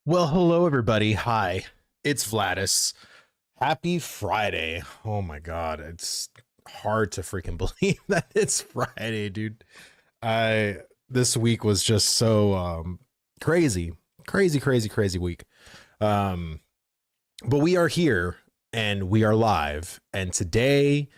Well, hello everybody. Hi, it's Vladis. Happy Friday. Oh my god, it's hard to freaking believe that it's Friday, dude. I This week was just so crazy. Crazy week. Um but we are here and we are live, and today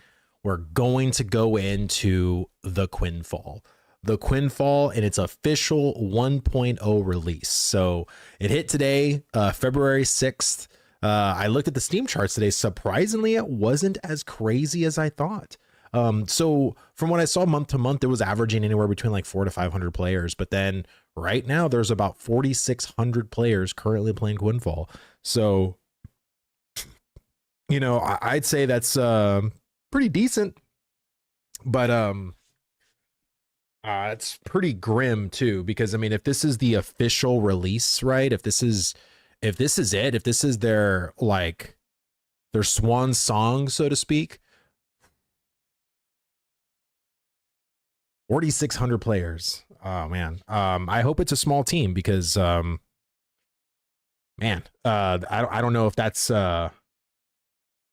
we're going to go into the Quinfall. The Quinfall in its official 1.0 release. So it hit today, February 6th. I looked at the Steam charts today. Surprisingly, it wasn't as crazy as I thought. So from what I saw month to month, it was averaging anywhere between like 400 to 500 players. But then right now, there's about 4,600 players currently playing Quinfall. So, I'd say that's pretty decent, but it's pretty grim too, because I mean, if this is the official release, right? If this is their like their swan song, so to speak, 4,600 players. Oh man. I hope it's a small team because man, I don't know if that's oh,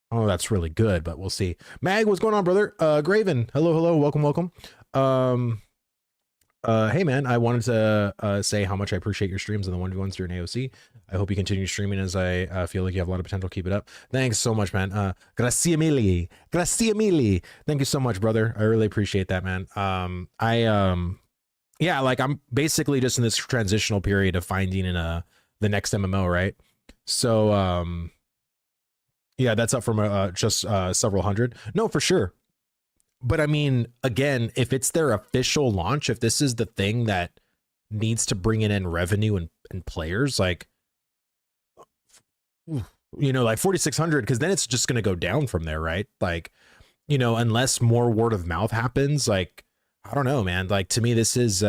that's really good, but we'll see. Mag, what's going on, brother? Graven, hello, welcome. Um, hey man, I wanted to say how much I appreciate your streams and the 1v1s during AOC. I hope you continue streaming, as I feel like you have a lot of potential. Keep it up. Thanks so much, man. Grazie mille. Grazie mille. Thank you so much, brother. I really appreciate that, man. Yeah, like I'm basically just in this transitional period of finding the next MMO, right? So, yeah, that's up from just several hundred. No, for sure. But I mean, again, if it's their official launch, if this is the thing that needs to bring in revenue and players, like, like 4,600, because then it's just going to go down from there, right? Like, unless more word of mouth happens, like, I don't know, man. Like, to me, this is,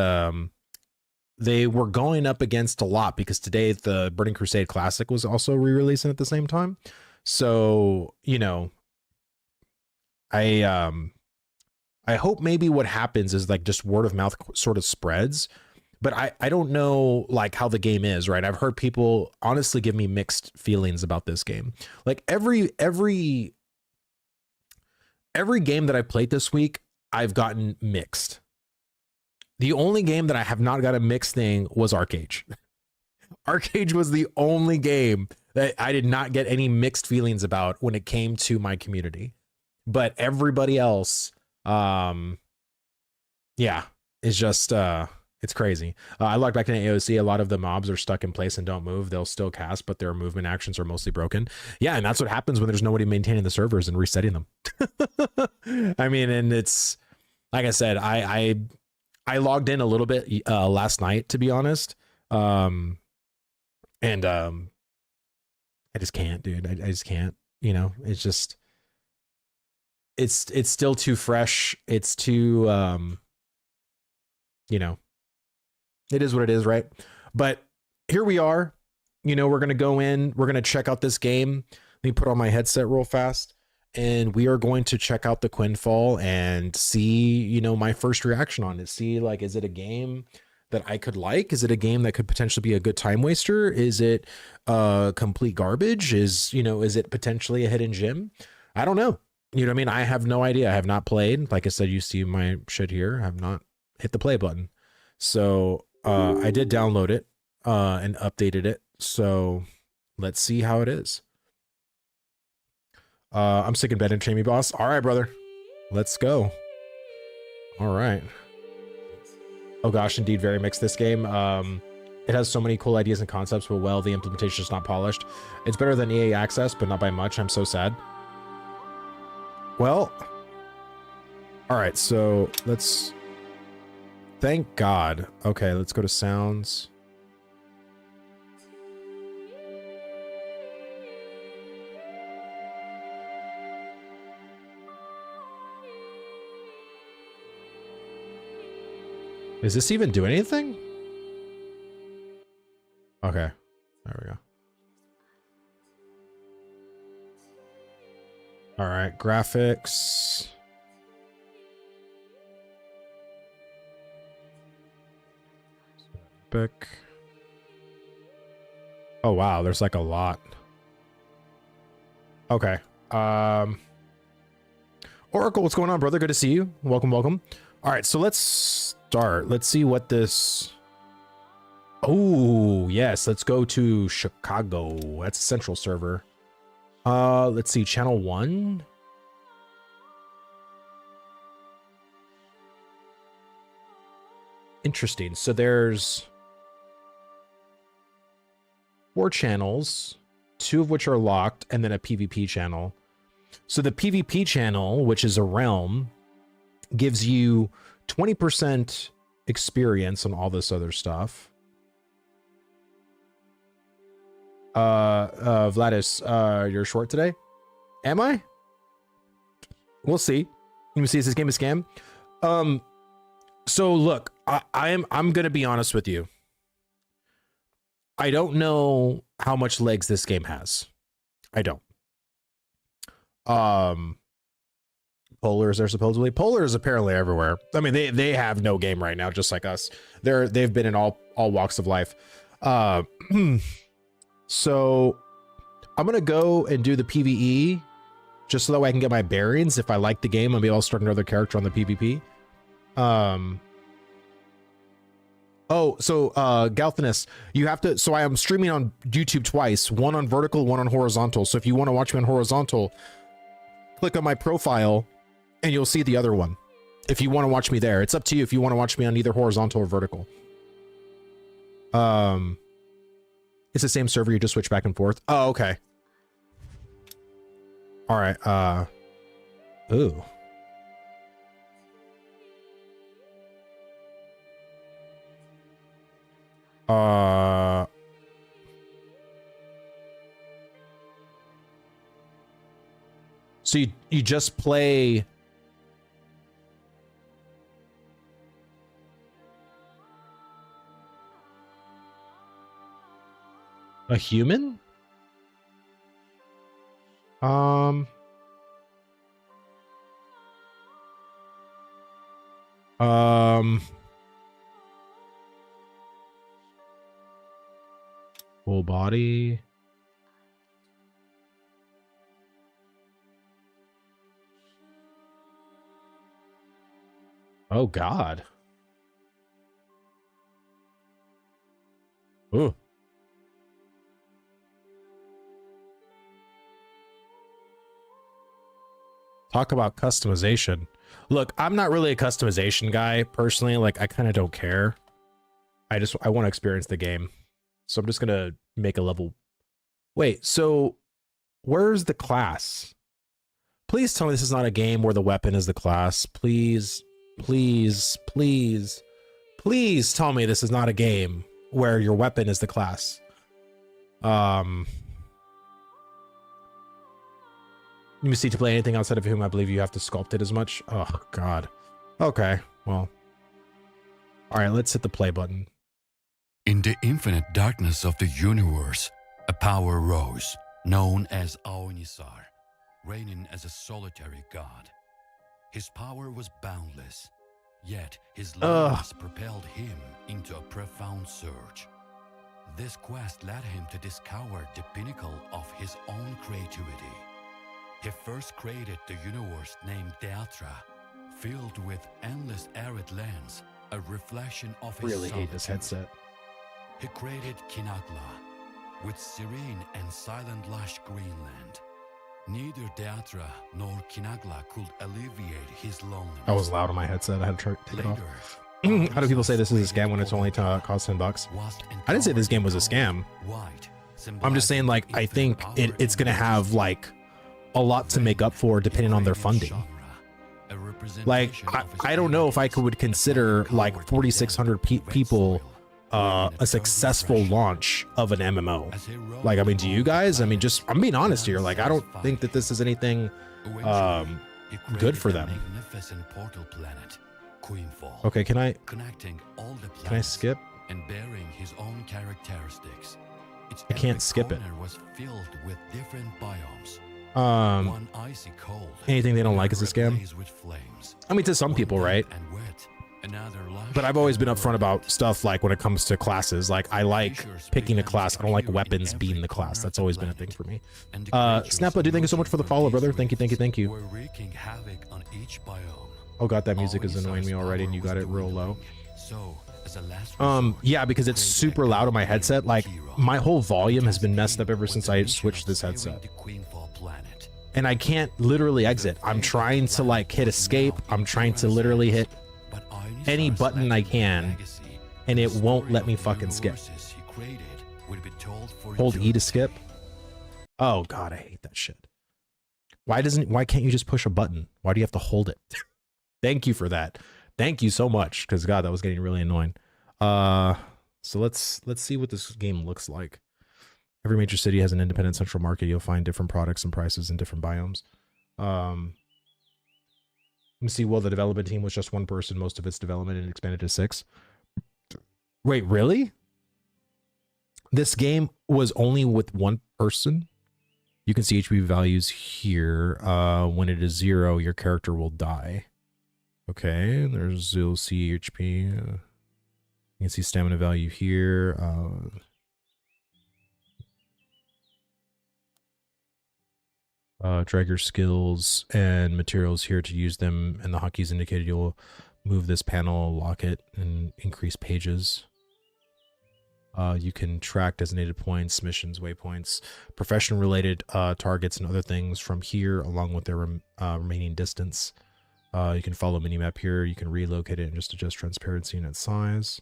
they were going up against a lot, because today the Burning Crusade Classic was also re-releasing at the same time. So, I, I hope maybe what happens is like just word of mouth sort of spreads, but I don't know like how the game is, right? I've heard people honestly give me mixed feelings about this game. Like every game that I played this week, I've gotten mixed. The only game that I have not got a mixed thing was Arcade. Arcade was the only game that I did not get any mixed feelings about when it came to my community. But everybody else, um, yeah, it's just it's crazy. I logged back into AOC. A lot of the mobs are stuck in place and don't move. They'll still cast, but their movement actions are mostly broken. Yeah, and that's what happens when there's nobody maintaining the servers and resetting them. I mean, and it's like I said, I logged in a little bit last night, to be honest, and I just can't, dude. I just can't. It's just it's still too fresh. It's too you know it is what it is, right? But here we are. We're going to go in, we're going to check out this game. Let me put on my headset real fast, and we are going to check out the Quinfall and see, my first reaction on it. See, like, is it a game that I could like? Is it a game that could potentially be a good time waster? Is it complete garbage? Is it potentially a hidden gem? I don't know. You know what I mean? I have no idea. I have not played. Like I said, you see my shit here. I have not hit the play button. So I did download it and updated it. So let's see how it is. I'm sick in bed and Jamie boss. All right, brother. Let's go. All right. Oh gosh, indeed, very mixed this game. It has so many cool ideas and concepts, but well, the implementation is not polished. It's better than EA Access, but not by much. I'm so sad. Well, all right, so let's... Thank God. Okay, let's go to sounds. Is this even doing anything? Okay, there we go. All right, graphics. Epic. Oh wow, there's like a lot. Okay. Oracle, what's going on, brother? Good to see you. Welcome, welcome. All right, so let's start. Let's see what this... Oh, yes, let's go to Chicago. That's a central server. Let's see, channel 1. Interesting. So there's 4 channels, 2 of which are locked, and then a PvP channel. So the PvP channel, which is a realm, gives you 20% experience on all this other stuff. Vladis, you're short today? Am I? We'll see. Let me see. Is this game a scam? So look, I'm gonna be honest with you. I don't know how much legs this game has. I don't. Polars are supposedly polars apparently everywhere. I mean, they have no game right now, just like us. They've been in all walks of life. So I'm gonna go and do the PvE just so that way I can get my bearings. If I like the game, I'll be able to start another character on the PvP. Oh, so Galthinus, you have to, so I am streaming on YouTube twice, one on vertical, one on horizontal. So if you want to watch me on horizontal, click on my profile and you'll see the other one. If you want to watch me there, it's up to you if you want to watch me on either horizontal or vertical. It's the same server, you just switch back and forth. Oh, okay. All right, ooh. So you just play a human? Full body. Oh God. Ooh. Talk about customization. Look, I'm not really a customization guy personally. Like, I kind of don't care. I want to experience the game. So I'm just going to make a level. Wait, so where's the class? Please tell me this is not a game where the weapon is the class. Please, please, please, please tell me this is not a game where your weapon is the class. Let me see, to play anything outside of whom I believe you have to sculpt it as much. Oh, God. Okay, well. All right, let's hit the play button. In the infinite darkness of the universe, a power rose, known as Aonisar, reigning as a solitary god. His power was boundless, yet his loneliness propelled him into a profound search. This quest led him to discover the pinnacle of his own creativity. He first created the universe named Deatra, filled with endless arid lands, a reflection of his Really hate this headset. He created Kinagla, with serene and silent lush Greenland. Neither Deatra nor Kinagla could alleviate his loneliness. That was loud on my headset. I had to take it off. How do people say this is a scam when it's only cost $10? I didn't say this game was a scam. I'm just saying, like, I think it's gonna have like a lot to make up for depending on their funding. Like, I don't know if I would consider like 4,600 people a successful launch of an MMO. Like, I mean, do you guys? I mean, just, I'm being honest here. Like, I don't think that this is anything good for them. Quinfall, okay, can I skip? And bearing his own characteristics. I can't skip it. Was filled with different biomes. One icy cold, anything they don't like is a scam. I mean, to some people, right? But I've always been upfront about stuff like when it comes to classes. Like I like picking a class. I don't like weapons being the class. That's always been a thing for me. Snappa, dude, thank you so much for the follow, brother. Thank you, thank you, thank you. Oh god, that music is annoying me already, and you got it real low. Yeah, because it's super loud on my headset. Like my whole volume has been messed up ever since I switched this headset. And I can't literally exit. I'm trying to like hit escape. I'm trying to literally hit any button I can, and it won't let me fucking skip. Hold E to skip. Oh god, I hate that shit. Why can't you just push a button? Why do you have to hold it? Thank you for that. Thank you so much, because god, that was getting really annoying. So let's see what this game looks like. Every major city has an independent central market. You'll find different products and prices in different biomes. Let me see. Well, the development team was just one person. Most of its development and expanded to 6. Wait, really? This game was only with one person? You can see HP values here. When it is 0, your character will die. Okay, you'll see HP. You can see stamina value here. Drag your skills and materials here to use them, and the hotkeys indicated you'll move this panel, lock it, and increase pages. You can track designated points, missions, waypoints, profession-related targets, and other things from here, along with their remaining distance. You can follow minimap here. You can relocate it and just adjust transparency and its size.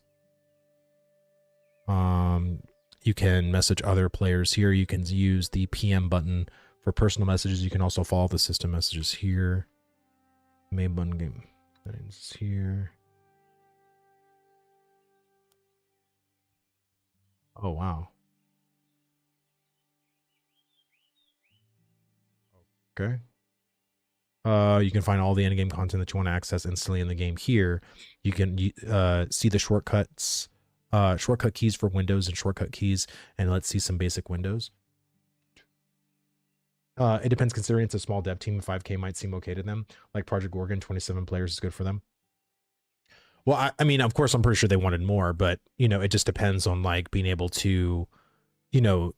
You can message other players here. You can use the PM button for personal messages. You can also follow the system messages here. Main button game settings here. Oh, wow. Okay. You can find all the endgame content that you want to access instantly in the game here. You can see the shortcuts, shortcut keys for Windows and shortcut keys, and let's see some basic Windows. It depends, considering it's a small dev team. 5K might seem okay to them. Like Project Gorgon, 27 players is good for them. Well, I mean, of course, I'm pretty sure they wanted more, but, you know, it just depends on, like, being able to, you know,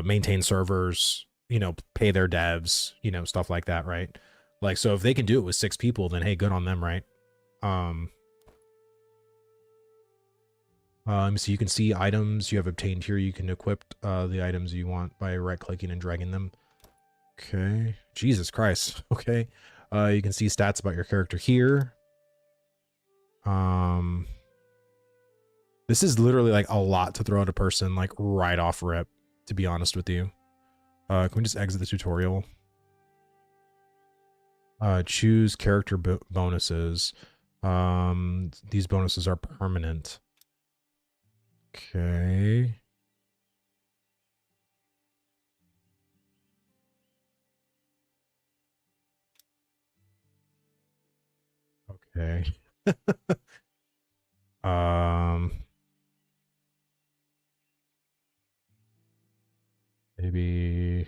maintain servers, you know, pay their devs, you know, stuff like that, right? Like, so if they can do it with 6 people, then, hey, good on them, right? So you can see items you have obtained here. You can equip the items you want by right-clicking and dragging them. Okay. Jesus Christ. Okay. You can see stats about your character here. This is literally like a lot to throw at a person, like right off rip, to be honest with you. Can we just exit the tutorial? Choose character bonuses. These bonuses are permanent. Okay. Okay. Maybe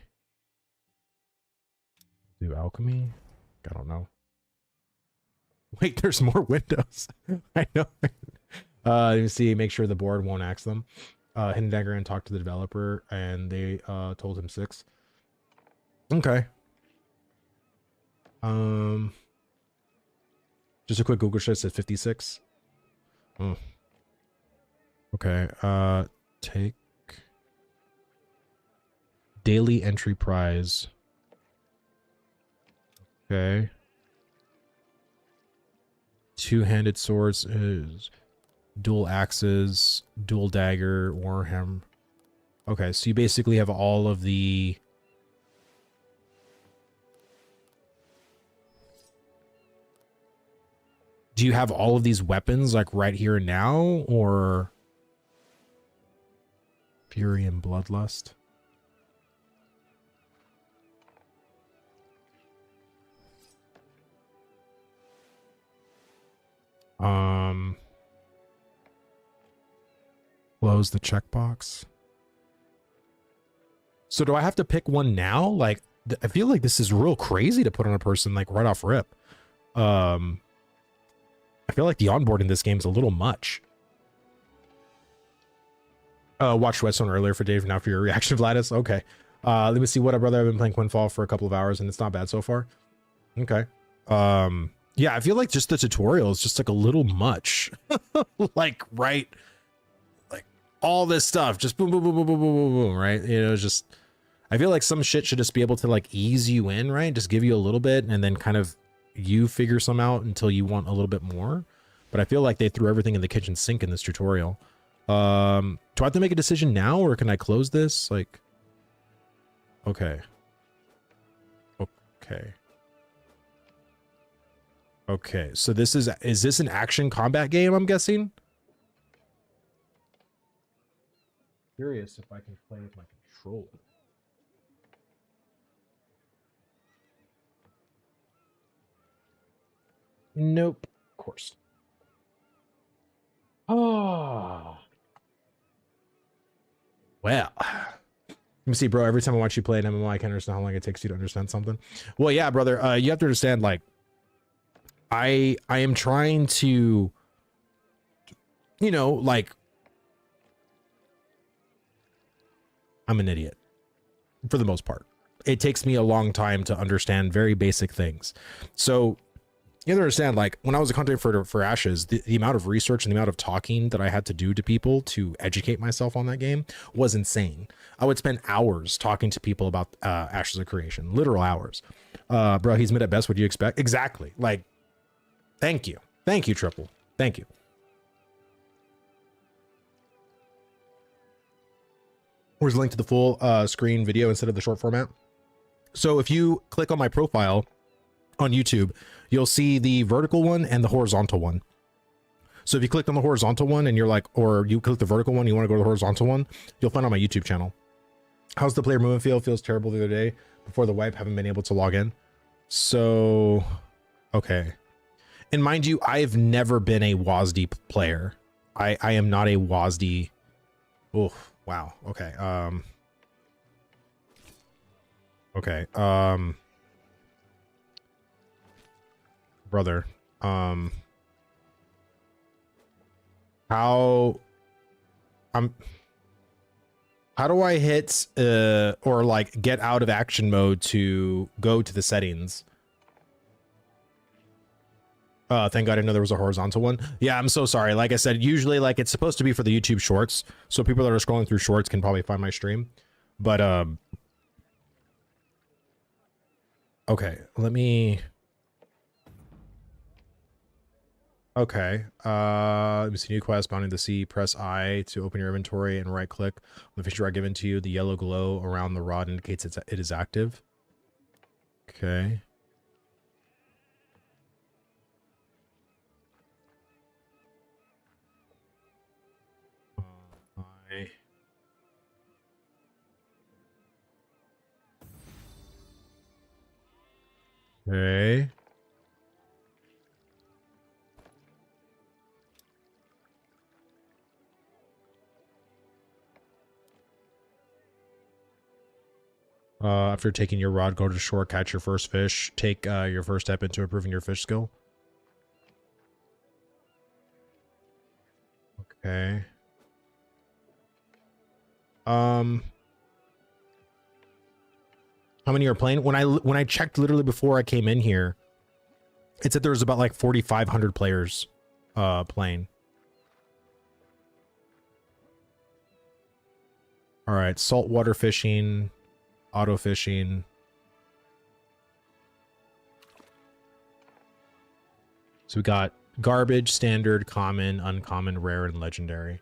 do alchemy. I don't know. Wait, there's more windows. I know. You see, make sure the board won't axe them. Hidden Dagger and talk to the developer, and they told him 6. Okay. Just a quick Google search said 56. Oh. Okay. Take daily entry prize. Okay. Two-handed swords is dual axes, dual dagger, warhammer. Okay, so you basically have all of the do you have all of these weapons like right here and now, or fury and bloodlust? Close the checkbox. So do I have to pick one now? Like, I feel like this is real crazy to put on a person like right off rip. I feel like the onboard in this game is a little much. Watched Whetstone earlier for Dave, now for your reaction, Vladis. Okay. Let me see what up, brother. I've been playing Quinfall for a couple of hours and it's not bad so far. Okay. Yeah, I feel like just the tutorial is just like a little much. Like, right? Like all this stuff, just boom, boom, boom, boom, boom, boom, boom, boom, right? You know, just, I feel like some shit should just be able to like ease you in, right? Just give you a little bit and then kind of you figure some out until you want a little bit more. But I feel like they threw everything in the kitchen sink in this tutorial. Do I have to make a decision now or can I close this? Like, okay. Okay. Okay, so this is this an action combat game, I'm guessing? Curious if I can play with my controller. Nope, of course. Oh. Well. Let me see, bro. Every time I watch you play an MMO, I can't understand how long it takes you to understand something. Well, yeah, brother. You have to understand, like, I am trying to, you know, like, I'm an idiot for the most part. It takes me a long time to understand very basic things. So you have to understand, like, when I was a content creator for Ashes, the amount of research and the amount of talking that I had to do to people to educate myself on that game was insane. I would spend hours talking to people about Ashes of Creation, literal hours. Bro, he's mid at best. What do you expect? Exactly. Like, thank you. Thank you, Triple. Thank you. Where's the link to the full screen video instead of the short format? So if you click on my profile on YouTube, you'll see the vertical one and the horizontal one. So if you click on the horizontal one and you're like, or you click the vertical one, you want to go to the horizontal one, you'll find on my YouTube channel. How's the player movement feel? Feels terrible the other day before the wipe. Haven't been able to log in. So, okay. And mind you, I've never been a WASD player. I am not a WASD. Oh, wow. Okay. Okay. Brother. How do I hit or like get out of action mode to go to the settings? Thank God I didn't know there was a horizontal one. Yeah, I'm so sorry. Like I said, usually like it's supposed to be for the YouTube shorts, so people that are scrolling through shorts can probably find my stream. But okay, let me. Okay, let me see, new quest, Bounding the Sea. Press I to open your inventory and right click on the fish rod given to you. The yellow glow around the rod indicates it is active. Okay. Okay. After taking your rod, go to shore, catch your first fish. Take your first step into improving your fish skill. Okay. How many are playing? When I checked literally before I came in here, it said there was about like 4,500 players playing. All right, saltwater fishing, auto fishing. So we got garbage, standard, common, uncommon, rare, and legendary.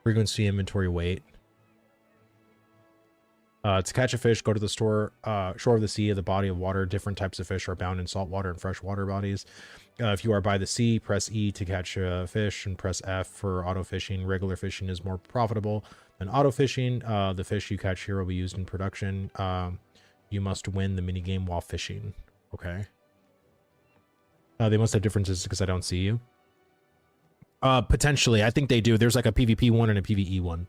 Frequency, inventory, weight. To catch a fish, go to the shore of the sea, the body of water. Different types of fish are bound in saltwater and freshwater bodies. If you are by the sea, press E to catch a fish and press F for auto fishing. Regular fishing is more profitable than auto fishing. The fish you catch here will be used in production. You must win the minigame while fishing. Okay. They must have differences because I don't see you. Potentially, I think they do. There's like a PvP one and a PvE one.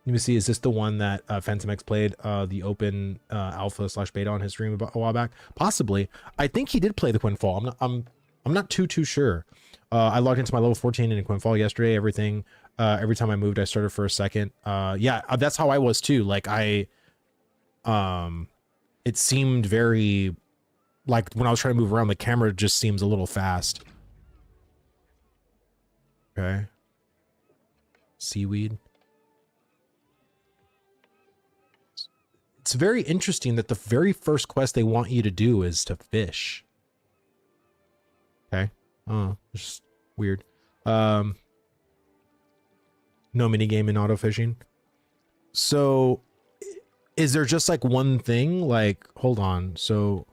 Let me see. Is this the one that Phantom X played the open alpha / beta on his stream a while back? Possibly. I think he did play the Quinfall. I'm not too sure. I logged into my level 14 in Quinfall yesterday. Everything. Every time I moved, I started for a second. Yeah, that's how I was too. Like it seemed very, like when I was trying to move around, the camera just seems a little fast. Okay. Seaweed. It's very interesting that the very first quest they want you to do is to fish. Okay. Oh, just weird. No mini game in auto fishing. So is there just like one thing? Like, hold on. So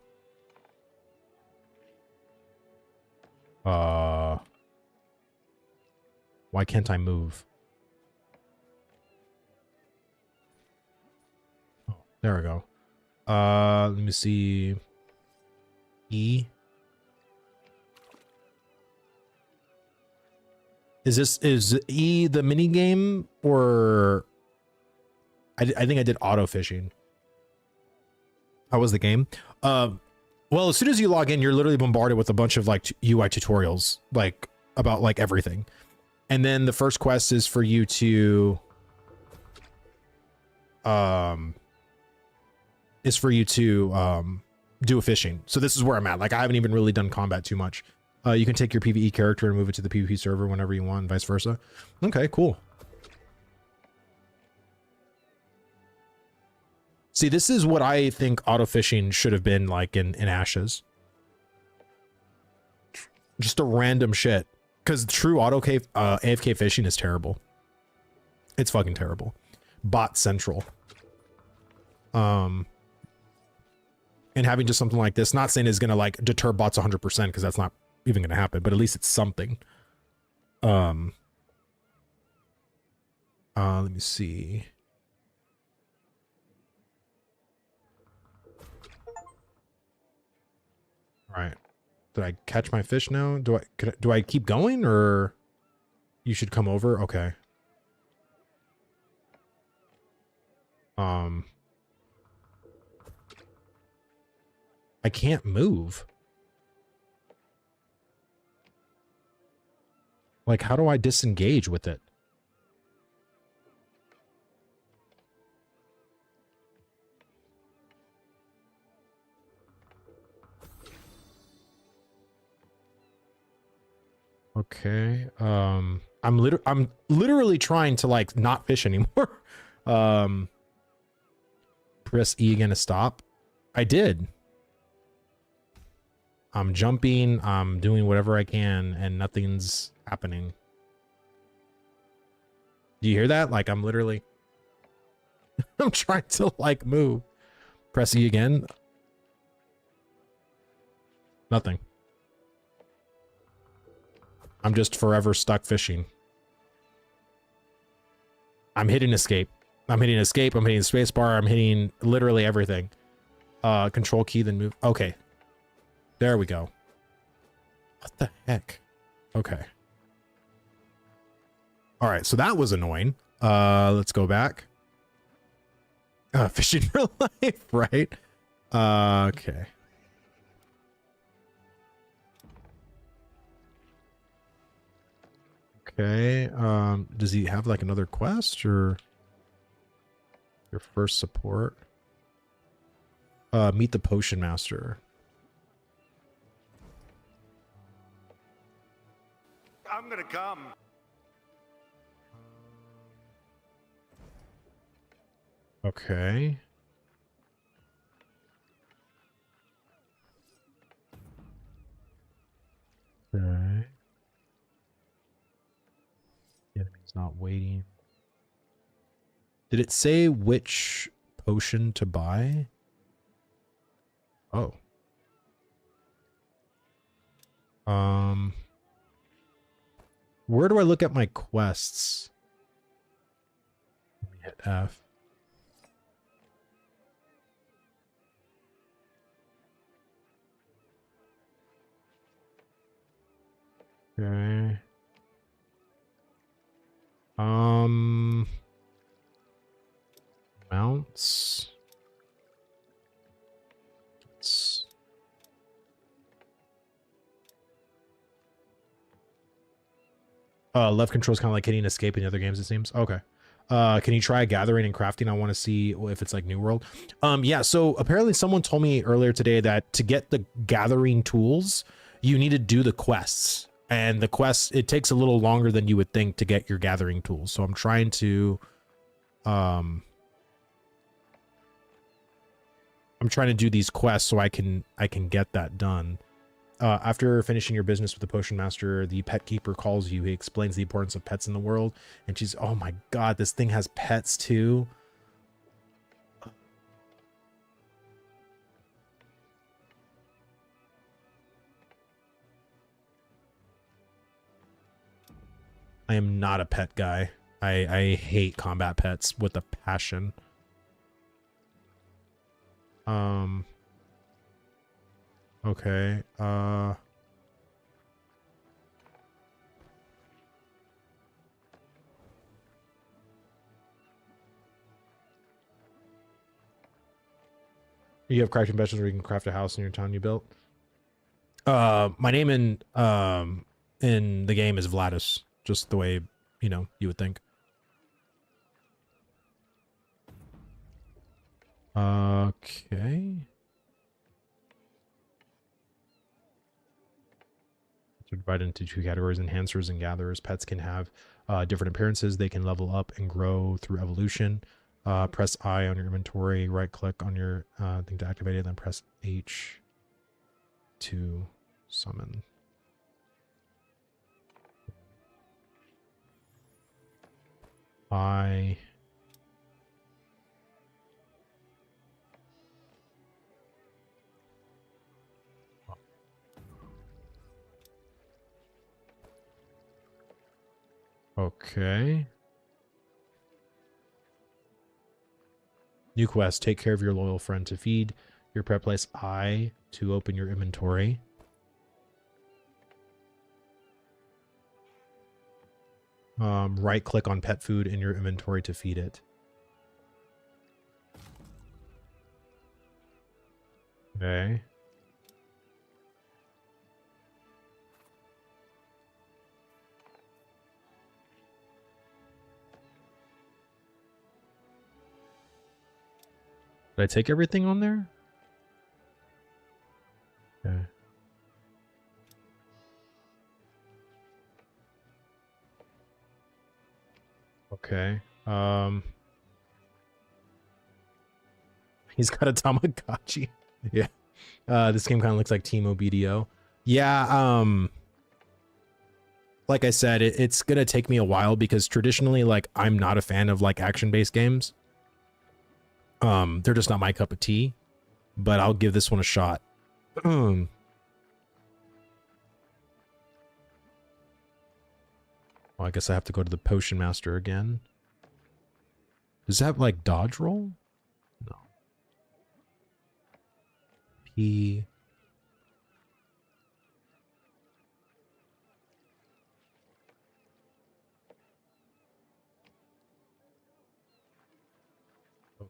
why can't I move? Oh, there we go. Let me see. E. Is E the mini game, or I think I did auto fishing. How was the game? Well, as soon as you log in, you're literally bombarded with a bunch of like UI tutorials, like about like everything. And then the first quest is for you to do a fishing. So this is where I'm at. Like I haven't even really done combat too much. You can take your PvE character and move it to the PvP server whenever you want, and vice versa. Okay, cool. See, this is what I think auto fishing should have been like in Ashes. Just a random shit. Because true AFK fishing is terrible. It's fucking terrible. Bot central. And having just something like this, not saying is gonna like deter bots 100%, because that's not even gonna happen, but at least it's something. Let me see. All right. Did I catch my fish now? Do I keep going, or you should come over? Okay. I can't move. Like, how do I disengage with it? Okay. I'm literally trying to like not fish anymore. Press E again to stop. I did. I'm jumping, I'm doing whatever I can, and nothing's happening. Do you hear that? Like I'm literally I'm trying to like move. Press E again. Nothing. I'm just forever stuck fishing. I'm hitting escape. I'm hitting escape. I'm hitting spacebar. I'm hitting literally everything. Control key, then move. Okay. There we go. What the heck? Okay. All right. So that was annoying. Let's go back. Fishing for life, right? Okay. Okay. Does he have like another quest, or your first support? Meet the potion master. I'm gonna come. Okay. Okay. The enemy's not waiting. Did it say which potion to buy? Oh. Where do I look at my quests? Let me hit F. Okay. Left control is kind of like hitting escape in the other games, it seems. Okay. Can you try gathering and crafting? I want to see if it's like New World. Yeah, so apparently someone told me earlier today that to get the gathering tools, you need to do the quests. And the quests, it takes a little longer than you would think to get your gathering tools. So I'm trying to do these quests so I can get that done. After finishing your business with the potion master, the pet keeper calls you. He explains the importance of pets in the world. And she's, oh my God, this thing has pets too. I am not a pet guy. I hate combat pets with a passion. Okay. You have crafting benches where you can craft a house in your town you built. My name in the game is Vladis, just the way, you know, you would think. Okay. So divided into two categories: enhancers and gatherers. Pets can have different appearances. They can level up and grow through evolution. Press I on your inventory, right click on your thing to activate it, then press H to summon. I Okay. New quest. Take care of your loyal friend to feed. Your pet place I to open your inventory. Right click on pet food in your inventory to feed it. Okay. Did I take everything on there? Okay. Okay. He's got a Tamagotchi. Yeah. This game kind of looks like Team BDO. Yeah, like I said, it's gonna take me a while because traditionally, like, I'm not a fan of like action-based games. They're just not my cup of tea, but I'll give this one a shot. Well, I guess I have to go to the potion master again. Does that have like dodge roll? No. P.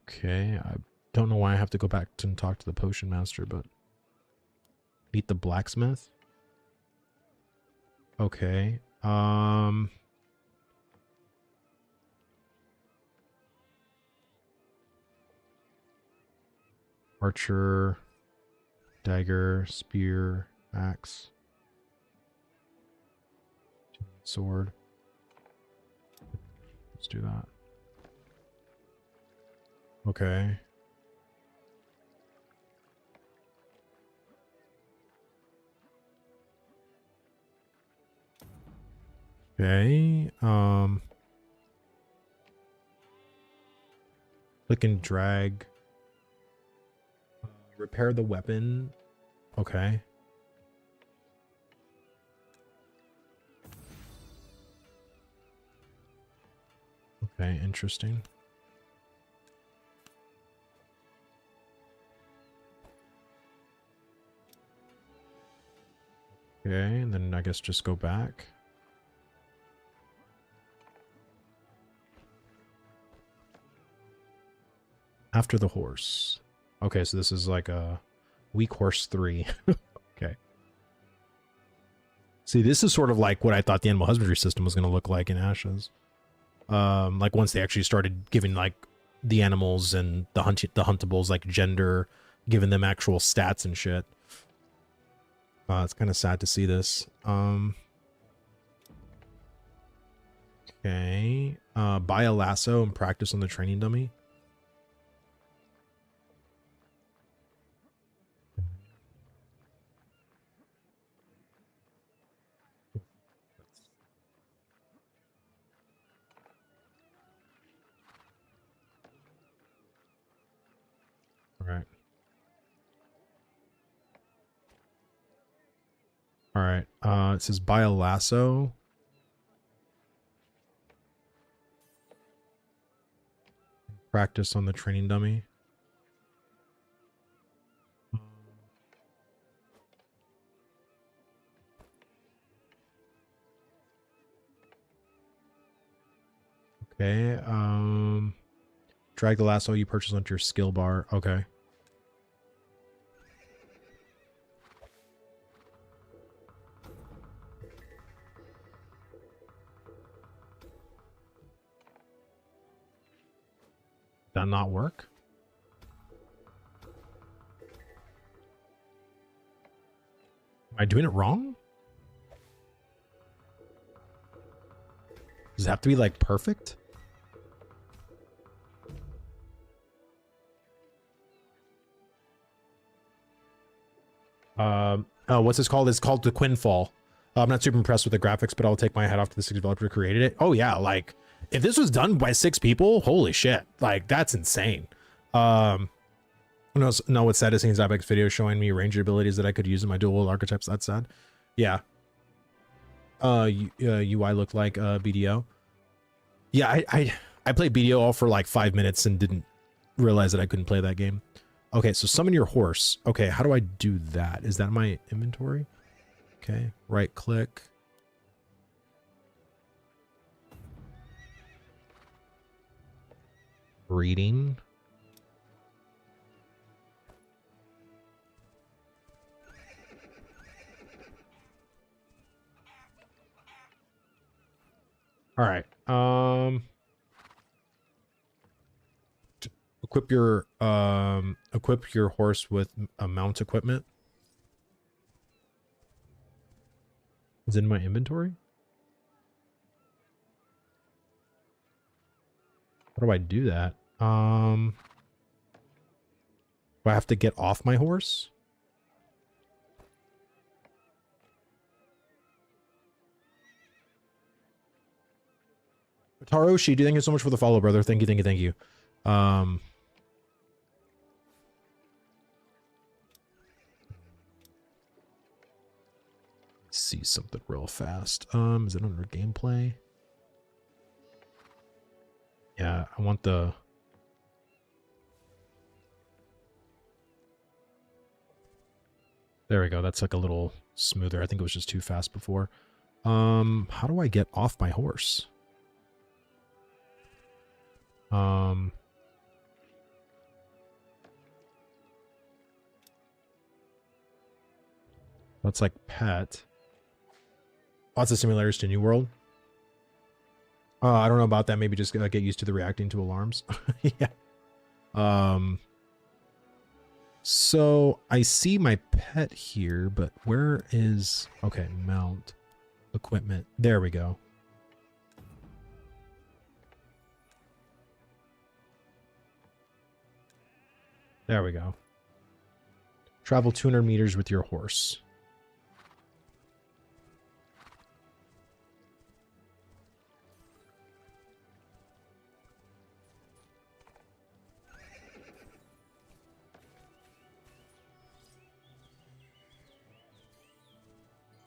Okay, I don't know why I have to go back and talk to the potion master, but meet the blacksmith. Okay. Archer, dagger, spear, axe, sword. Let's do that. Okay. Okay. Click and drag. Repair the weapon. Okay. Okay, interesting. Okay, and then I guess just go back. After the horse. Okay, so this is like a weak horse 3. Okay. See, this is sort of like what I thought the animal husbandry system was going to look like in Ashes. Like once they actually started giving like the animals and the huntables like gender, giving them actual stats and shit. It's kind of sad to see this. Okay. Buy a lasso and practice on the training dummy. All right. All right. It says buy a lasso. Practice on the training dummy. Okay. Drag the lasso you purchase onto your skill bar. Okay. That not work? Am I doing it wrong? Does it have to be like perfect? What's this called? It's called the Quinfall. I'm not super impressed with the graphics, but I'll take my hat off to the 6 developer who created it. Oh yeah, like if this was done by 6 people, holy shit, like that's insane. No, what's sad is seeing Zabek's video showing me ranger abilities that I could use in my dual archetypes. That's sad. Yeah. UI looked like BDO. Yeah, I played BDO all for like 5 minutes and didn't realize that I couldn't play that game. Okay, so summon your horse. Okay, how do I do that? Is that my inventory? Okay, right click. Breeding. All right. Equip your horse with a mount equipment. Is it in my inventory? How do I do that? Do I have to get off my horse? Taroshi, thank you so much for the follow, brother. Thank you, thank you, thank you. See something real fast. Is it under gameplay? Yeah, I want the... There we go. That's like a little smoother. I think it was just too fast before. How do I get off my horse? That's like pet. Lots of simulators to New World. I don't know about that. Maybe just get used to the reacting to alarms. Yeah. So I see my pet here, but where is... Okay, mount. Equipment. There we go. There we go. Travel 200 meters with your horse.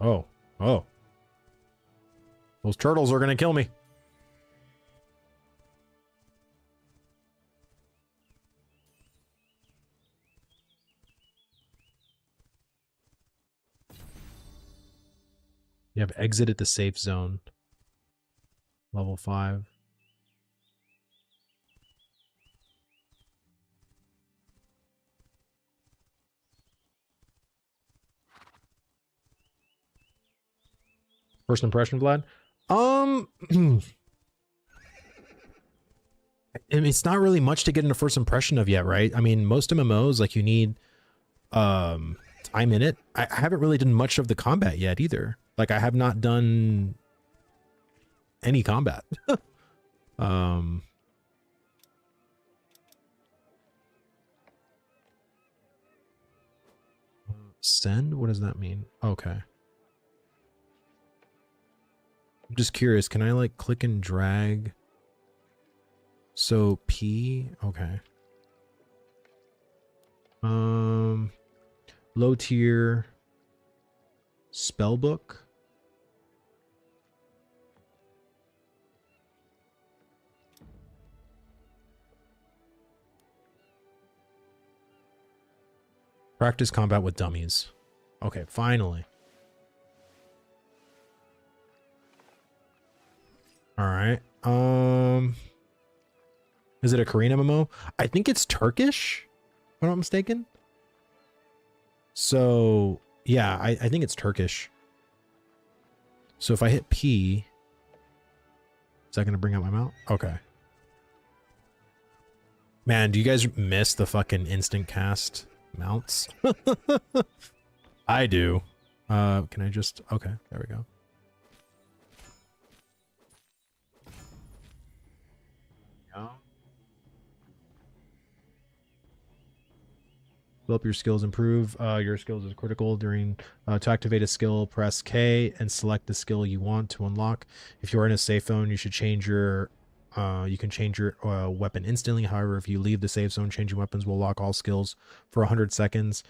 Oh, oh. Those turtles are going to kill me. You have exited the safe zone. Level 5. First impression, Vlad. It's not really much to get into first impression of yet, right? I mean, most MMOs, like, you need time in it. I haven't really done much of the combat yet either. Like, I have not done any combat. um Send? What does that mean? Okay. I'm just curious, can I like click and drag? So P, okay. Low tier spell book. Practice combat with dummies. Okay, finally. All right. Is it a Korean MMO? I think it's Turkish, if I'm not mistaken. So yeah, I think it's Turkish. So if I hit P, is that going to bring up my mount? Okay. Man, do you guys miss the fucking instant cast mounts? I do. Can I just, okay, there we go. Yeah. Develop your skills, improve your skills is critical. During to activate a skill, press K and select the skill you want to unlock. If you are in a safe zone, you should change your you can change your weapon instantly. However, if you leave the safe zone, changing weapons will lock all skills for 100 seconds.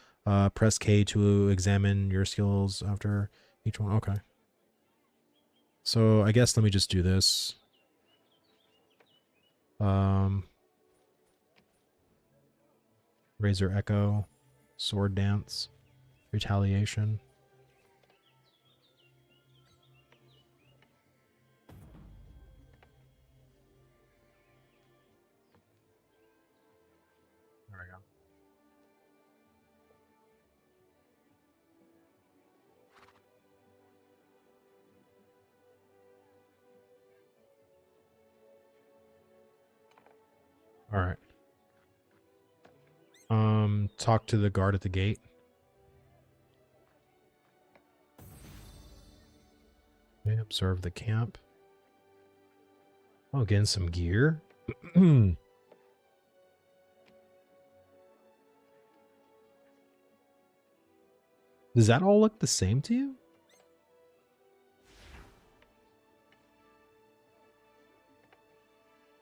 Press K to examine your skills after each one. Okay. So I guess let me just do this. Razor Echo, Sword Dance, Retaliation. There we go. All right. Talk to the guard at the gate. Okay, observe the camp. Oh, getting some gear. Does that all look the same to you?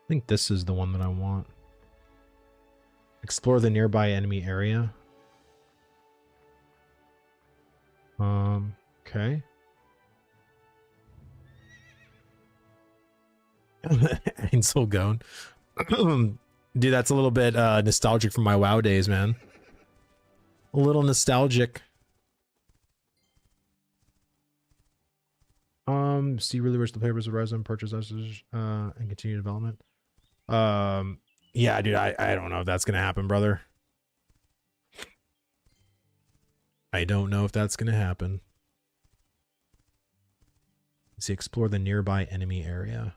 I think this is the one that I want. Explore the nearby enemy area. Okay. Ain't so going. Dude, that's a little bit nostalgic from my WoW days, man. A little nostalgic. See really wish the papers of resin purchase message and continue development. Yeah, dude, I don't know if that's gonna happen, brother. I don't know if that's gonna happen. Let's see, explore the nearby enemy area.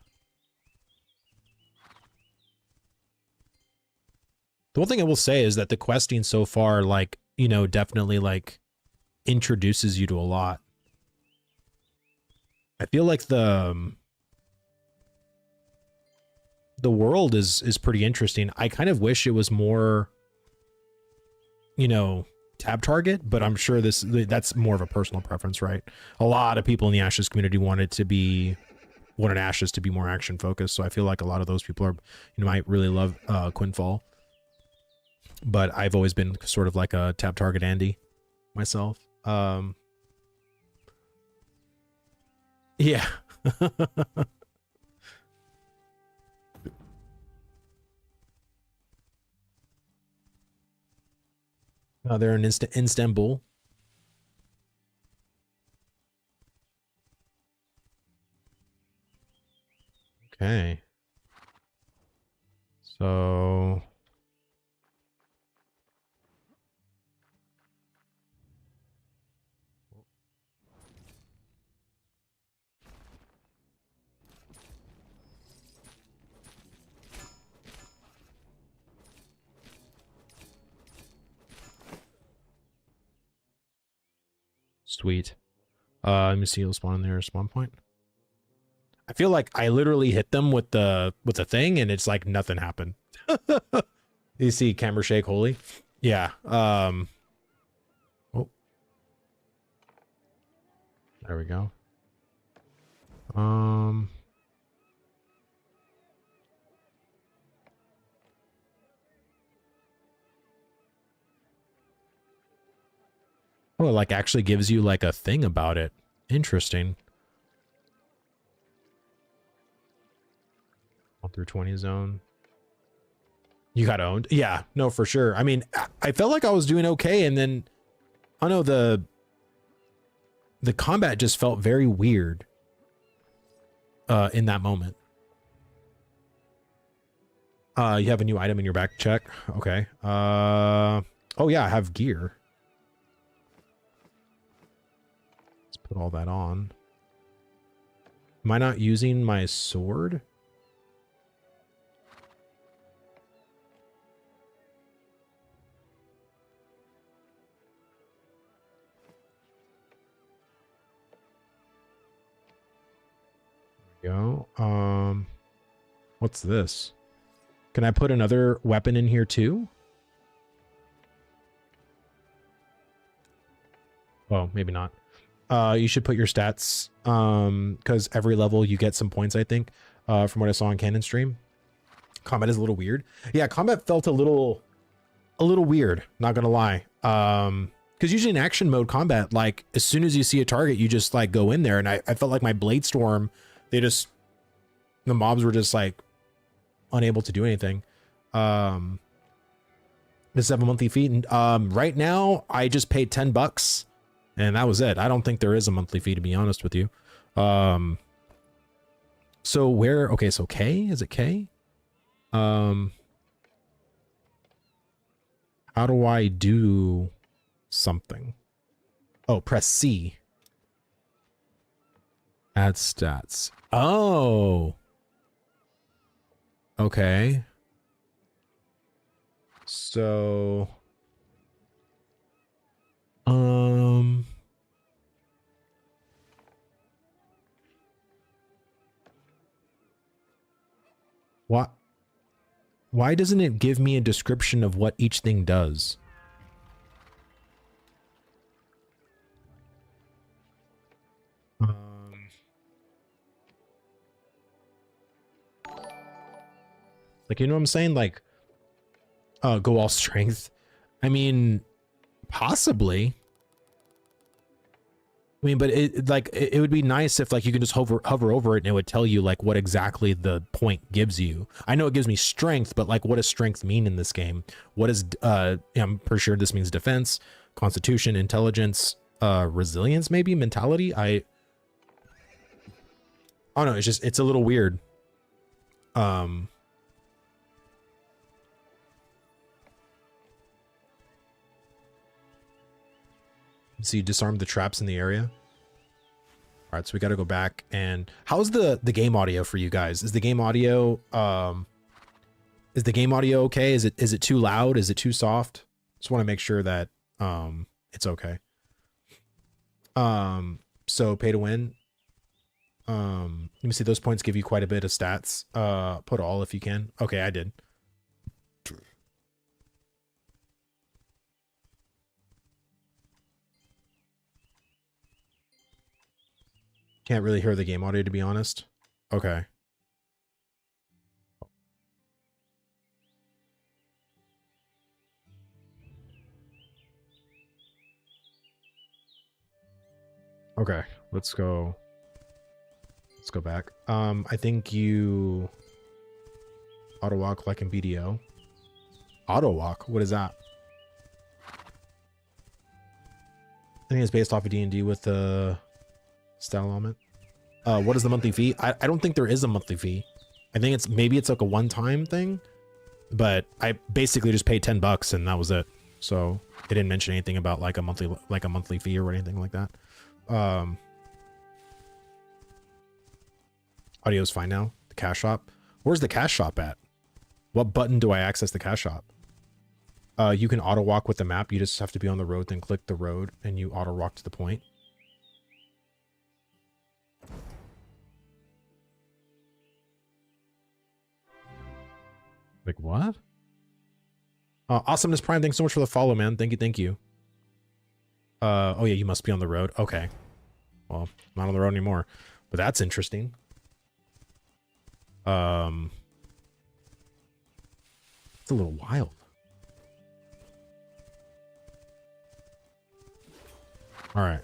The one thing I will say is that the questing so far, like, you know, definitely like introduces you to a lot. I feel like the world is pretty interesting. I kind of wish it was more, you know, tab target, but I'm sure that's more of a personal preference, right? A lot of people in the Ashes community wanted Ashes to be more action focused. So I feel like a lot of those people are, you know, might really love Quinfall. But I've always been sort of like a tab target Andy myself. Yeah. They're in Istanbul. Okay. So Sweet. Let me see. You'll spawn in there. Spawn point. I feel like I literally hit them with the thing, and it's like nothing happened. You see camera shake, holy. Yeah. Oh. There we go. Oh, it like actually gives you like a thing about it. Interesting. 1 through 20 zone. You got owned? Yeah, no, for sure. I mean, I felt like I was doing okay, and then I don't know, the combat just felt very weird in that moment. You have a new item in your back, check. Okay. Oh yeah, I have gear. Let's put all that on. Am I not using my sword? Go. What's this? Can I put another weapon in here too? Oh, maybe not. You should put your stats, because every level you get some points, I think, from what I saw on Canon stream. Combat is a little weird. Yeah, combat felt a little weird, not gonna lie. Because usually in action mode combat, like as soon as you see a target, you just like go in there, and I felt like my Blade Storm, the mobs were just like unable to do anything. Does it have a monthly fee? And right now I just paid $10 and that was it. I don't think there is a monthly fee, to be honest with you. So where, okay, so K, is it K? How do I do something? Oh, press C. Add stats. Oh. Okay. So, what? Why doesn't it give me a description of what each thing does? Like, you know what I'm saying? Like, go all strength. I mean, possibly. I mean, but it would be nice if like you can just hover over it and it would tell you like what exactly the point gives you. I know it gives me strength, but like what does strength mean in this game? What is I'm pretty sure this means defense, constitution, intelligence, resilience, maybe mentality. I don't know, it's a little weird. So you disarm the traps in the area. All right, so we got to go back. And how's the game audio for you guys? Is the game audio okay? Is it too loud? Is it too soft? Just want to make sure that it's okay. So pay to win. Let me see, those points give you quite a bit of stats. Put all if you can. Okay, I did. Can't really hear the game audio, to be honest. Okay. Okay, let's go back. I think you auto walk like in BDO. Auto walk? What is that? I think it's based off of D&D with the style element. What is the monthly fee? I don't think there is a monthly fee. I think maybe it's like a one-time thing, but I basically just paid $10 and that was it. So it didn't mention anything about like a monthly fee or anything like that. Audio is fine now. The cash shop. Where's the cash shop at? What button do I access the cash shop? You can auto walk with the map. You just have to be on the road, then click the road and you auto walk to the point. Like what? Awesomeness Prime, thanks so much for the follow, man. Thank you, thank you. Oh yeah, you must be on the road. Okay. Well, not on the road anymore. But that's interesting. It's a little wild. All right.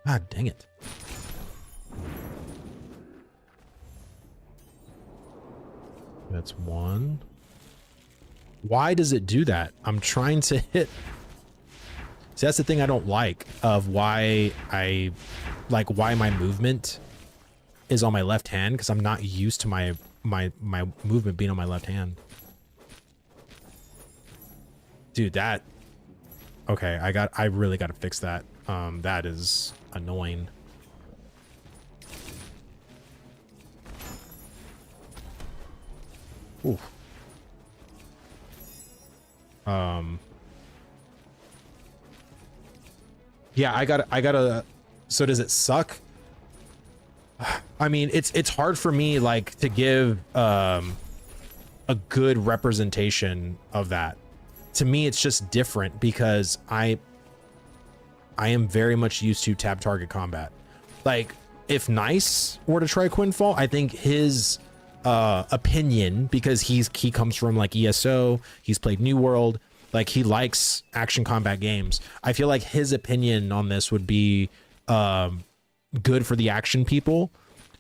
God dang it. That's one. Why does it do that? I'm trying to hit. See, that's the thing I don't like of why why my movement is on my left hand, because I'm not used to my movement being on my left hand. Dude, that okay, I really got to fix that. That is annoying. Ooh. Yeah, I gotta, so does it suck? I mean, it's hard for me like to give a good representation of that. To me, it's just different because I am very much used to tab target combat. Like if Nice were to try Quinfall, I think his opinion, because he comes from like ESO, he's played New World, like he likes action combat games. I feel like his opinion on this would be good for the action people.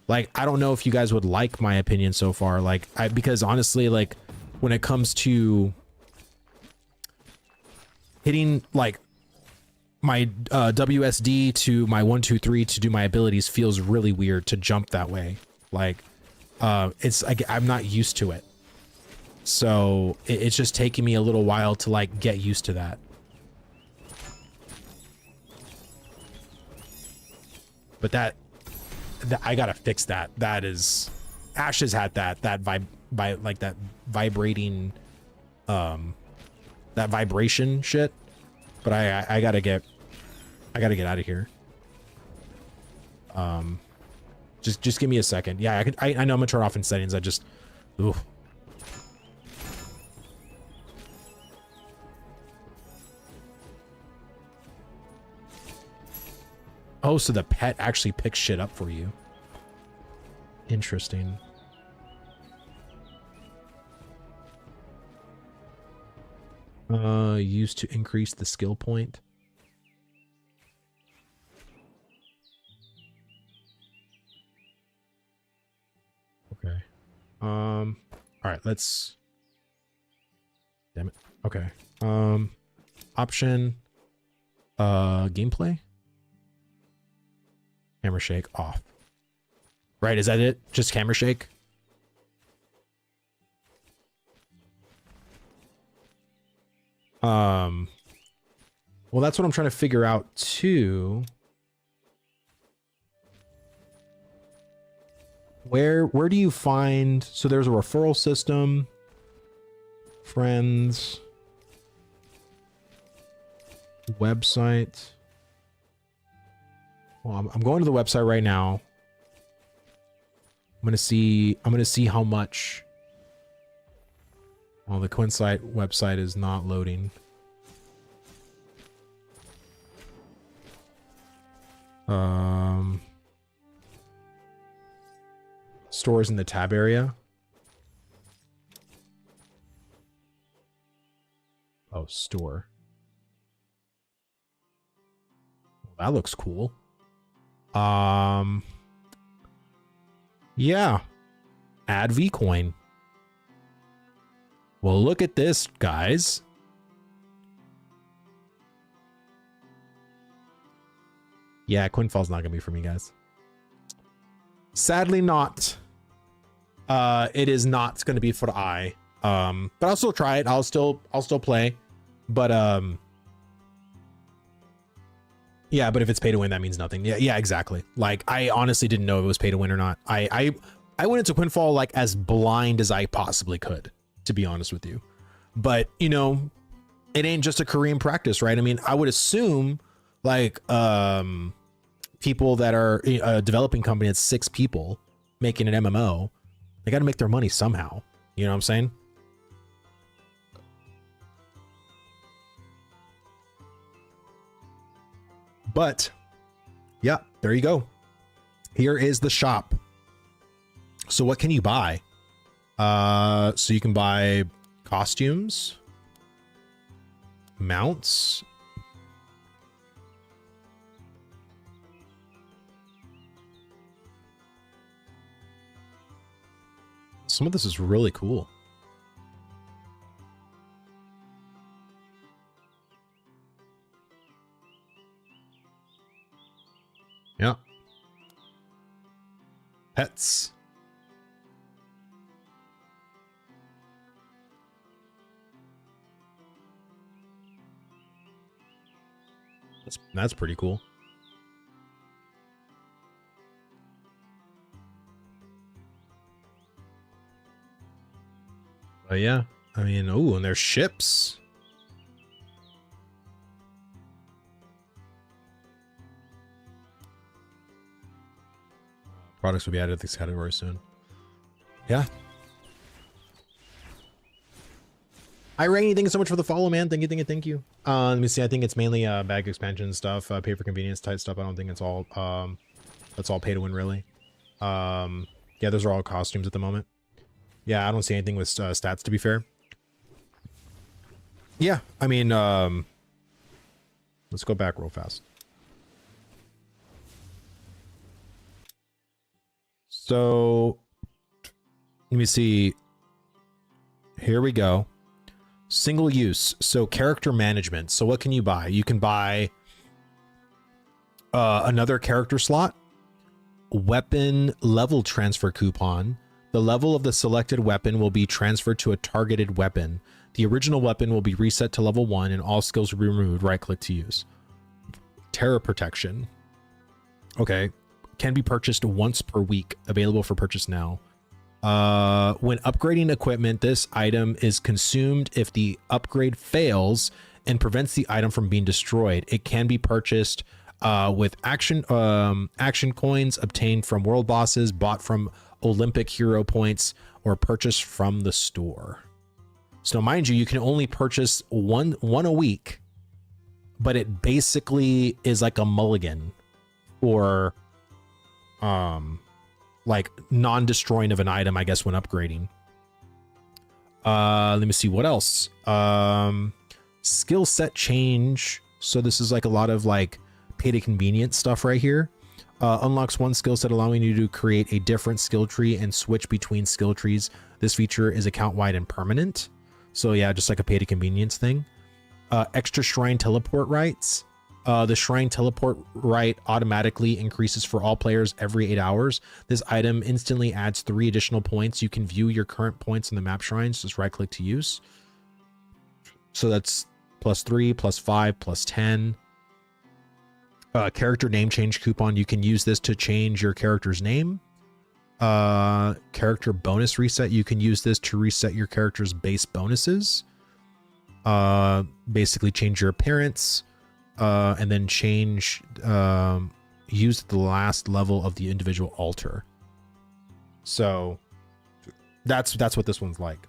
Like I don't know if you guys would like my opinion so far, like because honestly, like when it comes to hitting like my WSD to my 1 2 3 to do my abilities feels really weird to jump that way. Like it's like I'm not used to it, so it's just taking me a little while to like get used to that. But that I gotta fix that. That is, Ash has had that like that vibrating that vibration shit, but I gotta get out of here. Just give me a second. Yeah, I know I'm gonna turn off in settings. I just, ooh. Oh, so the pet actually picks shit up for you. Interesting. Used to increase the skill point. Okay. All right, let's, damn it. Okay. Option, gameplay. Hammer shake off. Right, is that it? Just hammer shake? Well, that's what I'm trying to figure out too. Where do you find, so there's a referral system, friends, website. Well, I'm going to the website right now. I'm gonna see how much. Well, the Quinfall website is not loading. Stores in the tab area. Oh, store. Well, that looks cool. Yeah. Add Vcoin. Well, look at this, guys. Yeah, Quinfall's not gonna be for me, guys. Sadly not. It is not gonna be for I. But I'll still try it. I'll still play. But yeah, but if it's pay to win, that means nothing. Yeah, exactly. Like I honestly didn't know if it was pay to win or not. I went into Quinfall like as blind as I possibly could, to be honest with you. But you know, it ain't just a Korean practice, right? I mean, I would assume like people that are a developing company that's 6 people making an MMO. They got to make their money somehow. You know what I'm saying? But yeah, there you go. Here is the shop. So what can you buy? So you can buy costumes, mounts, some of this is really cool. Yeah. Pets. That's pretty cool. But yeah, I mean, oh, and there's ships. Products will be added to this category soon. Yeah. Hi, Rainy. Thank you so much for the follow, man. Thank you, thank you. Let me see. I think it's mainly bag expansion stuff, pay for convenience type stuff. I don't think it's all that's all pay to win, really. Yeah, those are all costumes at the moment. Yeah, I don't see anything with stats, to be fair. Yeah, I mean, let's go back real fast. So, let me see. Here we go. Single use. So character management. So what can you buy? You can buy another character slot, weapon level transfer coupon. The level of the selected weapon will be transferred to a targeted weapon. The original weapon will be reset to level 1 and all skills will be removed. Right click to use. Terror protection. Okay. Can be purchased once per week. Available for purchase now. When upgrading equipment, this item is consumed if the upgrade fails and prevents the item from being destroyed. It can be purchased with action coins obtained from world bosses, bought from Olympic hero points, or purchased from the store. So mind you, you can only purchase one a week, but it basically is like a mulligan or like non-destroying of an item, I guess, when upgrading. Let me see what else. Skill set change. So this is like a lot of like pay to convenience stuff right here. Unlocks one skill set, allowing you to create a different skill tree and switch between skill trees. This feature is account wide and permanent. So yeah, just like a pay to convenience thing. Extra shrine teleport rights. The shrine teleport right automatically increases for all players every 8 hours. This item instantly adds 3 additional points. You can view your current points in the map shrines. Just right click to use. So that's +3, +5, +10. Character name change coupon. You can use this to change your character's name. Character bonus reset. You can use this to reset your character's base bonuses. Basically change your appearance. And then change, use the last level of the individual altar. So that's what this one's like.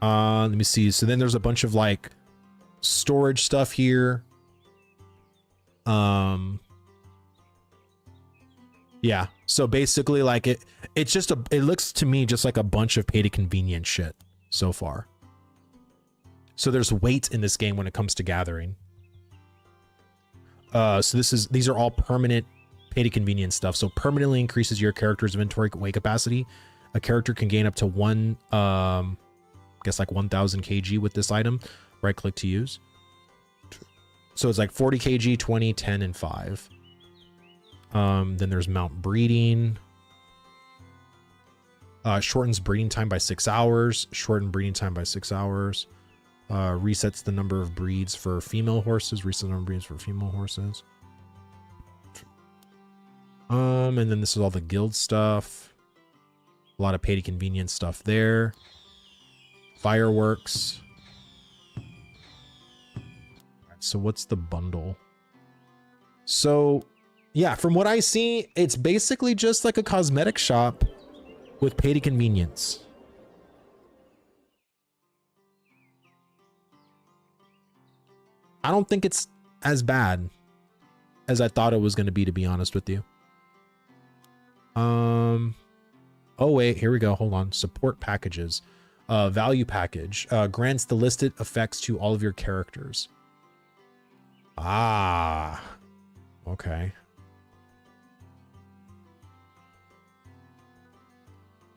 Let me see. So then there's a bunch of like storage stuff here. Yeah. So basically like it looks to me just like a bunch of pay to convenience shit so far. So there's weight in this game when it comes to gathering. So these are all permanent pay to convenience stuff. So permanently increases your character's inventory weight capacity. A character can gain up to I guess like 1000 kg with this item. Right click to use. So it's like 40 kg, 20, 10, and 5. Then there's mount breeding. Shortens breeding time by 6 hours. Shorten breeding time by 6 hours. Resets the number of breeds for female horses. Resets the number of breeds for female horses. And then this is all the guild stuff. A lot of pay to convenience stuff there. Fireworks. So what's the bundle? So Yeah, from what I see, it's basically just like a cosmetic shop with pay to convenience. I don't think it's as bad as I thought it was going to be honest with you. Oh wait, here we go. Hold on. Support packages. Value package grants the listed effects to all of your characters. Ah, okay.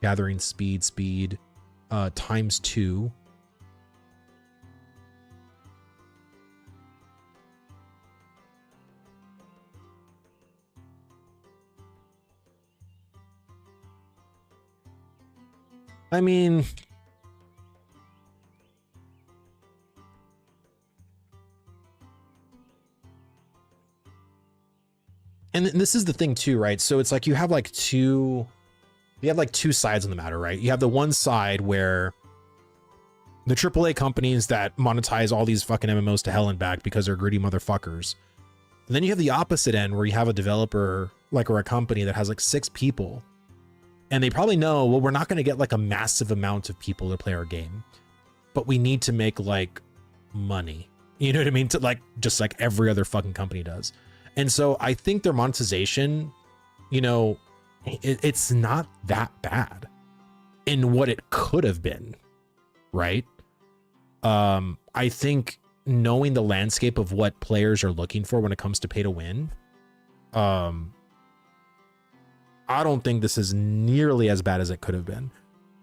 Gathering speed, ×2. I mean, and this is the thing too, right? So it's like you have like two sides on the matter, right? You have the one side where the AAA companies that monetize all these fucking MMOs to hell and back because they're greedy motherfuckers. And then you have the opposite end where you have a developer like, or a company that has like 6 people, and they probably know, well, we're not going to get like a massive amount of people to play our game, but we need to make like money. You know what I mean? To like, just like every other fucking company does. And so I think their monetization, you know, it's not that bad in what it could have been, right? I think knowing the landscape of what players are looking for when it comes to pay to win, I don't think this is nearly as bad as it could have been.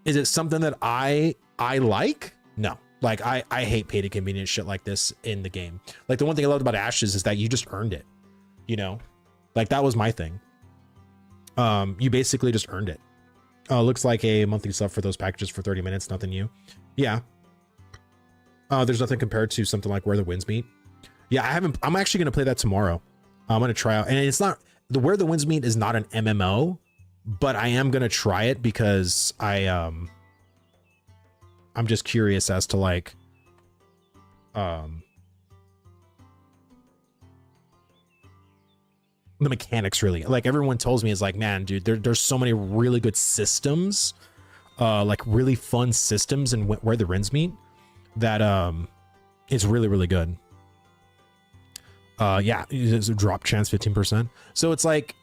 Is it something that I like? No. Like I hate pay to convenience shit like this in the game. Like the one thing I loved about Ashes is that you just earned it, you know? Like that was my thing. You basically just earned it. Looks like a monthly sub for those packages for 30 minutes, nothing new. Yeah. There's nothing compared to something like Where the Winds Meet. Yeah, I'm actually going to play that tomorrow. I'm going to try out, and it's not the Where the Winds Meet is not an MMO, but I am going to try it because I'm just curious as to like, the mechanics really. Like everyone tells me is like, man, dude, there's so many really good systems, like really fun systems in Where the Winds Meet that it's really, really good. Yeah, it's a drop chance 15%. So it's like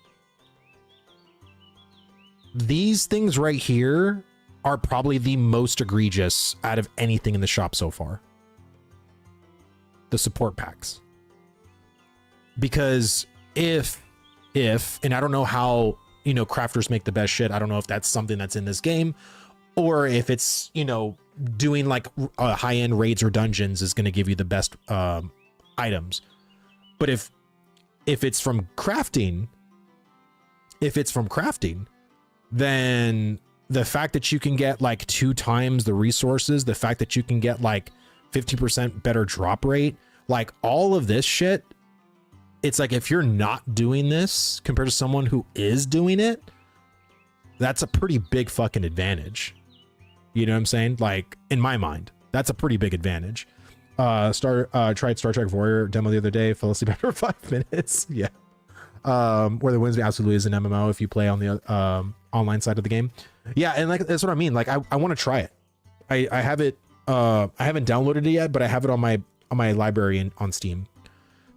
these things right here are probably the most egregious out of anything in the shop so far. The support packs. Because if, and I don't know how, you know, crafters make the best shit. I don't know if that's something that's in this game or if it's, you know, doing like high-end raids or dungeons is going to give you the best items. But if it's from crafting, then the fact that you can get like 2 times the resources, the fact that you can get like 50% better drop rate, like all of this shit, it's like if you're not doing this compared to someone who is doing it, that's a pretty big fucking advantage. You know what I'm saying? Like in my mind, that's a pretty big advantage. Tried Star Trek Warrior demo the other day, fell asleep after 5 minutes. Yeah. Where the Winds absolutely is an MMO if you play on the online side of the game. Yeah, and like that's what I mean. Like I want to try it. I have it. I haven't downloaded it yet, but I have it on my library on Steam.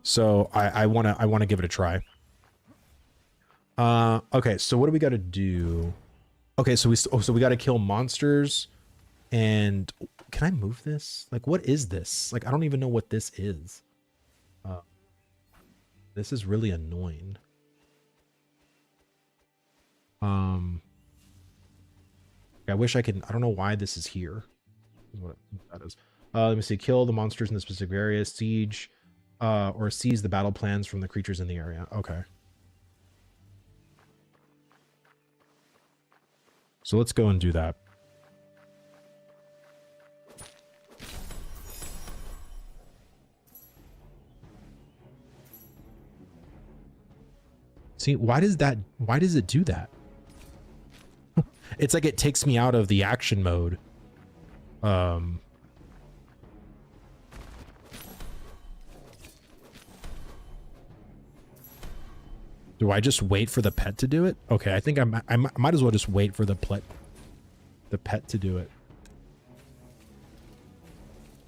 So I wanna give it a try. Okay, so what do we got to do? Okay, so we got to kill monsters. And can I move this? Like, what is this? Like, I don't even know what this is. This is really annoying. I wish I could. I don't know why this is here. Is what that is. Let me see. Kill the monsters in the specific area. Siege, or seize the battle plans from the creatures in the area. Okay. So let's go and do that. See, why does it do that? It's like it takes me out of the action mode. Do I just wait for the pet to do it? Okay, I think I might as well just wait for the pet to do it.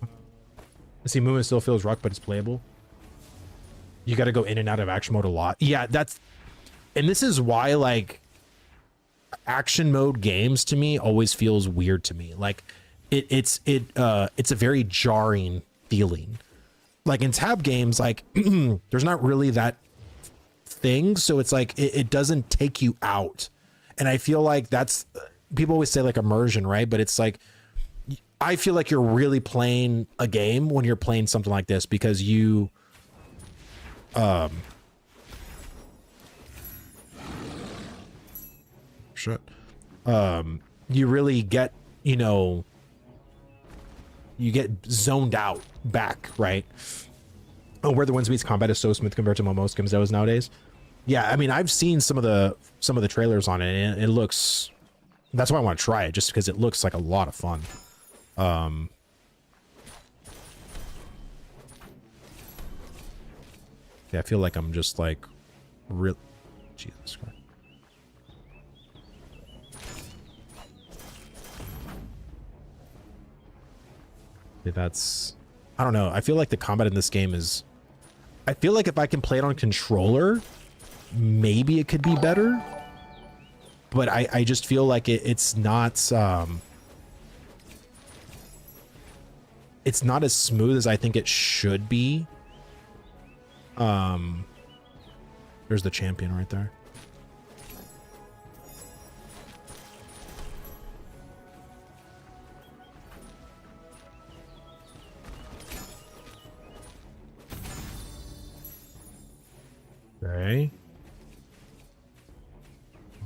I see movement still feels rough, but it's playable. You got to go in and out of action mode a lot. Yeah, and this is why like action mode games to me always feels weird to me. Like it's a very jarring feeling. Like in tab games, like there's not really that thing, so it's like it doesn't take you out. And I feel like that's, people always say like immersion, right? But it's like I feel like you're really playing a game when you're playing something like this, because you you really get, you know, you get zoned out back, right? Oh, where the Winds Meets combat is so smooth compared to most games nowadays. Yeah, I mean, I've seen some of the trailers on it, and it looks, that's why I want to try it, just because it looks like a lot of fun. Yeah, I feel like I'm just like real. Jesus Christ. Yeah, that's, I don't know. I feel like the combat in this game is, I feel like if I can play it on controller, maybe it could be better. But I just feel like it's not as smooth as I think it should be. There's the champion right there. Okay.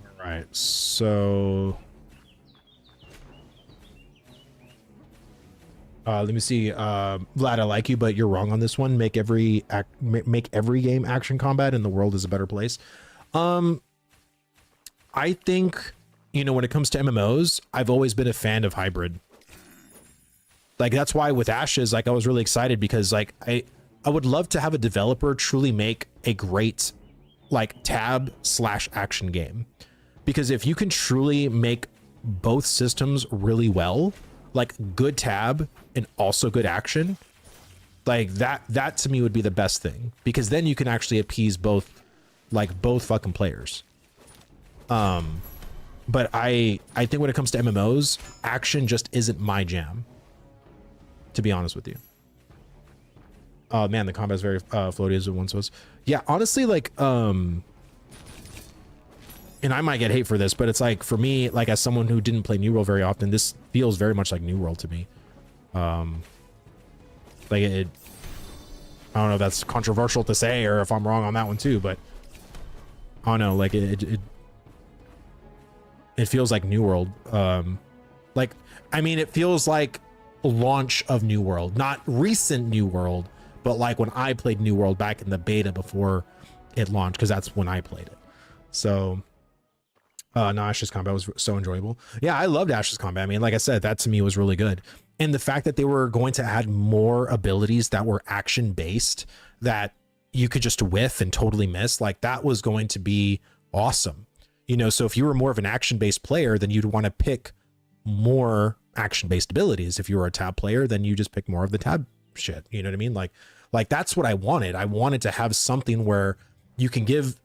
All right. So let me see. Vlad, I like you, but you're wrong on this one. Make every game action combat and the world is a better place. I think, you know, when it comes to MMOs, I've always been a fan of hybrid. Like that's why with Ashes, like I was really excited because like I would love to have a developer truly make a great like tab/action game. Because if you can truly make both systems really well, like good tab and also good action, like that to me would be the best thing, because then you can actually appease both fucking players. But I think when it comes to MMOs, action just isn't my jam, to be honest with you. Oh man, the combat is very floaty as it once was. Yeah, honestly, like and I might get hate for this, but it's like, for me, like as someone who didn't play New World very often, this feels very much like New World to me. Like it, I don't know if that's controversial to say or if I'm wrong on that one too, but I don't know, like it feels like New World. Like, I mean, it feels like launch of New World, not recent New World, but like when I played New World back in the beta before it launched, because that's when I played it. So no, Ash's combat was so enjoyable. Yeah, I loved Ash's combat. I mean, like I said, that to me was really good. And the fact that they were going to add more abilities that were action based that you could just whiff and totally miss, like that was going to be awesome. You know, so if you were more of an action based player, then you'd want to pick more action based abilities. If you were a tab player, then you just pick more of the tab shit. You know what I mean? Like that's what I wanted. I wanted to have something where you can give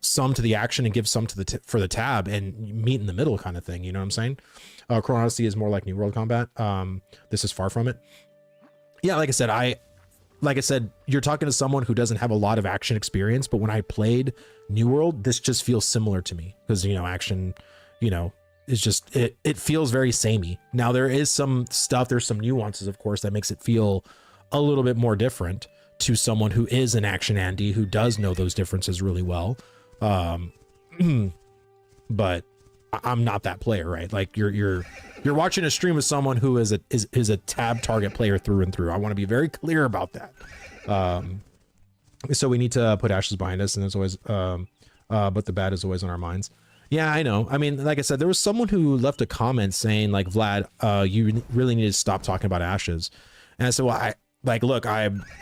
some to the action and give some to the for the tab and meet in the middle kind of thing. You know what I'm saying? Chrono Odyssey is more like New World combat. This is far from it. Yeah, like I said, you're talking to someone who doesn't have a lot of action experience, but when I played New World, this just feels similar to me because, you know, action, you know, is just, it feels very samey. Now there is some stuff, there's some nuances, of course, that makes it feel a little bit more different to someone who is an action Andy, who does know those differences really well. But I'm not that player, right? Like you're watching a stream of someone who is a tab target player through and through. I want to be very clear about that. So we need to put Ashes behind us, and there's always but the bad is always on our minds. Yeah, I know. I mean, like I said, there was someone who left a comment saying like, Vlad, you really need to stop talking about Ashes. And I said, well, I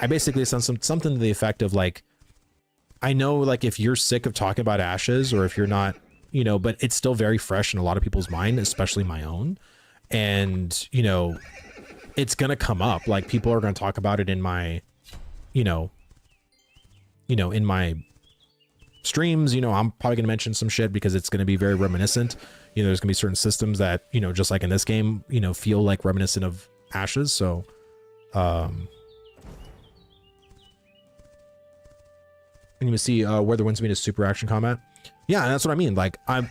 basically said something to the effect of like, I know like if you're sick of talking about ashes, or if you're not, you know, but it's still very fresh in a lot of people's mind, especially my own. And, you know, it's going to come up. Like people are going to talk about it in my, you know, in my streams. You know, I'm probably going to mention some shit because it's going to be very reminiscent. You know, there's going to be certain systems that, you know, just like in this game, you know, feel like reminiscent of ashes. So, and you see where the winds meet is super action combat. Yeah, and that's what I mean. Like I'm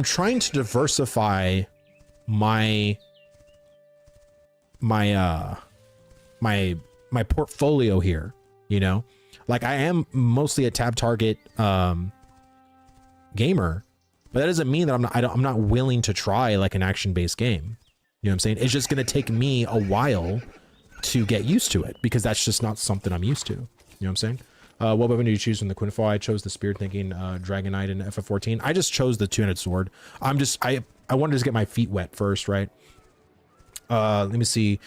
trying to diversify my portfolio here, you know? Like I am mostly a tab target gamer, but that doesn't mean that I'm not willing to try like an action-based game. You know what I'm saying? It's just going to take me a while to get used to it because that's just not something I'm used to. You know what I'm saying? What weapon do you choose from the Quinfall? I chose the Spear, thinking Dragon Knight and FF14. I just chose the two-handed sword. I wanted to get my feet wet first, right? Let me see.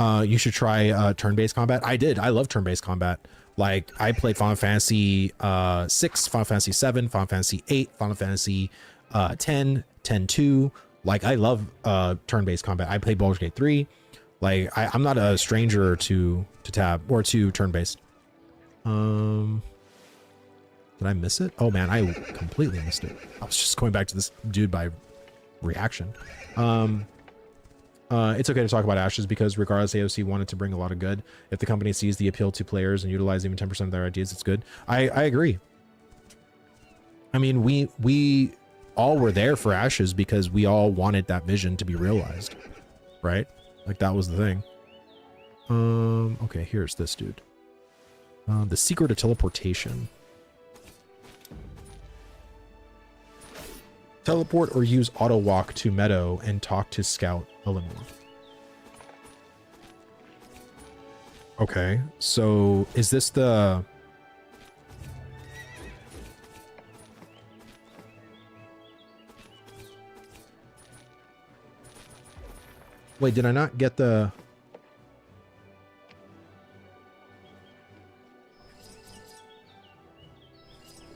You should try turn-based combat. I did. I love turn-based combat. Like I played Final Fantasy 6, Final Fantasy 7, Final Fantasy 8, Final Fantasy 10, 10-2. Like I love turn-based combat. I played Baldur's Gate 3. Like I'm not a stranger to tab or to turn-based. Did I miss it? Oh man, I completely missed it. I was just going back to this dude by reaction. It's okay to talk about ashes because regardless, AOC wanted to bring a lot of good. If the company sees the appeal to players and utilize even 10% of their ideas, it's good. I agree. I mean, we all were there for ashes because we all wanted that vision to be realized, right? Like that was the thing. Okay, here's this dude. The secret of teleportation. Teleport or use auto walk to Meadow and talk to Scout Eleanor. Okay, so is this the... Wait, did I not get the...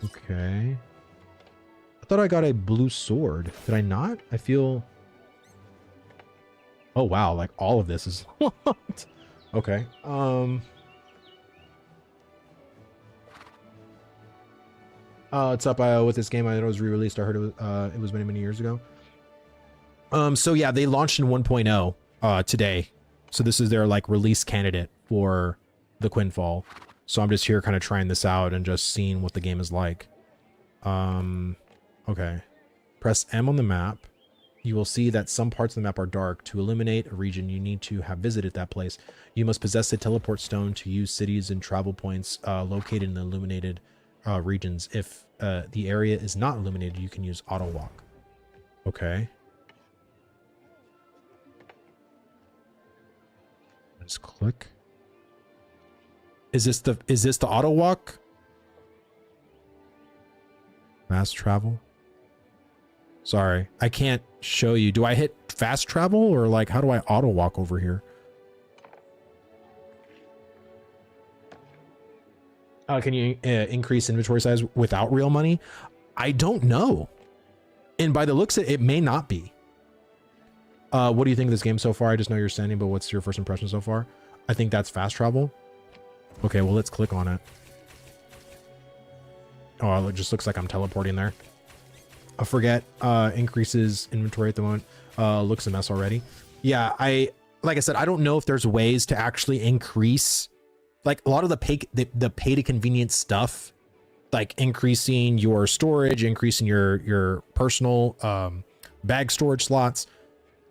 Okay. I thought I got a blue sword. Did I not? I feel... Oh, wow. Like, all of this is... What? Okay. It's up with this game. I know it was re-released. I heard it was many, many years ago. So yeah, they launched in 1.0 today. So this is their, like, release candidate for the Quinfall. So I'm just here kind of trying this out and just seeing what the game is like. Okay. Press M on the map. You will see that some parts of the map are dark. To illuminate a region, you need to have visited that place. You must possess the teleport stone to use cities and travel points located in the illuminated regions. If the area is not illuminated, you can use auto walk. Okay. Let's click. Is this the auto walk? Fast travel? Sorry, I can't show you. Do I hit fast travel or like how do I auto walk over here? Can you increase inventory size without real money? I don't know. And by the looks of it, it may not be. What do you think of this game so far? I just know you're standing, but what's your first impression so far? I think that's fast travel. Okay, well, let's click on it. Oh, it just looks like I'm teleporting there. I forget, increases inventory at the moment. Looks a mess already. Yeah, like I said, I don't know if there's ways to actually increase, like a lot of the pay to convenience stuff, like increasing your storage, increasing your personal bag storage slots.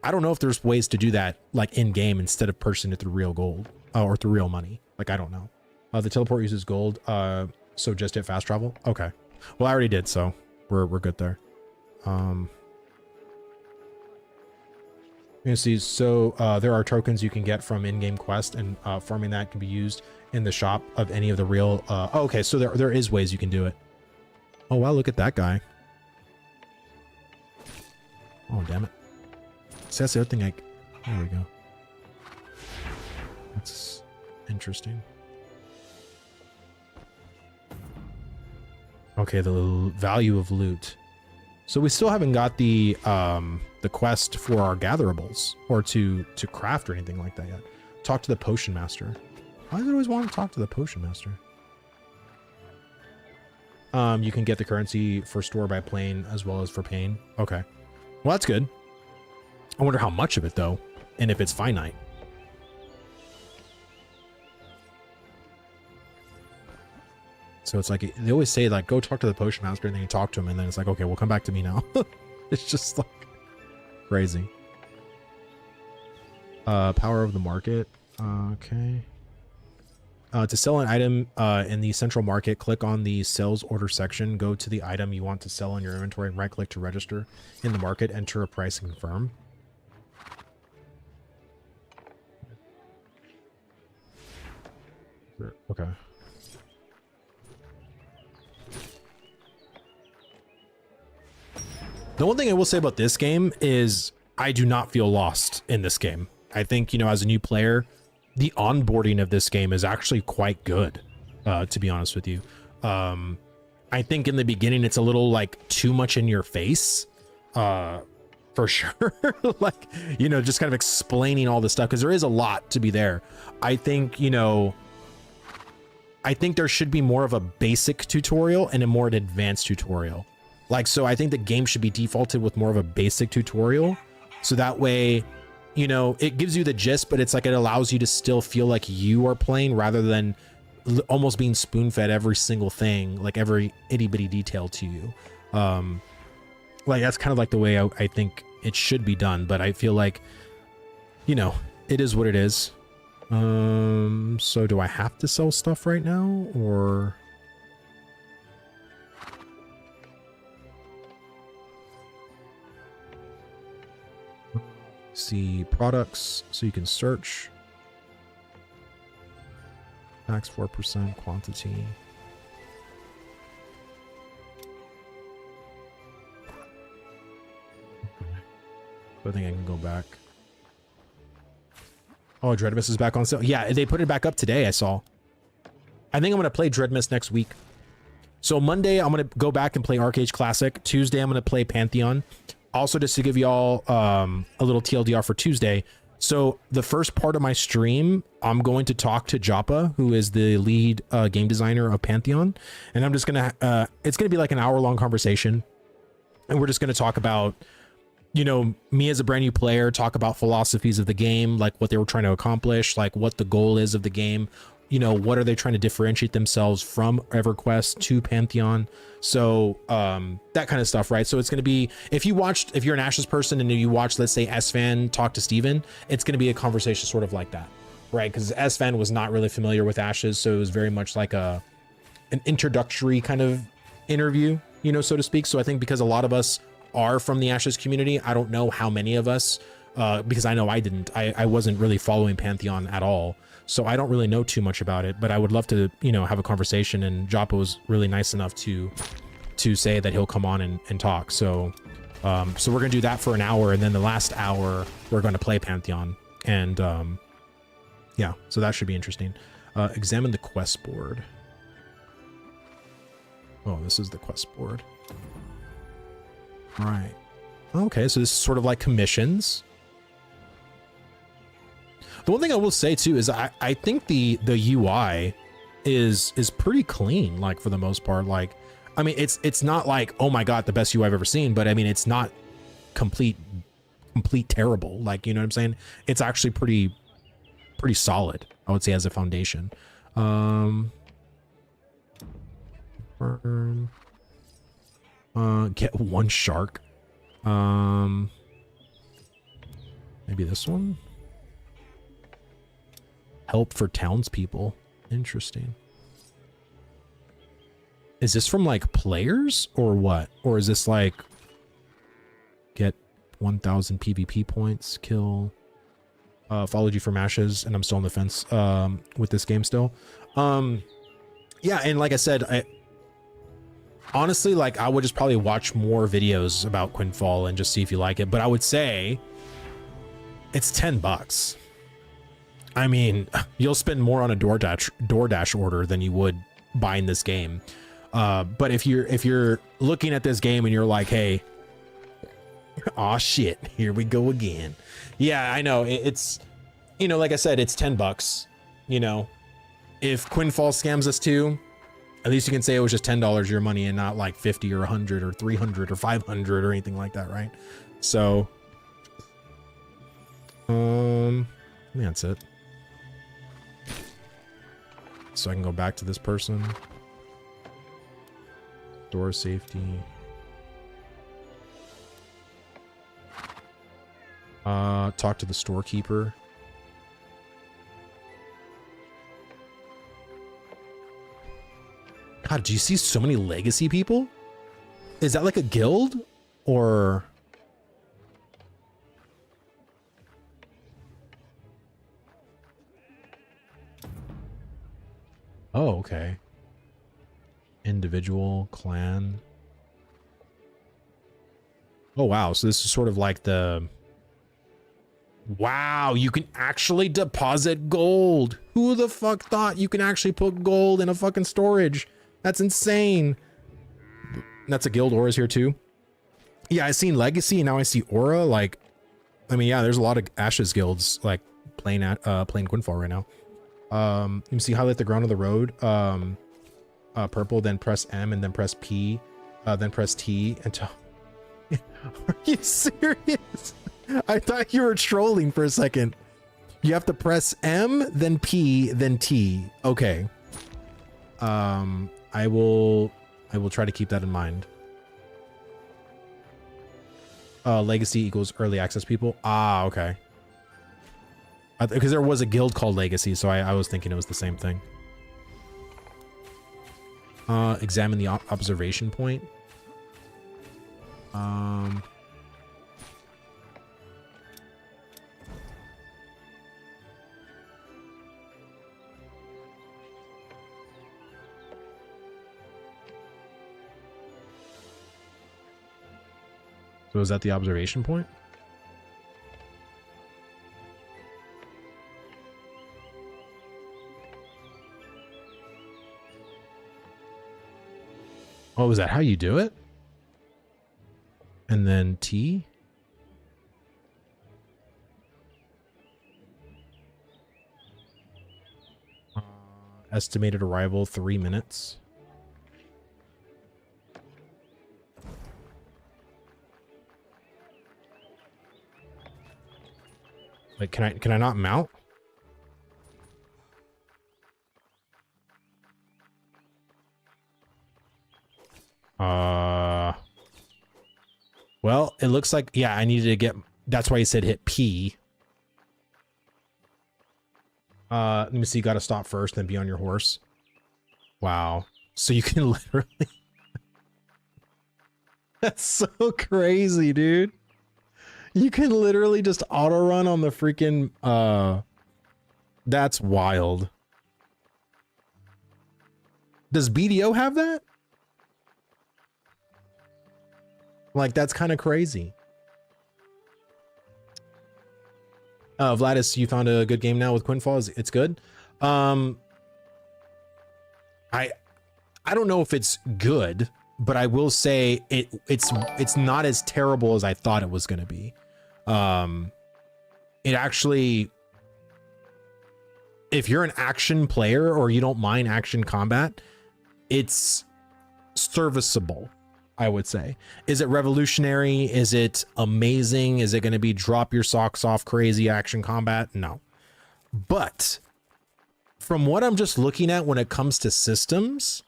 I don't know if there's ways to do that like in game instead of purchasing it through real gold or through real money. Like, I don't know. The teleport uses gold. So just hit fast travel. Okay. Well, I already did, so we're good there. You see, so there are tokens you can get from in-game quest, and farming that can be used in the shop of any of the real. Oh, okay, so there is ways you can do it. Oh wow, look at that guy. Oh damn it! See, that's the other thing. Like, there we go. That's interesting. Okay, the value of loot. So we still haven't got the quest for our gatherables or to craft or anything like that yet. Talk to the potion master. Why do I always want to talk to the potion master? You can get the currency for store by plane as well as for pain. Okay. Well, that's good. I wonder how much of it though, and if it's finite. So it's like, they always say like, go talk to the potion master, and then you talk to him, and then it's like, okay, well, come back to me now. It's just like crazy. Power of the market. Okay. To sell an item in the central market, click on the sales order section, go to the item you want to sell in your inventory, and right click to register in the market, enter a price and confirm. Okay. The one thing I will say about this game is I do not feel lost in this game. I think, you know, as a new player, the onboarding of this game is actually quite good, to be honest with you. I think in the beginning, it's a little like too much in your face, for sure. Like, you know, just kind of explaining all this stuff, because there is a lot to be there. I think, you know, I think there should be more of a basic tutorial and a more advanced tutorial. Like, so I think the game should be defaulted with more of a basic tutorial. So that way, you know, it gives you the gist, but it's like, it allows you to still feel like you are playing rather than almost being spoon fed every single thing, like every itty bitty detail to you. Like, that's kind of like the way I think it should be done. But I feel like, you know, it is what it is. So do I have to sell stuff right now, or? See products, so you can search. Max 4% quantity. Okay. So I think I can go back. Oh, Dreadmist is back on sale. Yeah, they put it back up today, I saw. I think I'm going to play Dreadmist next week. So Monday, I'm going to go back and play Arcade Classic. Tuesday, I'm going to play Pantheon. Also, just to give y'all a little TLDR for Tuesday. So the first part of my stream, I'm going to talk to Joppa, who is the lead game designer of Pantheon. And I'm just going to, it's going to be like an hour-long conversation. And we're just going to talk about, you know, me as a brand new player, talk about philosophies of the game, like what they were trying to accomplish, like what the goal is of the game. You know, what are they trying to differentiate themselves from EverQuest to Pantheon? So that kind of stuff, right? So it's going to be, if you're an Ashes person and you watch, let's say, S-Fan talk to Steven, it's going to be a conversation sort of like that, right? Because S-Fan was not really familiar with Ashes, so it was very much like an introductory kind of interview, you know, so to speak. So I think because a lot of us are from the Ashes community, I don't know how many of us, because I know I didn't. I wasn't really following Pantheon at all. So I don't really know too much about it, but I would love to, you know, have a conversation, and Joppa was really nice enough to say that he'll come on and talk. So, so we're going to do that for an hour. And then the last hour, we're going to play Pantheon. And, yeah, so that should be interesting. Examine the quest board. Oh, this is the quest board. All right. Okay. So this is sort of like commissions. The one thing I will say too is I think the UI is pretty clean, like for the most part. Like, I mean, it's not like, oh my God, the best UI I've ever seen, but I mean, it's not complete terrible. Like, you know what I'm saying? It's actually pretty solid, I would say, as a foundation. Get one shark. Maybe this one. Help for townspeople. Interesting. Is this from like players or what? Or is this like get 1,000 PvP points, kill, followed you from Ashes, and I'm still on the fence with this game still. Yeah, and like I said, honestly, like I would just probably watch more videos about Quinfall and just see if you like it. But I would say it's $10. I mean, you'll spend more on a DoorDash order than you would buying this game. But if you're looking at this game and you're like, hey, oh shit, here we go again. Yeah, I know. It's, you know, like I said, it's $10. You know, if Quinfall scams us too, at least you can say it was just $10 your money and not like 50 or 100 or 300 or 500 or anything like that, right? So, I think that's it. So I can go back to this person. Door safety. Talk to the storekeeper. God, do you see so many legacy people? Is that like a guild or? Oh, okay. Individual, clan. Oh, wow. So this is sort of like the... Wow, you can actually deposit gold. Who the fuck thought you can actually put gold in a fucking storage? That's insane. That's a guild. Aura's here too. Yeah, I seen Legacy and now I see Aura. Like, I mean, yeah, there's a lot of Ashes guilds like playing Quinfall right now. You can see highlight the ground of the road. Purple, then press M and then press P, then press T until. Are you serious? I thought you were trolling for a second. You have to press M, then P, then T. Okay. I will try to keep that in mind. Legacy equals early access people. Ah, okay. Because there was a guild called Legacy, so I was thinking it was the same thing. Examine the observation point. So is that the observation point? Oh, is that how you do it? And then T? Estimated arrival 3 minutes. Like, can I not mount? Well, it looks like, yeah, I needed to get, that's why he said hit P. Let me see, you gotta stop first, then be on your horse. Wow. So you can literally... That's so crazy, dude. You can literally just auto run on the freaking, that's wild. Does BDO have that? Like, that's kind of crazy. Vladis, you found a good game now with Quinfall. It's good. I don't know if it's good, but I will say it's not as terrible as I thought it was going to be. It actually, if you're an action player or you don't mind action combat, it's serviceable, I would say. Is it revolutionary? Is it amazing? Is it going to be drop your socks off crazy action combat? No. But from what I'm just looking at when it comes to systems,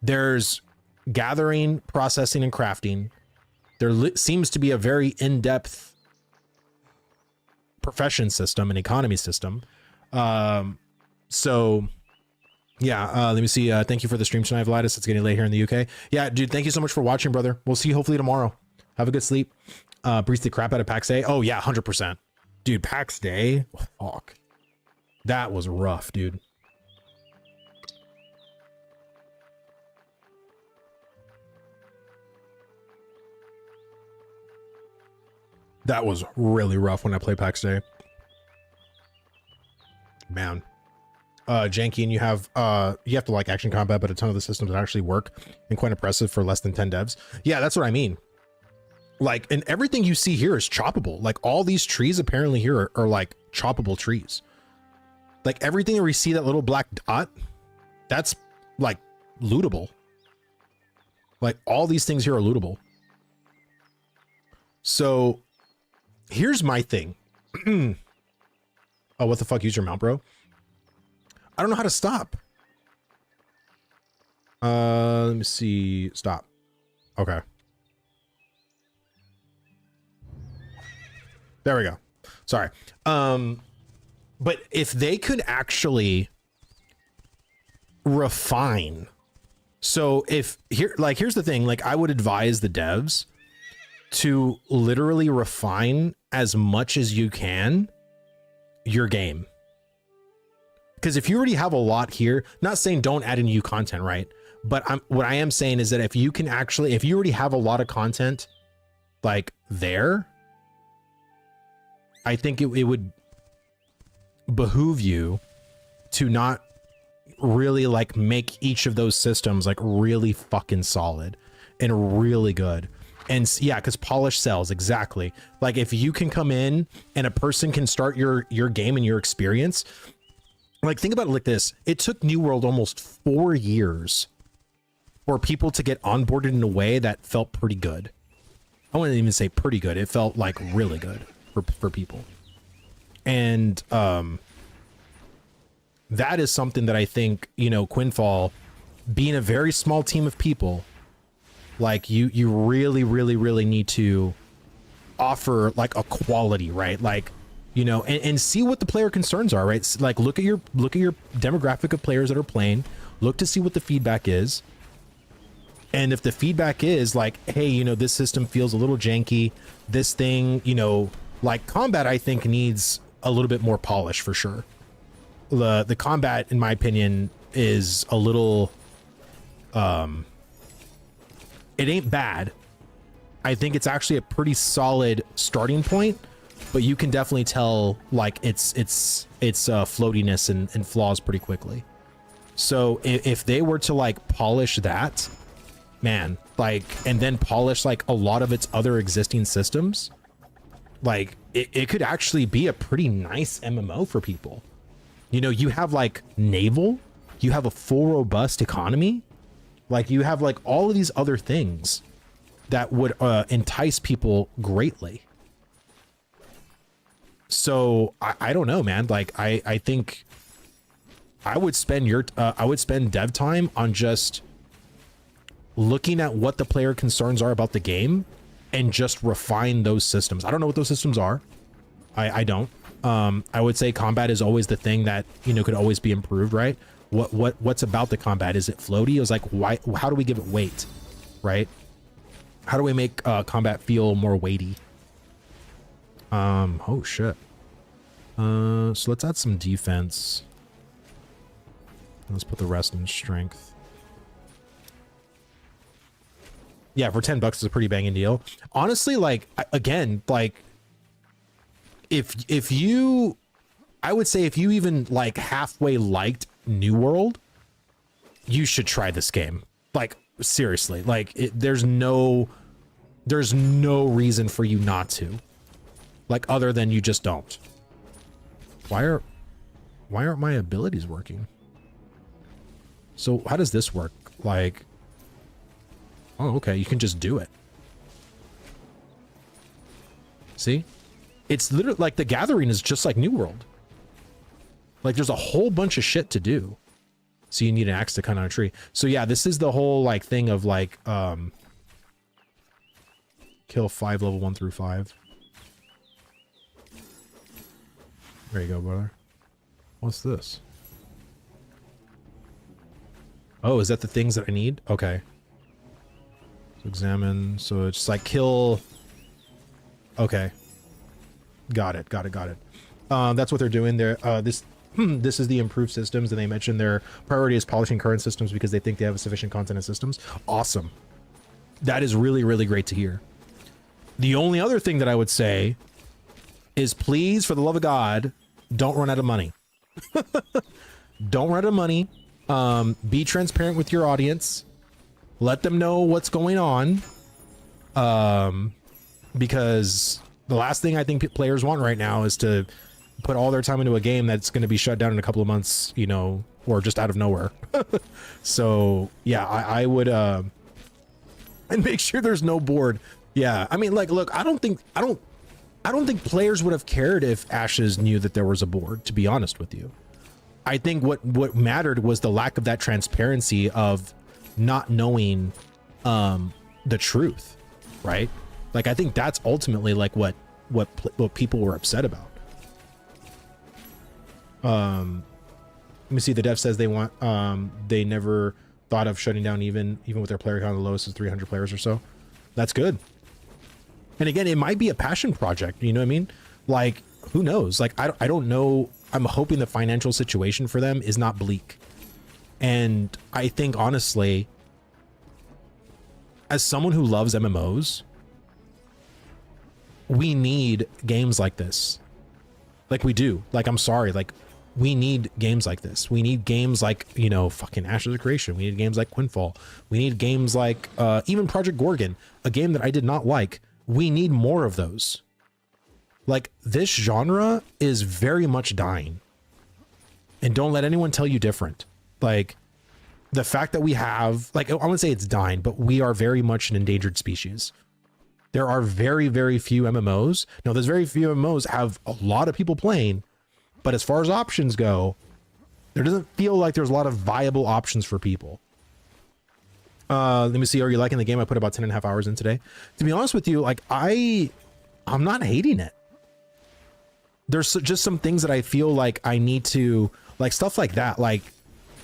there's gathering, processing, and crafting. There seems to be a very in-depth profession system and economy system. So yeah, let me see. Thank you for the stream tonight, Vladis. It's getting late here in the UK. Yeah, dude, thank you so much for watching, brother. We'll see you hopefully tomorrow. Have a good sleep. Breeze the crap out of PAX Day. Oh yeah, 100%. Dude, PAX Day. Fuck. That was rough, dude. That was really rough when I played PAX Day. Man. janky, and you have to like action combat, but a ton of the systems that actually work and quite impressive for less than 10 devs. Yeah, that's what I mean. Like, and everything you see here is choppable. Like all these trees apparently here are like choppable trees. Like everything where you see that little black dot, that's like lootable. Like all these things here are lootable. So here's my thing. Oh, what the fuck? Use your mount, bro. I don't know how to stop. Let me see. Stop. Okay. There we go. Sorry. But if they could actually refine. So if here's the thing, like I would advise the devs to literally refine as much as you can your game. Because if you already have a lot here, not saying don't add in new content, right? But what I am saying is that if you already have a lot of content like there, I think it would behoove you to not really like make each of those systems like really fucking solid and really good. And yeah, because polish sells. Exactly. Like if you can come in and a person can start your game and your experience, like think about it like this. It took New World almost 4 years for people to get onboarded in a way that felt pretty good. I wouldn't even say pretty good. It felt like really good for people. And that is something that I think, you know, Quinfall, being a very small team of people, like you really need to offer like a quality, right? Like, you know, and see what the player concerns are, right? Like look at your demographic of players that are playing, look to see what the feedback is. And if the feedback is like, hey, you know, this system feels a little janky, this thing, you know, like combat, I think needs a little bit more polish for sure. The combat, in my opinion, is a little, it ain't bad. I think it's actually a pretty solid starting point, but you can definitely tell like its floatiness and flaws pretty quickly. So if they were to like polish that, man, like, and then polish like a lot of its other existing systems, like it could actually be a pretty nice MMO for people. You know, you have like naval, you have a full robust economy, like you have like all of these other things that would entice people greatly. So I don't know, man. Like I think I would spend dev time on just looking at what the player concerns are about the game and just refine those systems. I don't know what those systems are. I don't. I would say combat is always the thing that, you know, could always be improved, right? What's about the combat? Is it floaty? It was like, why? How do we give it weight, right? How do we make combat feel more weighty? Oh shit. So let's add some defense. Let's put the rest in strength. Yeah, for $10 is a pretty banging deal. Honestly, like again, like if you, I would say if you even like halfway liked New World, you should try this game. Like seriously, like there's no reason for you not to, like other than you just don't. Why aren't my abilities working? So how does this work? Like, oh, okay, you can just do it. See? It's literally like the gathering is just like New World. Like there's a whole bunch of shit to do. So you need an axe to cut on a tree. So yeah, this is the whole like thing of like kill 5 level 1 through 5. There you go, brother. What's this? Oh, is that the things that I need? Okay. So examine. So it's like kill. Okay. Got it. That's what they're doing there. This is the improved systems, and they mentioned their priority is polishing current systems because they think they have sufficient content in systems. Awesome. That is really, really great to hear. The only other thing that I would say is please, for the love of God, don't run out of money. Don't run out of money. Be transparent with your audience. Let them know what's going on. Because the last thing I think players want right now is to put all their time into a game that's going to be shut down in a couple of months, you know, or just out of nowhere. So yeah, I would, and make sure there's no board. Yeah. I mean, like, look, I don't think players would have cared if Ashes knew that there was a board, to be honest with you. I think what mattered was the lack of that transparency of not knowing, the truth, right? Like, I think that's ultimately like what people were upset about. Let me see. The dev says they want, they never thought of shutting down even with their player count. The lowest is 300 players or so. That's good. And again, it might be a passion project. You know what I mean? Like, who knows? Like, I don't know. I'm hoping the financial situation for them is not bleak. And I think honestly, as someone who loves MMOs, we need games like this. Like, we do. Like, I'm sorry. Like, we need games like this. We need games like, you know, fucking Ashes of Creation. We need games like Quinfall. We need games like even Project Gorgon, a game that I did not like. We need more of those. Like, this genre is very much dying. And don't let anyone tell you different. Like, the fact that we have, like, I wouldn't say it's dying, but we are very much an endangered species. There are very, very few MMOs. Now, there's very few MMOs have a lot of people playing, but as far as options go, there doesn't feel like there's a lot of viable options for people. Let me see. Are you liking the game? I put about 10.5 hours in today. To be honest with you, like, I'm not hating it. There's just some things that I feel like I need to, like, stuff like that. Like,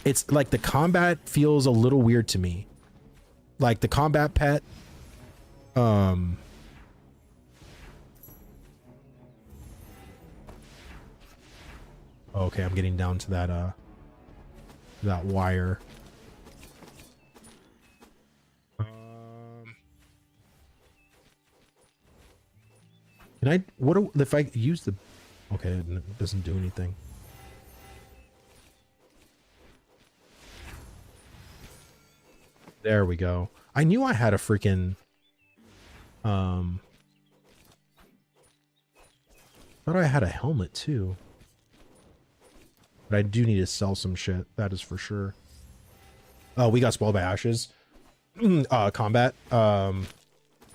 it's like the combat feels a little weird to me. Like, the combat pet, okay, I'm getting down to that wire. Can I, if I use the, okay, it doesn't do anything. There we go. I knew I had a freaking, thought I had a helmet too. But I do need to sell some shit. That is for sure. Oh, we got spoiled by Ashes. Combat.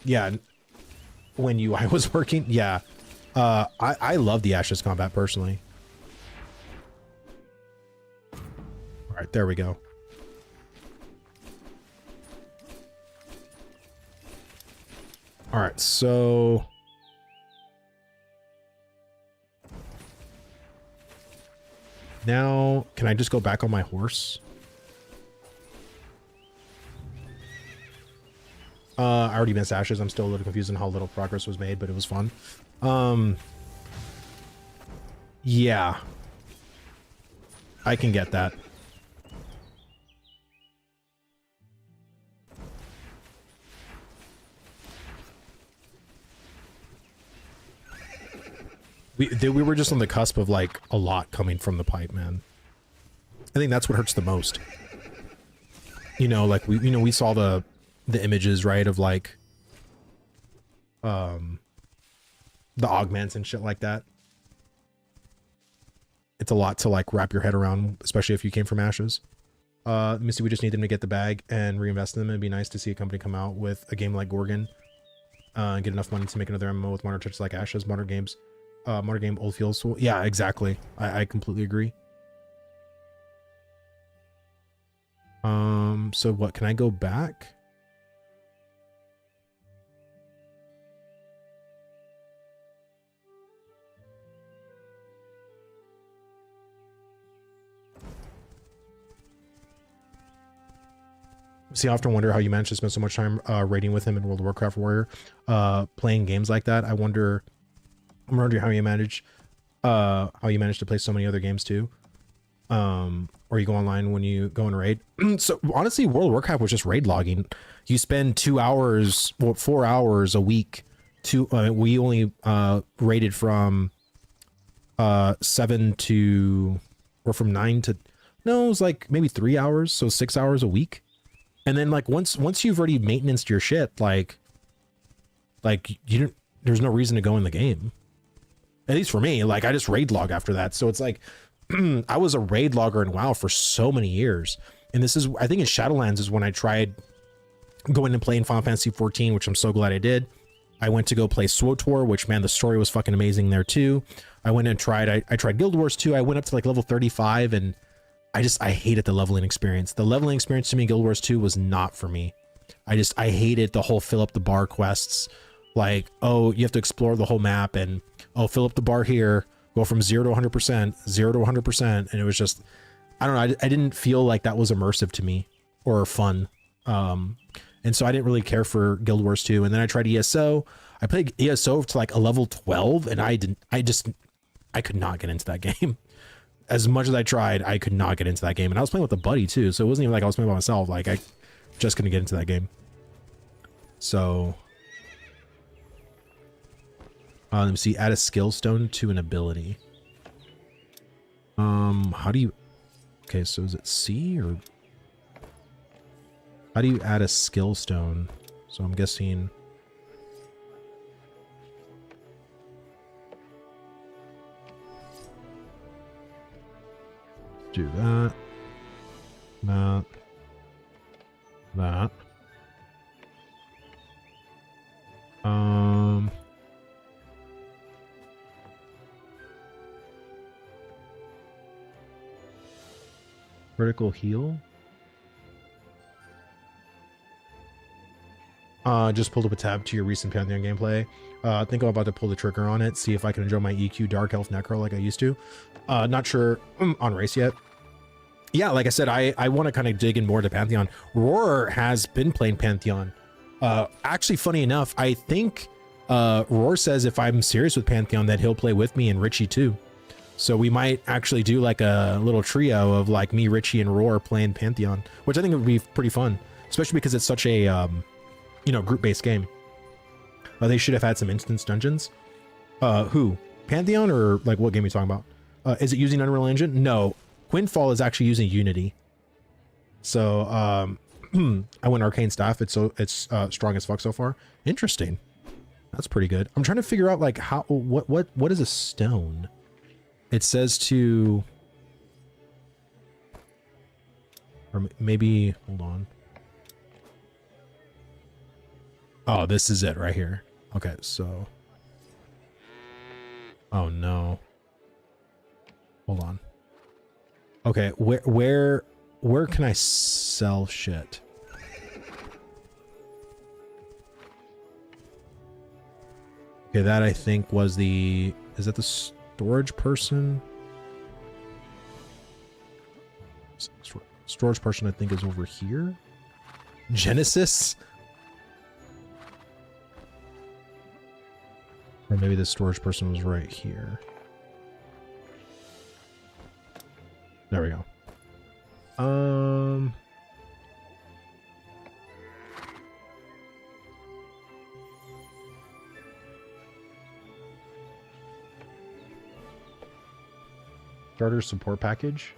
Yeah. When UI was working. Yeah. I love the Ashes combat personally. All right, there we go. All right, so now can I just go back on my horse? I already missed Ashes. I'm still a little confused on how little progress was made, but it was fun. Yeah, I can get that. We were just on the cusp of like a lot coming from the pipe, man. I think that's what hurts the most. You know, like we saw the images, right, of like the augments and shit like that. It's a lot to like wrap your head around, especially if you came from Ashes. Let me see, we just need them to get the bag and reinvest in them. It'd be nice to see a company come out with a game like Gorgon and get enough money to make another MMO with modern touches like Ashes. Modern games, modern game, old feels. So yeah, exactly. I completely agree. So what, can I go back? See, I often wonder how you managed to spend so much time raiding with him in World of Warcraft Warrior, playing games like that. I'm wondering how you manage to play so many other games too. Or you go online when you go and raid. So honestly, World of Warcraft was just raid logging. You spend 2 hours, well, 4 hours a week. We only raided from 7 to, or from 9 to, No, it was like maybe 3 hours, so 6 hours a week. And then like once you've already maintenanced your shit, like you don't, there's no reason to go in the game. At least for me, like I just raid log after that. So it's like I was a raid logger in WoW for so many years. And this is, I think in Shadowlands is when I tried going and playing Final Fantasy 14, which I'm so glad I did. I went to go play SWTOR, which, man, the story was fucking amazing there too. I went and tried, I tried Guild Wars 2. I went up to like level 35 and I hated the leveling experience. The leveling experience to me in Guild Wars 2 was not for me. I hated the whole fill up the bar quests. Like, oh, you have to explore the whole map and, oh, fill up the bar here, go from 0 to 100%, 0 to 100%. And it was just, I don't know. I didn't feel like that was immersive to me or fun. And so I didn't really care for Guild Wars 2. And then I tried ESO. I played ESO to like a level 12 and I could not get into that game. As much as I tried, I could not get into that game. And I was playing with a buddy too. So it wasn't even like I was playing by myself. Like I just couldn't get into that game. So let me see, add a skill stone to an ability. How do you, okay, so is it C or how do you add a skill stone? So I'm guessing do that, that. Critical heal. Just pulled up a tab to your recent Pantheon gameplay. I think I'm about to pull the trigger on it, see if I can enjoy my EQ Dark Elf Necro like I used to. Not sure on race yet. Yeah, like I said, I want to kind of dig in more to Pantheon. Roar has been playing Pantheon. Actually, funny enough, I think Roar says if I'm serious with Pantheon that he'll play with me and Richie too. So we might actually do like a little trio of like me, Richie, and Roar playing Pantheon, which I think would be pretty fun, especially because it's such a group-based game. They should have had some instance dungeons. Who? Pantheon or like what game are you talking about? Is it using Unreal Engine? No. Quinfall is actually using Unity. So I went Arcane Staff. It's strong as fuck so far. Interesting. That's pretty good. I'm trying to figure out like how what is a stone? It says to, or maybe hold on. Oh, this is it right here. Okay, so, oh no. Hold on. Okay, where can I sell shit? Okay, that I think was the, is that the storage person? Storage person I think is over here. Genesis? Or maybe the storage person was right here. There we go. Starter support package.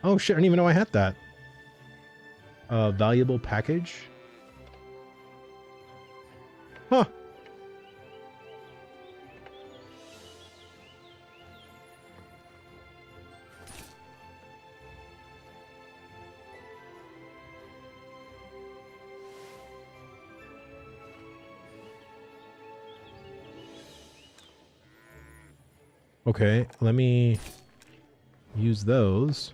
Oh shit, I didn't even know I had that. Valuable package. Huh. Okay, let me use those.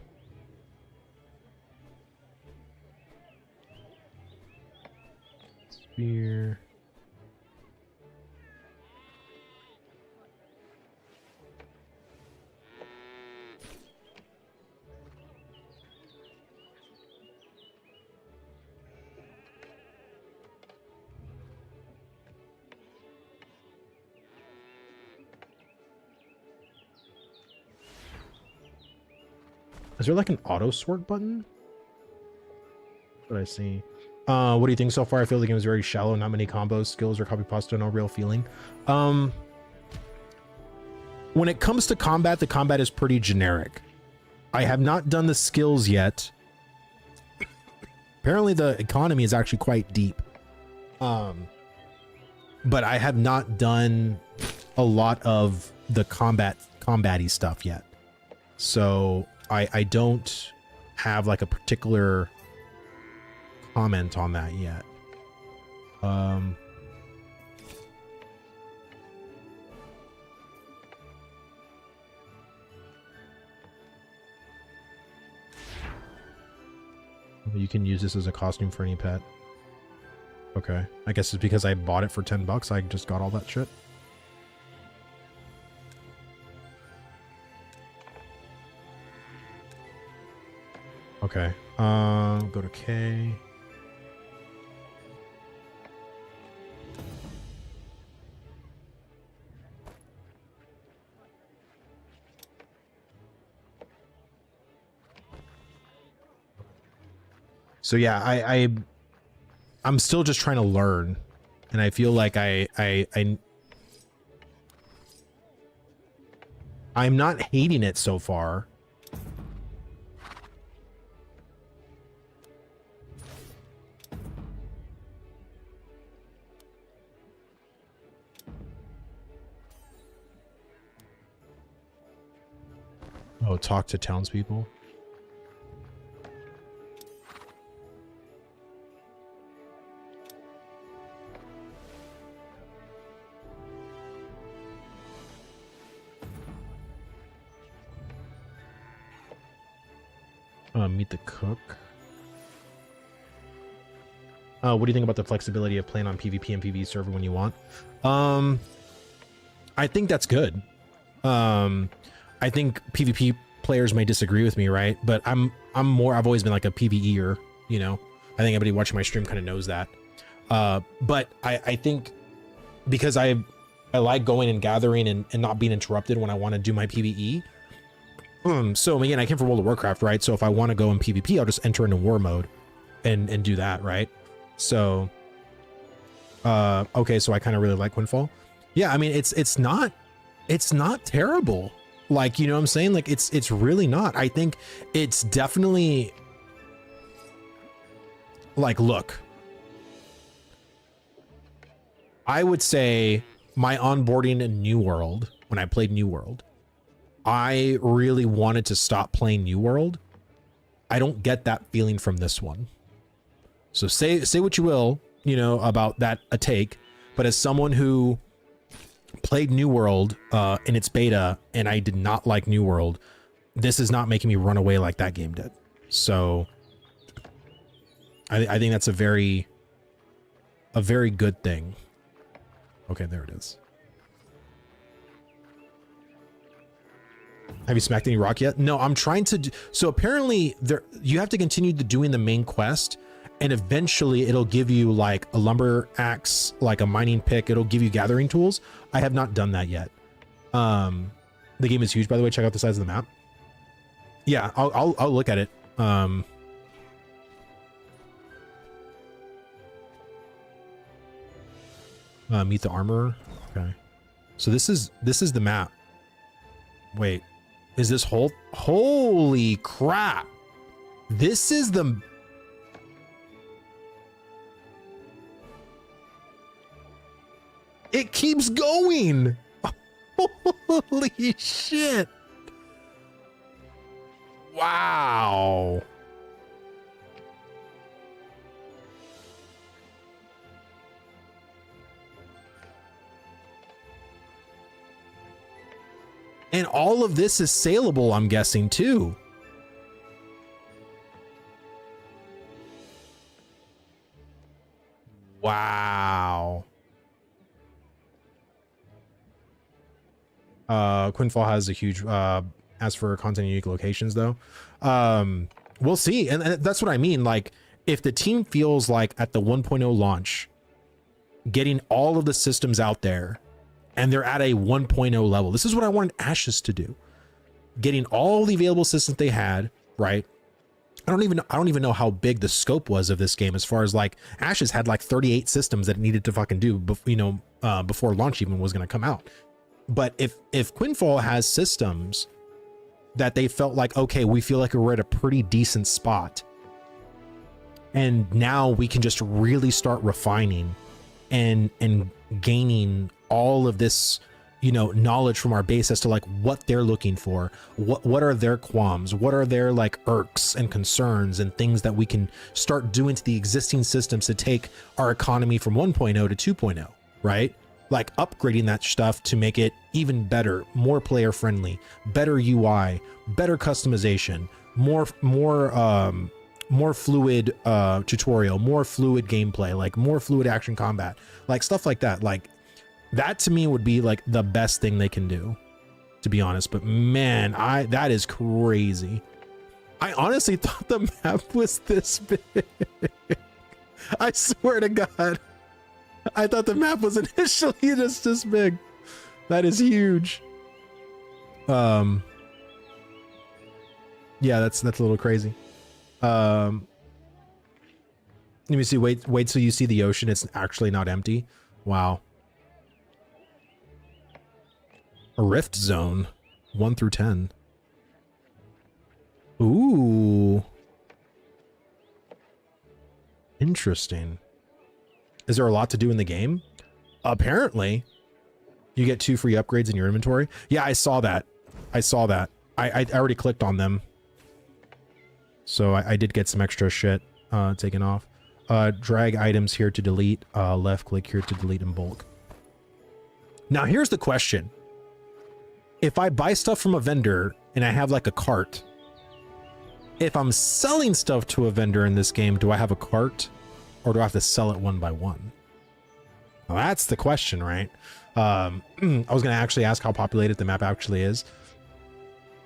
Spear. Is there like an auto sort button? What I see. What do you think so far? I feel the game is very shallow, not many combos, skills, or copy pasta, no real feeling. When it comes to combat, the combat is pretty generic. I have not done the skills yet. Apparently the economy is actually quite deep. But I have not done a lot of the combat-y stuff yet. So I don't have like a particular comment on that yet. You can use this as a costume for any pet. Okay. I guess it's because I bought it for $10. I just got all that shit. Okay. Go to K. So yeah, I'm still just trying to learn, and I feel like I'm not hating it so far. Oh, talk to townspeople. Meet the cook. What do you think about the flexibility of playing on PvP and PvE server when you want? I think that's good. I think PvP players may disagree with me, right? But I've always been like a PvEer, you know. I think everybody watching my stream kind of knows that. But I think because I like going and gathering and not being interrupted when I want to do my PvE. So again, I came from World of Warcraft, right? So if I want to go in PvP, I'll just enter into war mode and do that, right? So okay, so I kind of really like Quinfall. Yeah, I mean it's not terrible. Like, you know what I'm saying? Like it's really not. I think it's definitely like, look, I would say my onboarding in New World, when I played New World, I really wanted to stop playing New World. I don't get that feeling from this one. So say what you will, you know, about that a take, but as someone who played New World in its beta and I did not like New World, this is not making me run away like that game did. So I think that's a very good thing. Okay, there it is. Have you smacked any rock yet? No, I'm trying to so apparently you have to continue doing the main quest, and eventually it'll give you like a lumber axe, like a mining pick. It'll give you gathering tools. I have not done that yet. The game is huge, by the way. Check out the size of the map. Yeah, I'll look at it. Meet the armorer. Okay, so this is the map. Wait, is this holy crap? This is the it keeps going. Holy shit. Wow. And all of this is saleable, I'm guessing, too. Wow. Quinfall has a huge, as for content unique locations, though. We'll see. And that's what I mean. Like, if the team feels like at the 1.0 launch, getting all of the systems out there, and they're at a 1.0 level. This is what I wanted Ashes to do. Getting all the available systems they had, right? I don't even know how big the scope was of this game, as far as like Ashes had like 38 systems that it needed to fucking do, you know, before launch even was going to come out. But if Quinfall has systems that they felt like, okay, we feel like we're at a pretty decent spot. And now we can just really start refining and gaining all of this, you know, knowledge from our base as to like what they're looking for, what are their qualms, what are their like irks and concerns and things that we can start doing to the existing systems to take our economy from 1.0 to 2.0, right? Like upgrading that stuff to make it even better, more player friendly, better UI, better customization, more fluid tutorial, more fluid gameplay, like more fluid action combat, like stuff like that. Like that to me would be like the best thing they can do, to be honest. But man, that is crazy. I honestly thought the map was this big. I swear to God, I thought the map was initially just this big. That is huge. Yeah, that's a little crazy. Let me see. Wait till you see the ocean. It's actually not empty. Wow. A rift zone, 1 through 10. Ooh. Interesting. Is there a lot to do in the game? Apparently. You get 2 free upgrades in your inventory. Yeah, I saw that. I already clicked on them. So I did get some extra shit taken off. Drag items here to delete. Left click here to delete in bulk. Now here's the question. If I buy stuff from a vendor and I have like a cart, if I'm selling stuff to a vendor in this game, do I have a cart or do I have to sell it one by one? Well, that's the question, right? I was going to actually ask how populated the map actually is.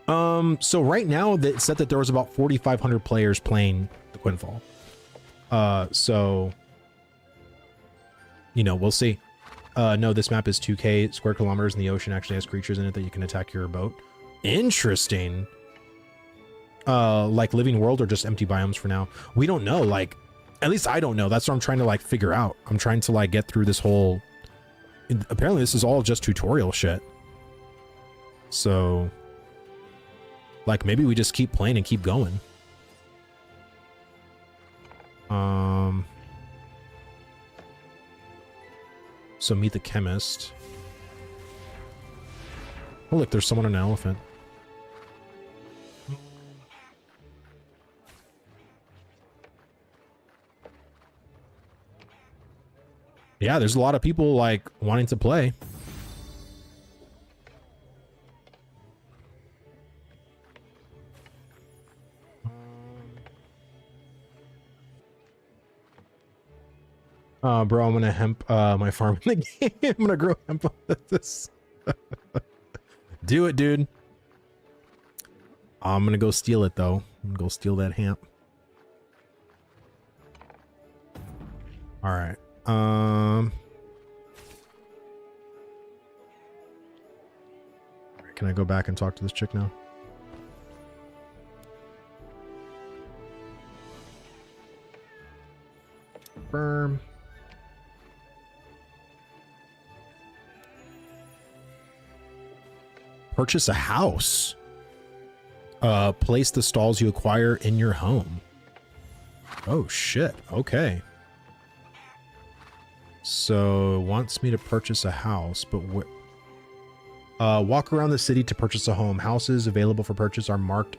So right now it said that there was about 4,500 players playing the Quinfall. So, you know, we'll see. No, this map is 2K square kilometers and the ocean actually has creatures in it that you can attack your boat. Interesting. Like living world or just empty biomes for now? We don't know. Like, at least I don't know. That's what I'm trying to like figure out. I'm trying to like get through this whole, apparently this is all just tutorial shit. So like maybe we just keep playing and keep going. So meet the chemist. Oh look, there's someone on an elephant. Yeah, there's a lot of people like wanting to play. Bro, I'm gonna hemp my farm in the game. I'm gonna grow hemp on this. Do it, dude. I'm gonna go steal it though. I'm gonna go steal that hemp. All right. Can I go back and talk to this chick now? Confirm. Purchase a house. Place the stalls you acquire in your home. Oh shit. Okay. So wants me to purchase a house, but walk around the city to purchase a home. Houses available for purchase are marked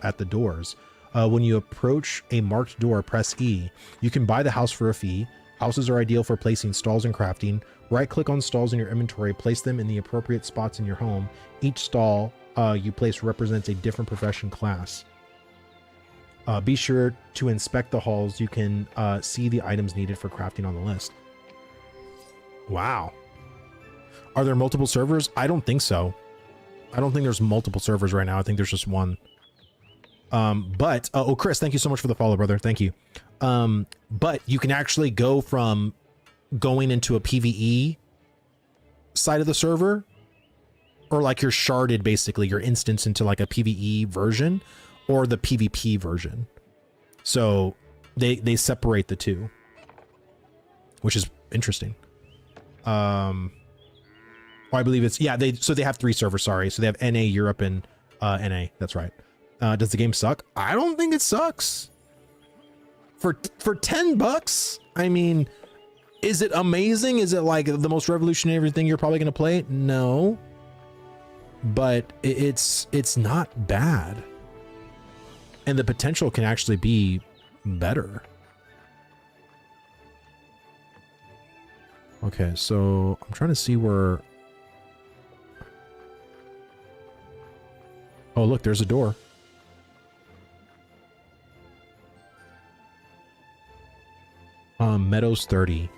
at the doors. When you approach a marked door, press E. You can buy the house for a fee. Houses are ideal for placing stalls and crafting. Right-click on stalls in your inventory, place them in the appropriate spots in your home. Each stall you place represents a different profession class. Be sure to inspect the halls. You can see the items needed for crafting on the list. Wow. Are there multiple servers? I don't think so. I don't think there's multiple servers right now. I think there's just one. But oh, Chris, thank you so much for the follow, brother. Thank you. But you can actually go from going into a PvE side of the server, or like you're sharded, basically your instance into like a PvE version or the PvP version. So they separate the two, which is interesting. I believe it's, yeah, they have 3 servers, sorry. So they have NA, Europe, and NA. That's right. Does the game suck? I don't think it sucks. For $10, I mean, is it amazing? Is it like the most revolutionary thing you're probably going to play? No. But it's not bad. And the potential can actually be better. Okay, so I'm trying to see where... Oh, look, there's a door. Meadows 30.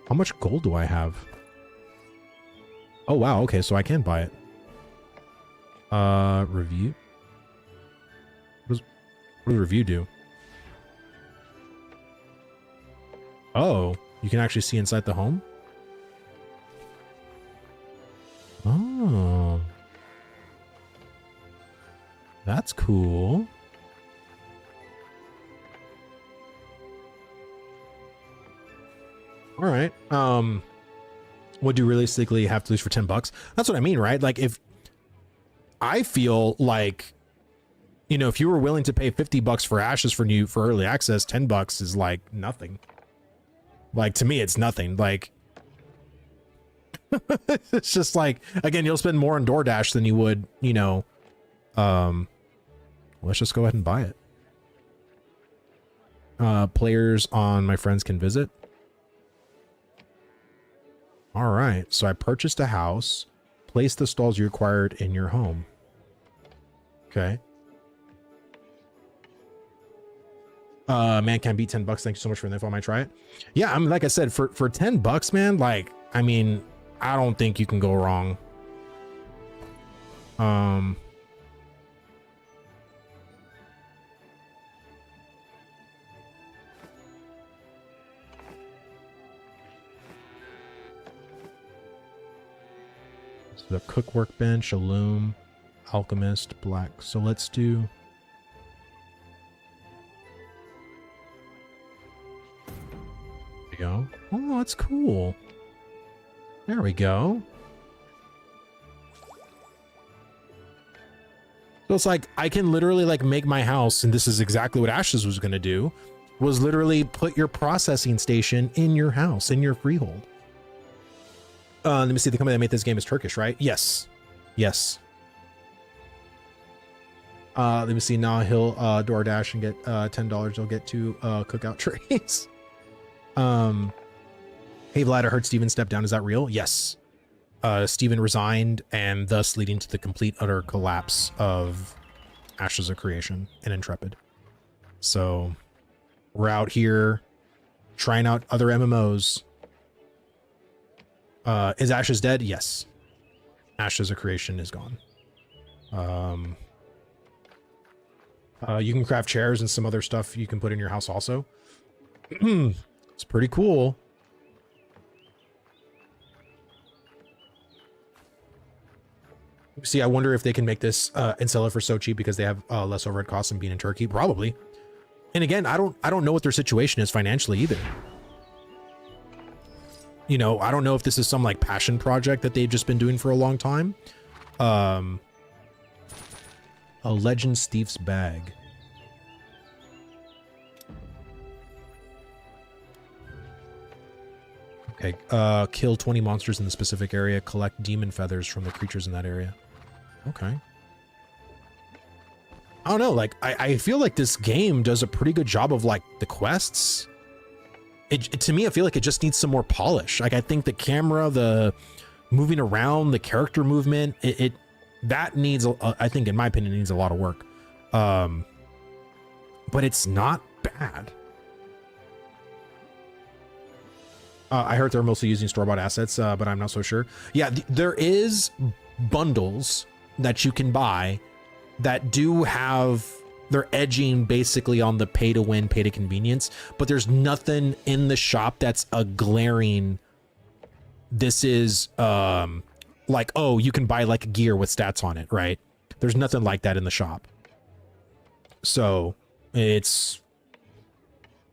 How much gold do I have? Oh, wow. Okay, so I can buy it. Review. What does review do? Oh, you can actually see inside the home? Oh. That's cool. All right. Would you realistically have to lose for $10? That's what I mean, right? Like, if I feel like, you know, if you were willing to pay $50 for Ashes for early access, $10 is like nothing. Like, to me, it's nothing. Like, it's just like, again, you'll spend more on DoorDash than you would, you know. Let's just go ahead and buy it. Players on my friends can visit. All right, so I purchased a house, place the stalls you required in your home. Okay. Man, can't beat $10. Thank you so much for the info. I might try it. Yeah, I mean, like I said, for $10, man, like, I mean, I don't think you can go wrong. So the cook workbench, a loom, alchemist, black. So let's do... There we go. Oh, that's cool. There we go. So it's like, I can literally like make my house, and this is exactly what Ashes was going to do, was literally put your processing station in your house, in your freehold. Let me see, the company that made this game is Turkish, right? Yes. Yes. Let me see, now he'll DoorDash and get $10. He'll get 2 cookout trays. Hey Vlad, I heard Steven stepped down. Is that real? Yes. Steven resigned, and thus leading to the complete utter collapse of Ashes of Creation and Intrepid. So we're out here trying out other MMOs. Is Ashes dead? Yes. Ashes of Creation is gone. You can craft chairs and some other stuff you can put in your house also. It's pretty cool. See, I wonder if they can make this and sell it for so cheap because they have less overhead costs than being in Turkey. Probably. And again, I don't know what their situation is financially either. You know, I don't know if this is some like passion project that they've just been doing for a long time. A Legend Thief's Bag. Okay, kill 20 monsters in the specific area, collect demon feathers from the creatures in that area. Okay. I don't know, like, I feel like this game does a pretty good job of, like, the quests. To me, I feel like it just needs some more polish. Like, I think the camera, the moving around, the character movement, that needs, I think, in my opinion, needs a lot of work. But it's not bad. I heard they're mostly using store-bought assets, but I'm not so sure. Yeah, there is bundles that you can buy that do have, they're edging basically on the pay-to-win, pay-to-convenience, but there's nothing in the shop that's a glaring, this is like, oh, you can buy like gear with stats on it, right? There's nothing like that in the shop. So it's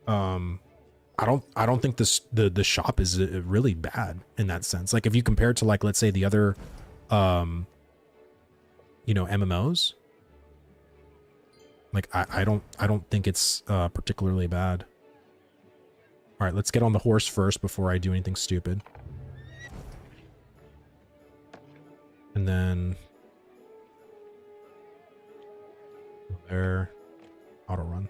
I don't think the shop is really bad in that sense. Like if you compare it to, like, let's say the other you know, MMOs. Like I don't think it's particularly bad. All right, let's get on the horse first before I do anything stupid. And then there, auto run.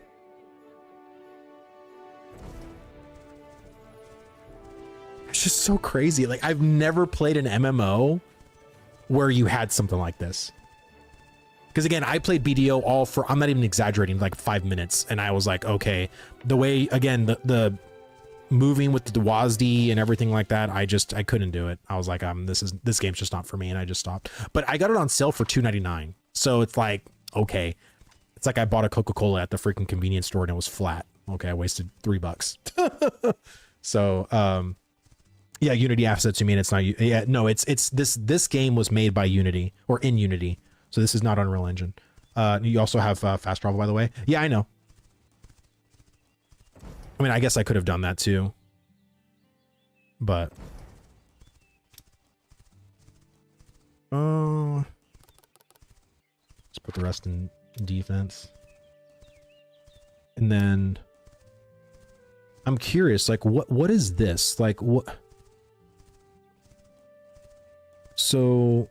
It's just so crazy. Like I've never played an MMO where you had something like this. Because again, I played BDO all for, I'm not even exaggerating, like 5 minutes. And I was like, okay, the way, again, the moving with the WASD and everything like that, I couldn't do it. I was like, this game's just not for me. And I just stopped. But I got it on sale for $2.99. So it's like, okay. It's like I bought a Coca-Cola at the freaking convenience store and it was flat. Okay, I wasted $3. So, yeah, Unity assets, you mean it's not, yeah, no, it's this game was made by Unity, or in Unity. So this is not Unreal Engine. You also have fast travel, by the way. Yeah, I know. I mean, I guess I could have done that too. But. Let's put the rest in defense. And then I'm curious, like, what is this? Like, what? So,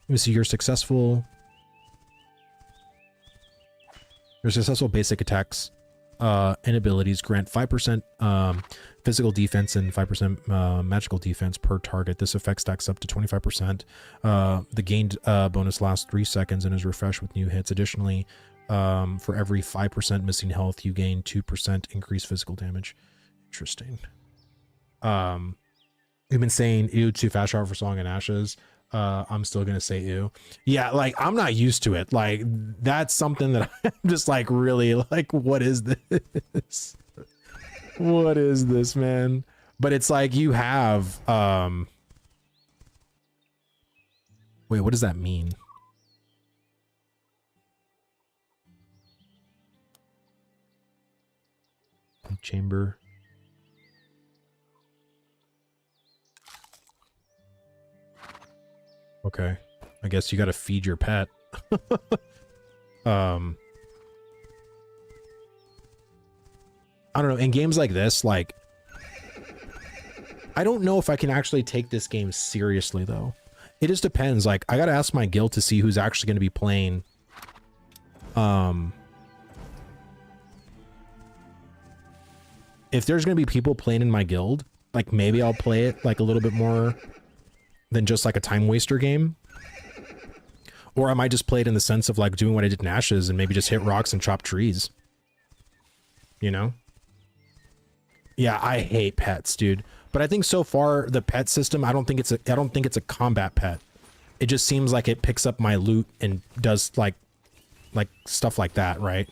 let me see, you're successful. Your successful basic attacks and abilities grant 5% physical defense and 5% magical defense per target. This effect stacks up to 25%. The gained bonus lasts 3 seconds and is refreshed with new hits. Additionally, for every 5% missing health, you gain 2% increased physical damage. Interesting. We've been saying ew to fast travel for Song and Ashes. I'm still gonna say ew. Yeah, like I'm not used to it. Like that's something that I'm just like really like, what is this? What is this, man? But it's like you have wait, what does that mean? Chamber. Okay, I guess you got to feed your pet. I don't know, in games like this, like I don't know if I can actually take this game seriously though. It just depends. Like I got to ask my guild to see who's actually going to be playing. If there's going to be people playing in my guild, like maybe I'll play it like a little bit more than just like a time waster game. Or I might just play it in the sense of like doing what I did in Ashes and maybe just hit rocks and chop trees. You know? Yeah, I hate pets, dude. But I think so far the pet system, I don't think it's a combat pet. It just seems like it picks up my loot and does like stuff like that, right?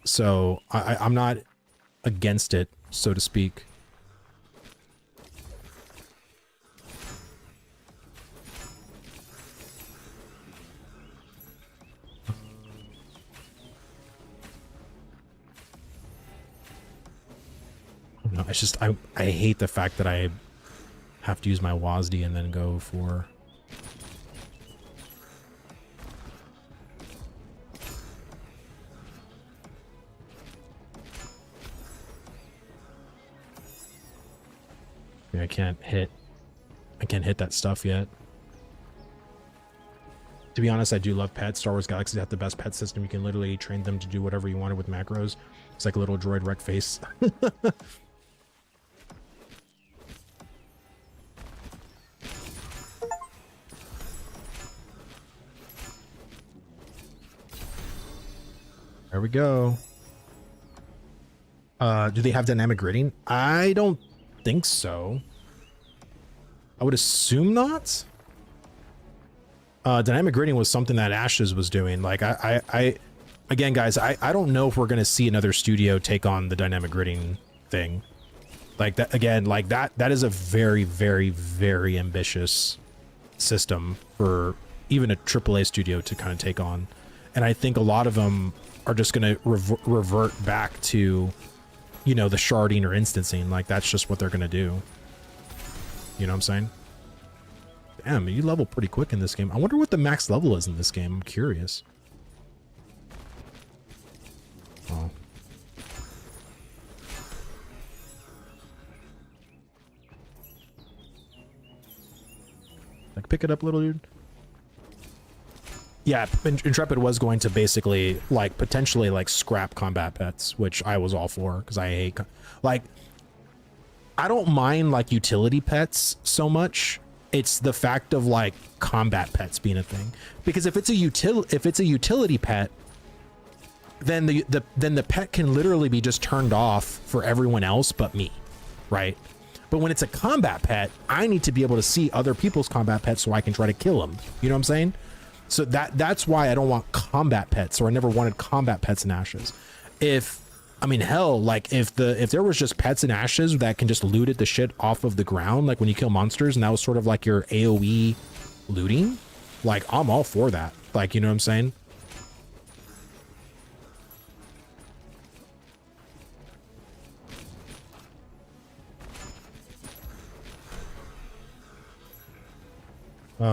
So I'm not against it, so to speak. No, it's just I hate the fact that I have to use my WASD and then go for I can't hit that stuff yet. To be honest, I do love pets. Star Wars Galaxy have the best pet system. You can literally train them to do whatever you wanted with macros. It's like a little droid wreck face. There we go. Do they have dynamic gridding? I don't think so. I would assume not. Dynamic gridding was something that Ashes was doing. Like again, guys, I don't know if we're gonna see another studio take on the dynamic gridding thing. Like that again, like that is a very, very, very ambitious system for even a AAA studio to kind of take on. And I think a lot of them are just gonna revert back to, you know, the sharding or instancing. Like that's just what they're gonna do. You know what I'm saying? Damn, you level pretty quick in this game. I wonder what the max level is in this game. I'm curious. Oh. Like, pick it up, little dude. Yeah, Intrepid was going to basically, like, potentially, like, scrap combat pets, which I was all for, because I hate, like, I don't mind, like, utility pets so much. It's the fact of, like, combat pets being a thing. Because if it's a utility pet, then the pet can literally be just turned off for everyone else but me, right? But when it's a combat pet, I need to be able to see other people's combat pets so I can try to kill them. You know what I'm saying? So that's why I don't want combat pets, or I never wanted combat pets in Ashes. Hell, like if there was just pets in Ashes that can just loot at the shit off of the ground, like when you kill monsters, and that was sort of like your AoE looting, like I'm all for that. Like, you know what I'm saying?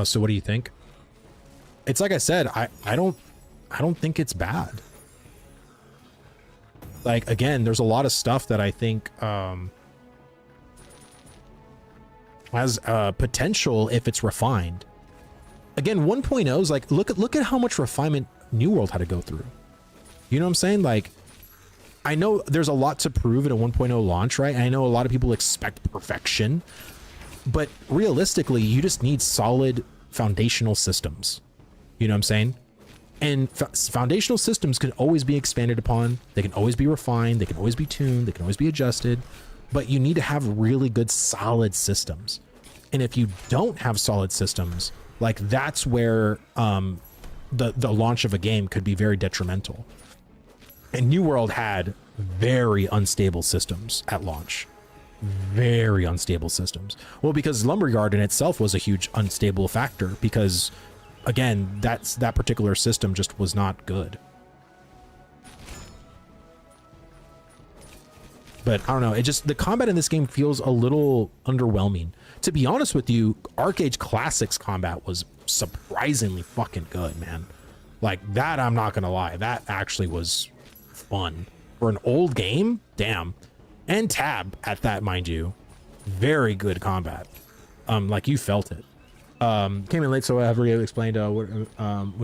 So what do you think? It's like I said, I don't think it's bad. Like, again, there's a lot of stuff that I think has potential if it's refined. Again, 1.0 is like, look at how much refinement New World had to go through. You know what I'm saying? Like, I know there's a lot to prove at a 1.0 launch, right? And I know a lot of people expect perfection, but realistically, you just need solid foundational systems. You know what I'm saying? And foundational systems can always be expanded upon. They can always be refined. They can always be tuned. They can always be adjusted. But you need to have really good, solid systems. And if you don't have solid systems, like that's where the launch of a game could be very detrimental. And New World had very unstable systems at launch. Very unstable systems. Well, because Lumberyard in itself was a huge unstable factor, because again, that particular system just was not good. But I don't know, the combat in this game feels a little underwhelming. To be honest with you, ArcAge Classics combat was surprisingly fucking good, man. Like that, I'm not gonna lie, that actually was fun. For an old game, damn. And Tab at that, mind you. Very good combat. Like you felt it. Came in late, so I have already explained what do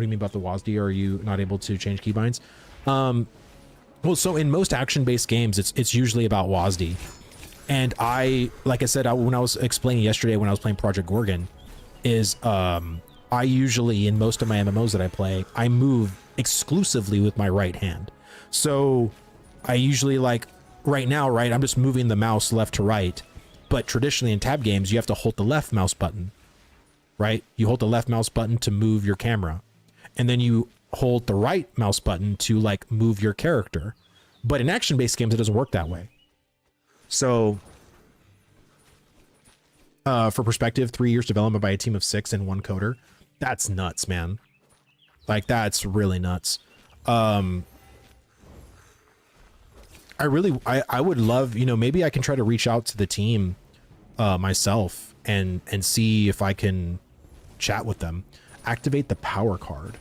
you mean about the WASD? Are you not able to change keybinds? Well, so in most action-based games, it's usually about WASD. And like I said, when I was explaining yesterday when I was playing Project Gorgon, is I usually, in most of my MMOs that I play, I move exclusively with my right hand. So I usually, like right now, right, I'm just moving the mouse left to right. But traditionally in tab games, you have to hold the left mouse button, right? You hold the left mouse button to move your camera, and then you hold the right mouse button to like move your character. But in action-based games, it doesn't work that way. So for perspective, 3 years development by a team of 6 and 1 coder. That's nuts, man. Like that's really nuts. I would love, you know, maybe I can try to reach out to the team myself and see if I can chat with them. Activate the power card.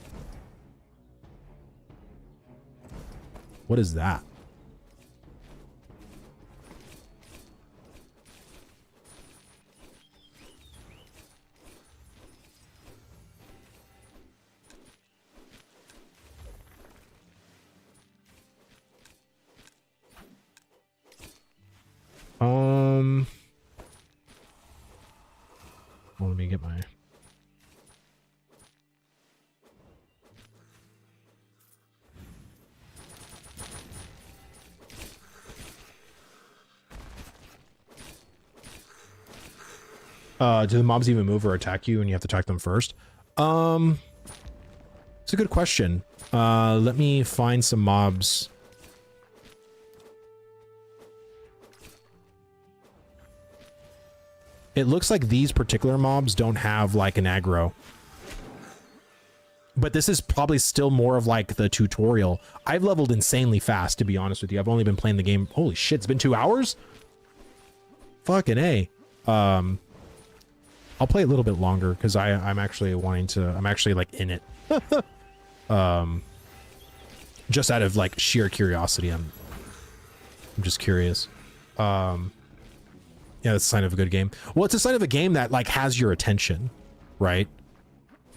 What is that? Well, let me get my do the mobs even move or attack you and you have to attack them first? It's a good question. Let me find some mobs. It looks like these particular mobs don't have like an aggro. But this is probably still more of like the tutorial. I've leveled insanely fast, to be honest with you. I've only been playing the game. Holy shit, it's been 2 hours? Fucking A. I'll play a little bit longer because I'm actually wanting to. I'm actually like in it. Just out of like sheer curiosity. I'm just curious. Yeah, that's a sign of a good game. Well, it's a sign of a game that like has your attention, right?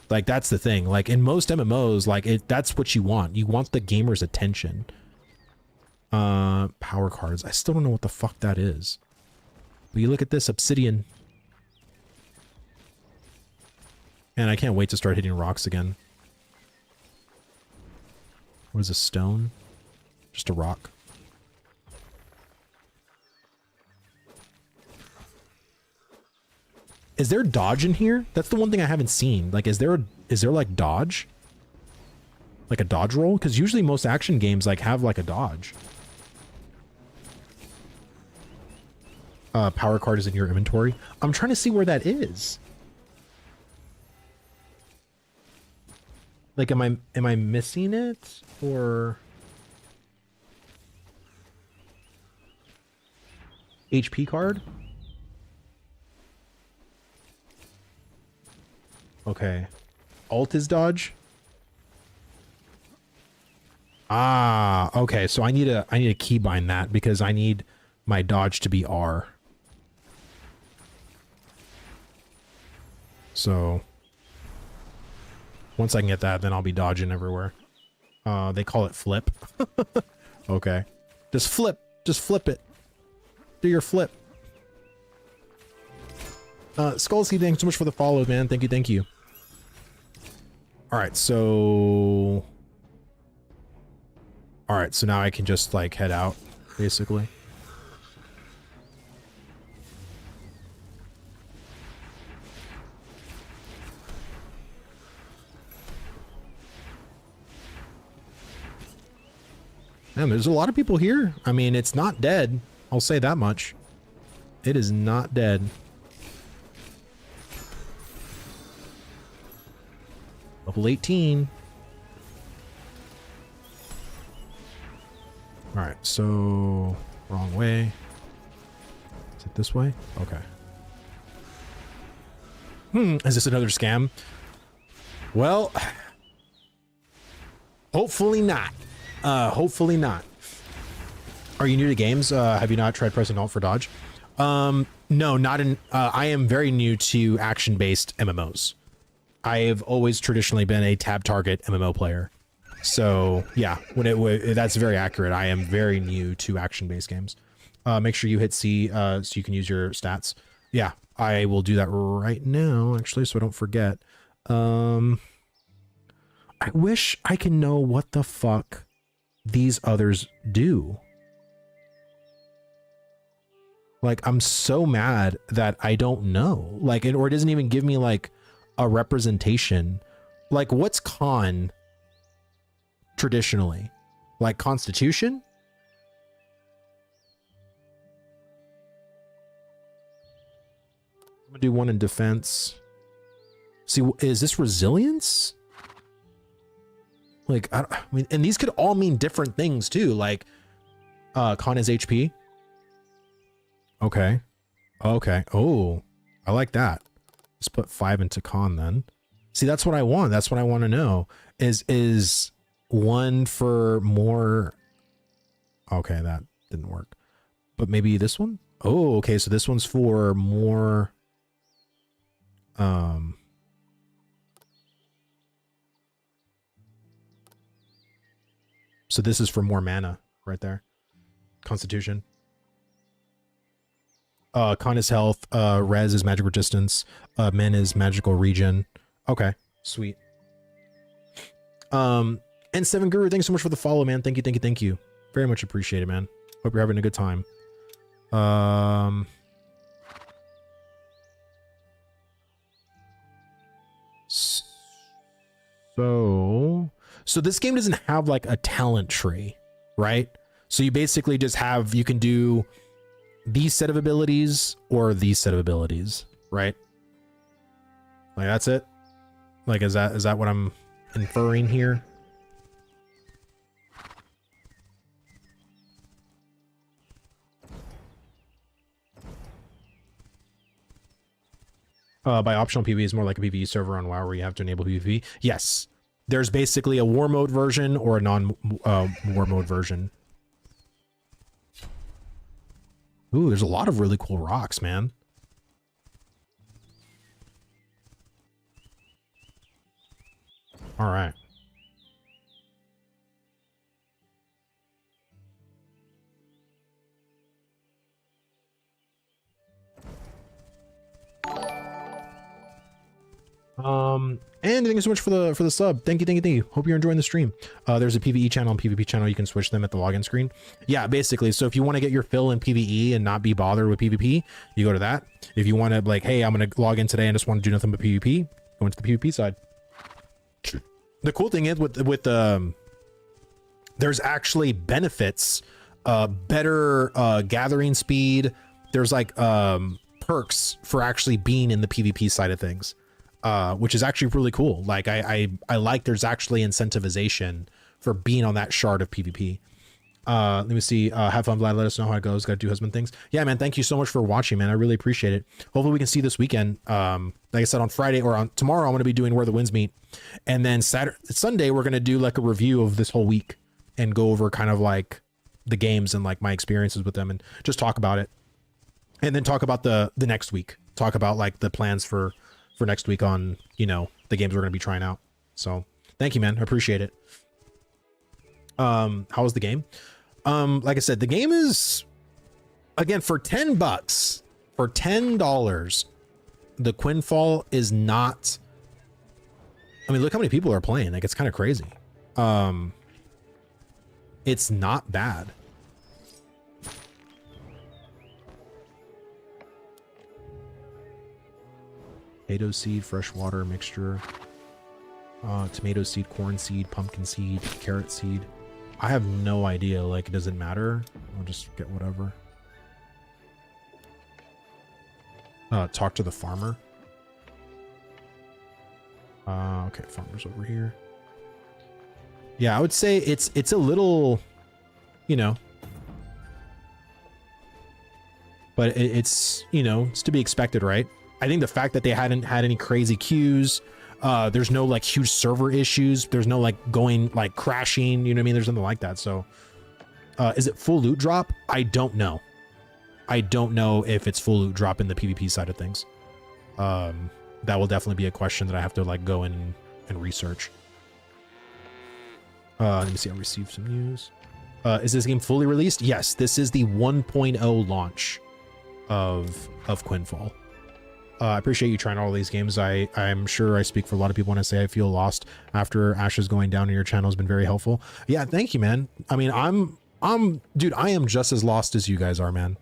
Like that's the thing. Like in most MMOs, like that's what you want. You want the gamer's attention. Power cards. I still don't know what the fuck that is. But you look at this obsidian. And I can't wait to start hitting rocks again. What is a stone? Just a rock. Is there dodge in here? That's the one thing I haven't seen. Like, is there like dodge? Like a dodge roll? Because usually most action games like have like a dodge. Power card is in your inventory. I'm trying to see where that is. Like, am I missing it? Or HP card? Okay. Alt is dodge? Ah, okay. So I need a keybind that because I need my dodge to be R. So once I can get that, then I'll be dodging everywhere. They call it flip. Okay. Just flip it. Do your flip. Skullsy, thanks so much for the follow, man. Thank you. Alright, so now I can just like head out, basically. Man, there's a lot of people here. I mean, it's not dead. I'll say that much. It is not dead. Level 18. Alright, so wrong way. Is it this way? Okay. Is this another scam? Well, hopefully not. Hopefully not. Are you new to games? Have you not tried pressing Alt for dodge? No, not in. I am very new to action-based MMOs. I have always traditionally been a tab target MMO player. So yeah, that's very accurate. I am very new to action-based games. Make sure you hit C so you can use your stats. Yeah, I will do that right now, actually, so I don't forget. I wish I can know what the fuck these others do. Like, I'm so mad that I don't know. Like, or it doesn't even give me like a representation. Like, what's con traditionally? Like Constitution? I'm gonna do one in defense. See, is this resilience? Like, I mean, and these could all mean different things too. Like, con is HP. Okay. Okay. Oh, I like that. Let's put 5 into con then. See, that's what I want. That's what I want to know. Is one for more? Okay, that didn't work. But maybe this one? Oh, okay. So this one's for more. So this is for more mana right there. Constitution. Con is health, res is magic resistance, men is magical regen. Okay, sweet. And Seven Guru, thanks so much for the follow, man. Thank you. Very much appreciated, man. Hope you're having a good time. So this game doesn't have like a talent tree, right? So you basically just have, you can do these set of abilities or these set of abilities, right? Like, that's it. Like, is that what I'm inferring here? By optional PvE is more like a PvE server on WoW where you have to enable PvP. Yes, there's basically a war mode version or a non war mode version. Ooh, there's a lot of really cool rocks, man. All right. And thank you so much for the sub. Thank you. Hope you're enjoying the stream. There's a PvE channel and PvP channel. You can switch them at the login screen. Yeah, basically. So if you want to get your fill in PvE and not be bothered with PvP, you go to that. If you want to like, hey, I'm gonna log in today and just want to do nothing but PvP, go into the PvP side. The cool thing is with there's actually benefits, better gathering speed. There's like perks for actually being in the PvP side of things. Which is actually really cool. Like I like there's actually incentivization for being on that shard of PvP. Let me see. Have fun, Vlad. Let us know how it goes. Got to do husband things. Yeah, man. Thank you so much for watching, man. I really appreciate it. Hopefully we can see this weekend. Like I said, on Friday or on tomorrow, I'm going to be doing Where the Winds Meet. And then Sunday, we're going to do like a review of this whole week and go over kind of like the games and like my experiences with them and just talk about it. And then talk about the next week. Talk about like the plans for next week on, you know, the games we're going to be trying out. So thank you, man. I appreciate it. How was the game? Like I said, the game is, again, for $10, for $10, the Quinfall is not, I mean, look how many people are playing. Like, it's kind of crazy. It's not bad. Potato seed, fresh water mixture, tomato seed, corn seed, pumpkin seed, carrot seed. I have no idea. Like, does it matter? I'll just get whatever. Talk to the farmer. Okay, farmer's over here. Yeah, I would say it's a little, you know, but it's, you know, it's to be expected, right? I think the fact that they hadn't had any crazy queues, there's no like huge server issues, there's no like going like crashing, you know what I mean? There's nothing like that. So is it full loot drop? I don't know. I don't know if it's full loot drop in the PvP side of things. That will definitely be a question that I have to like go in and research. Let me see. I received some news. Is this game fully released? Yes, this is the 1.0 launch of Quinfall. I appreciate you trying all these games. I'm sure I speak for a lot of people when I say I feel lost after Ashes going down, and your channel has been very helpful. Yeah, thank you, man. I mean, dude, I am just as lost as you guys are, man.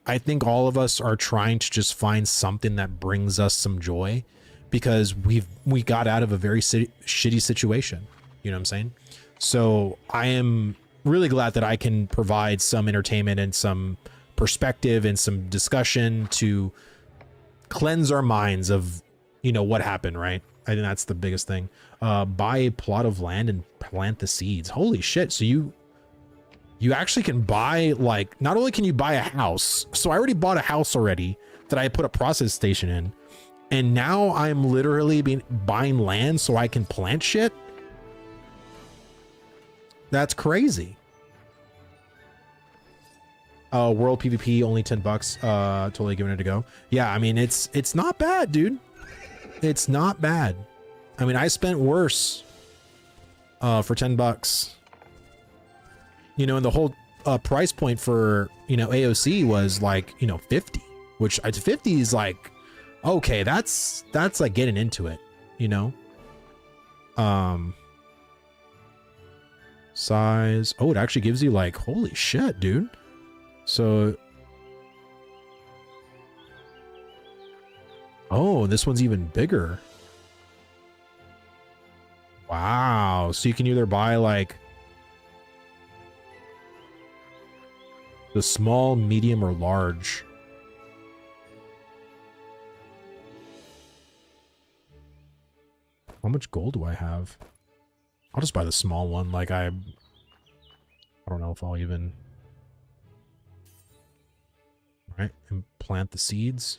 I think all of us are trying to just find something that brings us some joy, because we got out of a very shitty situation. You know what I'm saying? So I am really glad that I can provide some entertainment and some perspective and some discussion to cleanse our minds of, you know, what happened, right? I think that's the biggest thing. Buy a plot of land and plant the seeds. Holy shit. So you actually can buy, like, not only can you buy a house, so I already bought a house already that I put a process station in, and now I'm literally buying land so I can plant shit. That's crazy. World PvP only $10. Totally giving it a go. Yeah, I mean, it's not bad, dude. It's not bad. I mean, I spent worse for $10. You know, and the whole price point for, you know, AOC was like, you know, 50, which 50 is like, okay, that's like getting into it, you know. Size. Oh, it actually gives you like, holy shit, dude. So, oh, this one's even bigger. Wow. So you can either buy like the small, medium, or large. How much gold do I have? I'll just buy the small one. Like I don't know if I'll even. All right, and plant the seeds.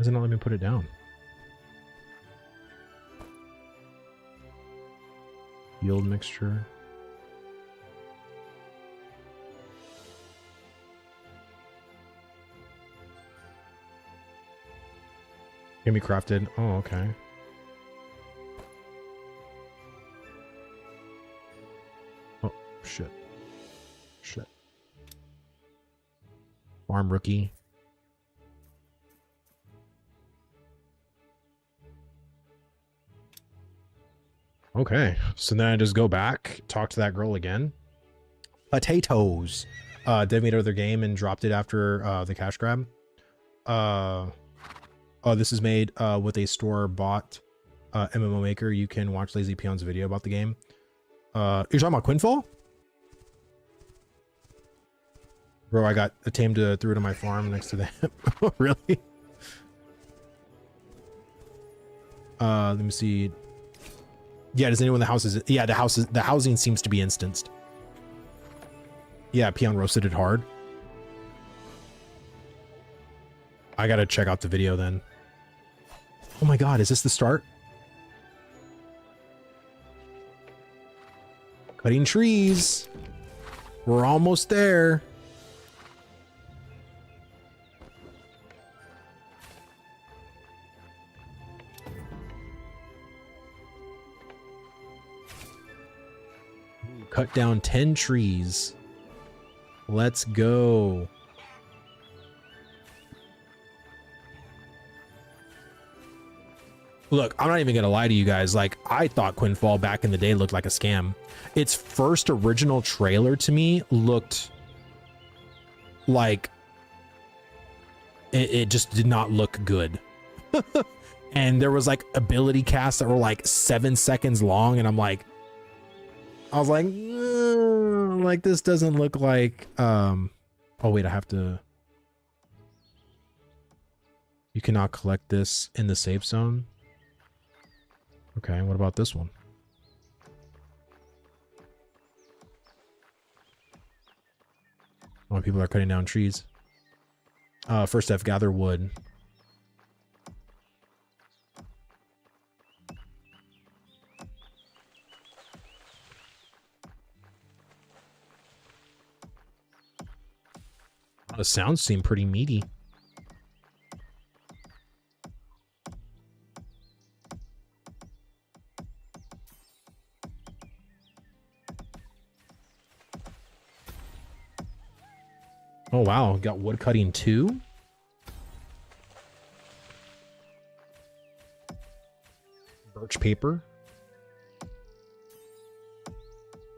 does it not let me put it down? Yield mixture. Can be crafted. Oh, okay. Oh, shit. Shit. Farm rookie. Okay, so then I just go back, talk to that girl again. Potatoes. Dev made another game and dropped it after the cash grab. Oh, this is made with a store-bought MMO maker. You can watch Lazy Peon's video about the game. You're talking about Quinfall? Bro, I got a tame to threw it on my farm next to them. Oh, really? Let me see. Yeah, does anyone in the house is? Yeah, the housing seems to be instanced. Yeah, Peon roasted it hard. I gotta check out the video then. Oh my god, is this the start? Cutting trees. We're almost there. Cut down 10 trees. Let's go. Look, I'm not even gonna lie to you guys. Like, I thought Quinfall back in the day looked like a scam. Its first original trailer to me looked like it just did not look good. And there was like ability casts that were like 7 seconds long, and I was like, this doesn't look like, oh wait, I have to, you cannot collect this in the safe zone. Okay, what about this one? Oh, people are cutting down trees. First step, gather wood. The sounds seem pretty meaty. Oh wow, got wood cutting too? Birch paper.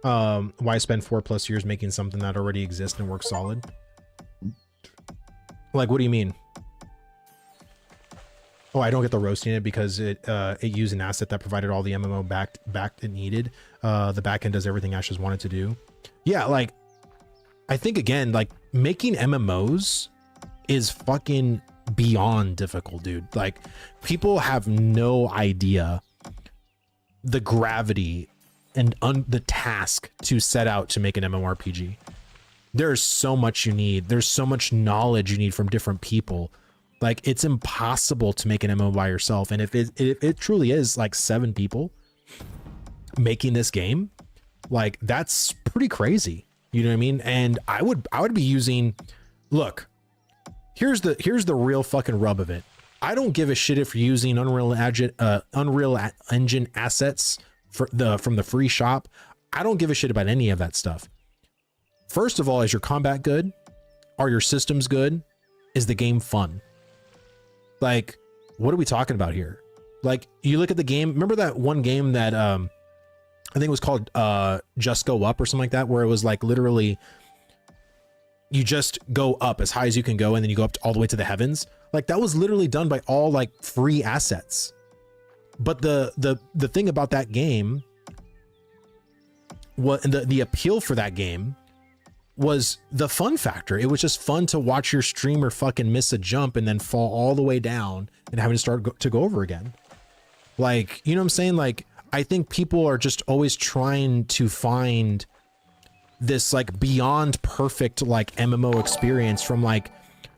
Why spend 4+ years making something that already exists and works solid? Like, what do you mean? Oh, I don't get the roasting it because it used an asset that provided all the MMO back it needed. The backend does everything Ashes wanted to do. Yeah, like, I think again, like, making MMOs is fucking beyond difficult, dude. Like, people have no idea the gravity and the task to set out to make an MMORPG. There's so much you need. There's so much knowledge you need from different people. Like, it's impossible to make an MMO by yourself. And if it truly is like 7 people making this game, like, that's pretty crazy. You know what I mean? And I would be using, look, here's the real fucking rub of it. I don't give a shit if you're using Unreal Engine assets from the free shop. I don't give a shit about any of that stuff. First of all, is your combat good? Are your systems good? Is the game fun? Like, what are we talking about here? Like, you look at the game, remember that one game that I think it was called Just Go Up or something like that, where it was like literally you just go up as high as you can go and then you go up all the way to the heavens. Like, that was literally done by all like free assets. But the thing about that game, what the appeal for that game was the fun factor. It was just fun to watch your streamer fucking miss a jump and then fall all the way down and having to start to go over again. Like, you know what I'm saying? Like, I think people are just always trying to find this like beyond perfect like MMO experience from like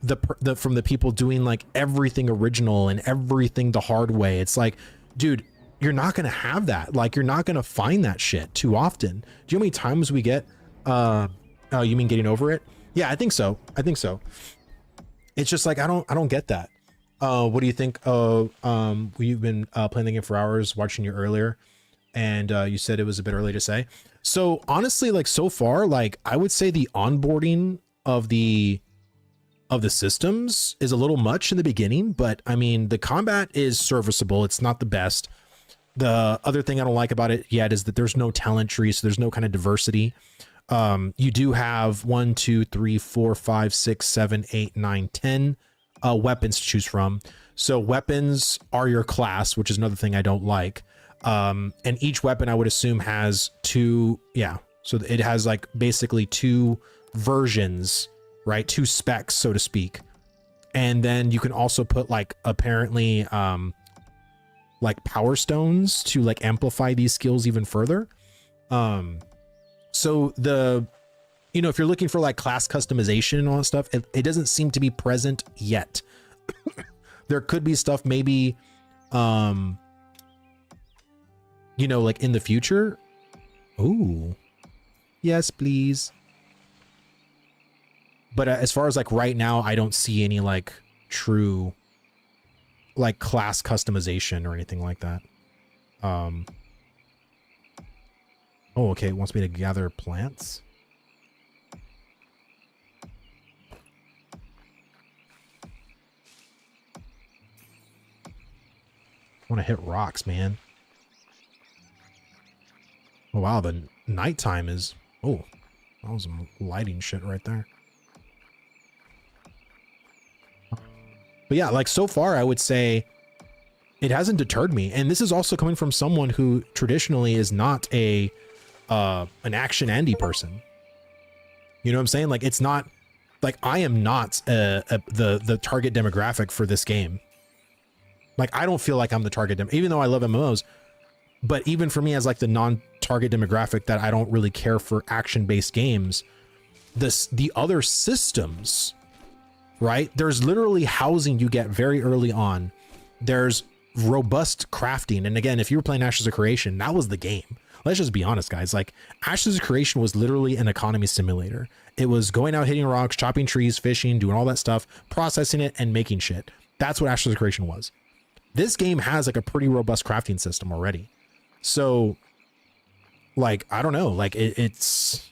the from the people doing like everything original and everything the hard way. It's like, dude, you're not gonna have that. Like, you're not gonna find that shit too often. Do you know how many times we get oh, you mean getting over it? Yeah, I think so. I think so. It's just like I don't get that. What do you think? You've been playing the game for hours, watching you earlier, and you said it was a bit early to say. So honestly, like so far, like I would say the onboarding of the systems is a little much in the beginning, but I mean the combat is serviceable. It's not the best. The other thing I don't like about it yet is that there's no talent tree, so there's no kind of diversity. You do have 1, 2, 3, 4, 5, 6, 7, 8, 9, 10 weapons to choose from. So weapons are your class, which is another thing I don't like. And each weapon I would assume has two. Yeah. So it has like basically two versions, right? Two specs, so to speak. And then you can also put like apparently, like power stones to like amplify these skills even further. So if you're looking for like class customization and all that stuff, it doesn't seem to be present yet. There could be stuff maybe, like in the future. Ooh, yes, please. But as far as like right now, I don't see any like true like class customization or anything like that. Oh, okay. It wants me to gather plants. I want to hit rocks, man. Oh, wow. The nighttime is... Oh, that was some lighting shit right there. But yeah, like so far, I would say it hasn't deterred me. And this is also coming from someone who traditionally is not an action Andy person. You know what I'm saying? Like, it's not like I am not the target demographic for this game. Like, I don't feel like I'm the target even though I love MMOs. But even for me as like the non-target demographic that I don't really care for action-based games, the other systems, right? There's literally housing you get very early on. There's robust crafting. And again, if you were playing Ashes of Creation, that was the game. Let's just be honest, guys. Like, Ashes of Creation was literally an economy simulator. It was going out, hitting rocks, chopping trees, fishing, doing all that stuff, processing it, and making shit. That's what Ashes of Creation was. This game has like a pretty robust crafting system already. So, like, I don't know. Like, it's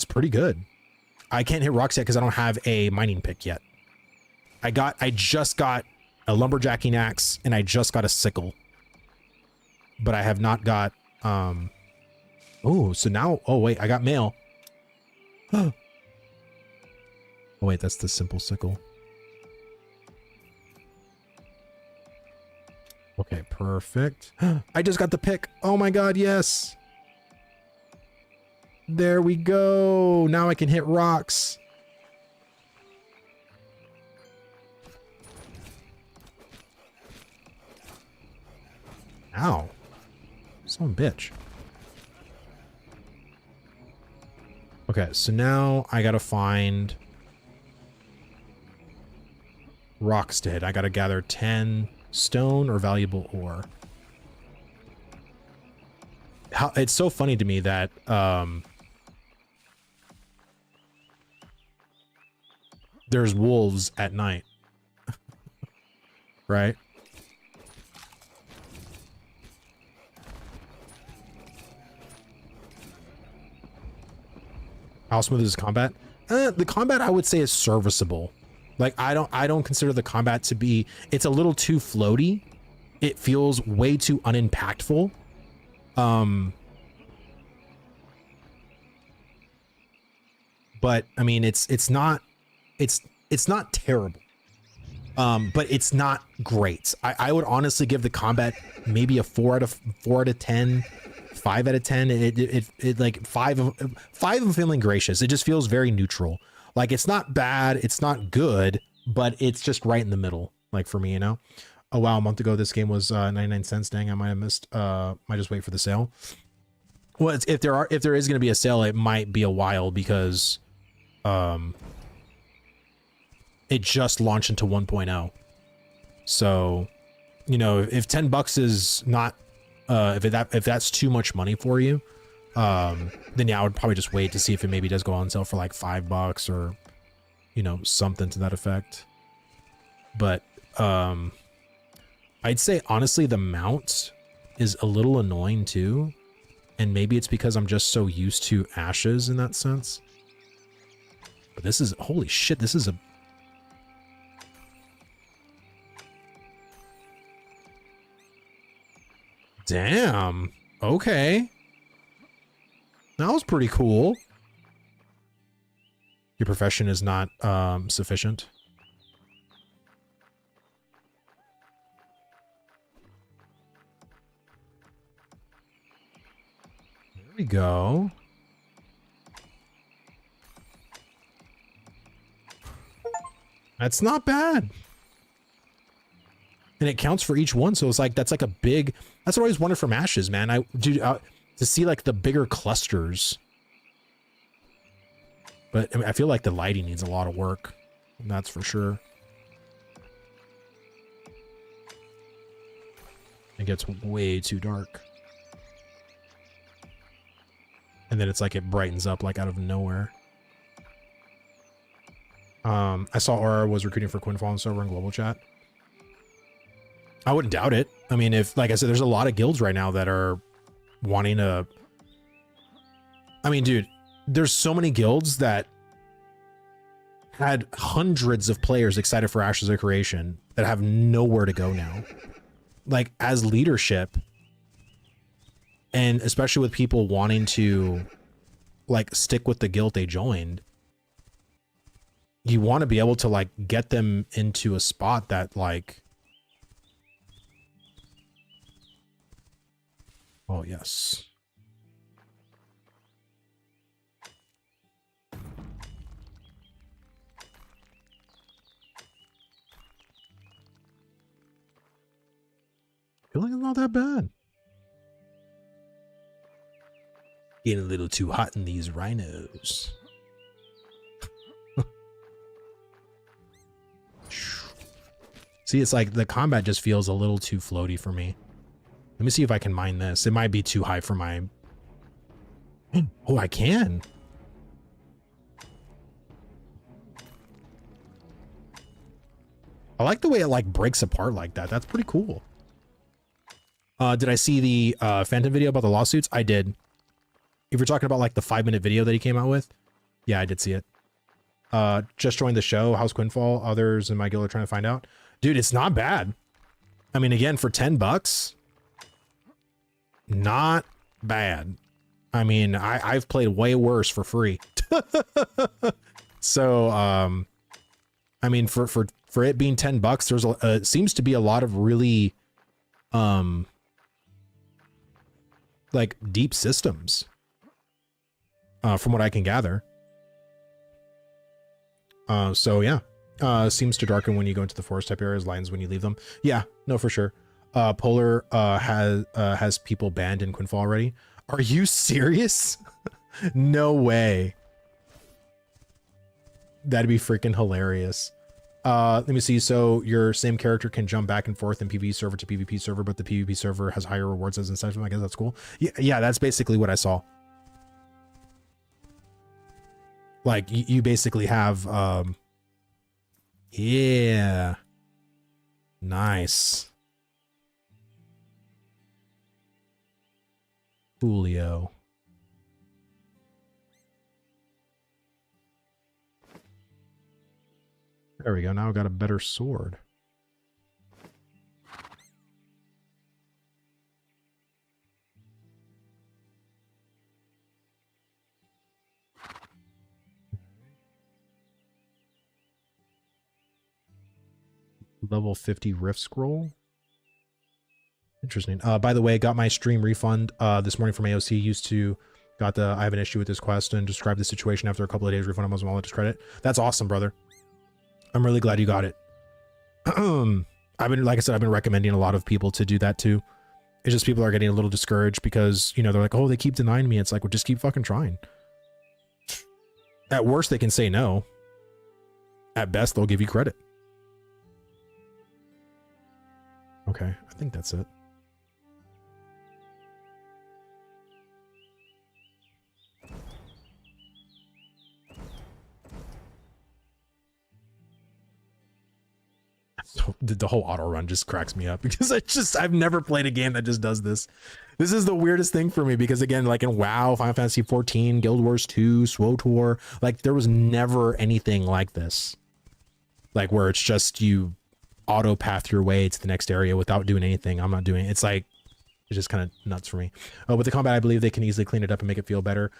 pretty good. I can't hit rocks yet because I don't have a mining pick yet. I just got a lumberjacking axe and I just got a sickle. But I have not got, oh, so now, oh wait, I got mail. Oh wait, that's the simple sickle. Okay, perfect. I just got the pick. Oh my God, yes. There we go. Now I can hit rocks. Ow. Son of a bitch. Okay, so now I gotta find rocks to hit. I gotta gather 10 stone or valuable ore. It's so funny to me that there's wolves at night. Right? How smooth is combat? The combat I would say is serviceable. Like, I don't consider the combat to be, it's a little too floaty. It feels way too unimpactful. But I mean, it's not terrible. But it's not great. I would honestly give the combat maybe a 4 out of 10, 5 out of 10. It like 5 of feeling gracious. It just feels very neutral. Like, it's not bad, it's not good, but it's just right in the middle. Like, for me, you know. Oh wow, a month ago this game was 99 cents. Dang, I might have missed. Might just wait for the sale. Well, if there is going to be a sale, it might be a while because it just launched into 1.0. So, you know, if 10 bucks is not, if that's too much money for you, then yeah, I would probably just wait to see if it maybe does go on sale for like $5 or, you know, something to that effect. But, I'd say honestly, the mount is a little annoying too. And maybe it's because I'm just so used to ashes in that sense. But this is, holy shit, this is a... Damn. Okay. That was pretty cool. Your profession is not sufficient. There we go. That's not bad. And it counts for each one, so it's like, that's like a big, that's what I always wanted from ashes, man. To see like the bigger clusters. But I mean, I feel like the lighting needs a lot of work. That's for sure. It gets way too dark. And then it's like it brightens up like out of nowhere. I saw Aura was recruiting for Quinfall and server in global chat. I wouldn't doubt it. I mean, if, like I said, there's a lot of guilds right now that are wanting to... I mean, dude, there's so many guilds that had hundreds of players excited for Ashes of Creation that have nowhere to go now. Like, as leadership, and especially with people wanting to, like, stick with the guild they joined, you want to be able to, like, get them into a spot that, like... Oh, yes. I feel like it's not that bad. Getting a little too hot in these rhinos. See, it's like the combat just feels a little too floaty for me. Let me see if I can mine this. It might be too high for my... Oh, I can. I like the way it like breaks apart like that. That's pretty cool. Did I see the Phantom video about the lawsuits? I did. If you're talking about like the 5-minute video that he came out with, yeah, I did see it. Just joined the show. How's Quinfall? Others in my guild are trying to find out. Dude, it's not bad. I mean, again, for 10 bucks, not bad. I mean, I've played way worse for free. So, I mean, for it being 10 bucks, there's seems to be a lot of really, like deep systems, from what I can gather. So yeah, seems to darken when you go into the forest type areas, lightens when you leave them. Yeah, no, for sure. Polar, has people banned in Quinfall already. Are you serious? No way. That'd be freaking hilarious. Let me see. So your same character can jump back and forth in PvE server to PvP server, but the PvP server has higher rewards as instead. I guess that's cool. Yeah, that's basically what I saw. Like you basically have, yeah, nice. Julio. There we go. Now I've got a better sword. Level 50 Rift Scroll. Interesting. By the way, got my stream refund this morning from AOC. I have an issue with this quest and described the situation after a couple of days. Refund on my wallet discredit. That's awesome, brother. I'm really glad you got it. Like I said, I've been recommending a lot of people to do that too. It's just people are getting a little discouraged because, you know, they're like, oh, they keep denying me. It's like, well, just keep fucking trying. At worst, they can say no. At best, they'll give you credit. Okay, I think that's it. The whole auto run just cracks me up because I've never played a game that just does this. This is the weirdest thing for me because again, like in WoW, Final Fantasy 14, Guild Wars 2, SWTOR, like there was never anything like this. Like where it's just you auto path your way to the next area without doing anything. I'm not doing it. It's like it's just kind of nuts for me. With the combat, I believe they can easily clean it up and make it feel better.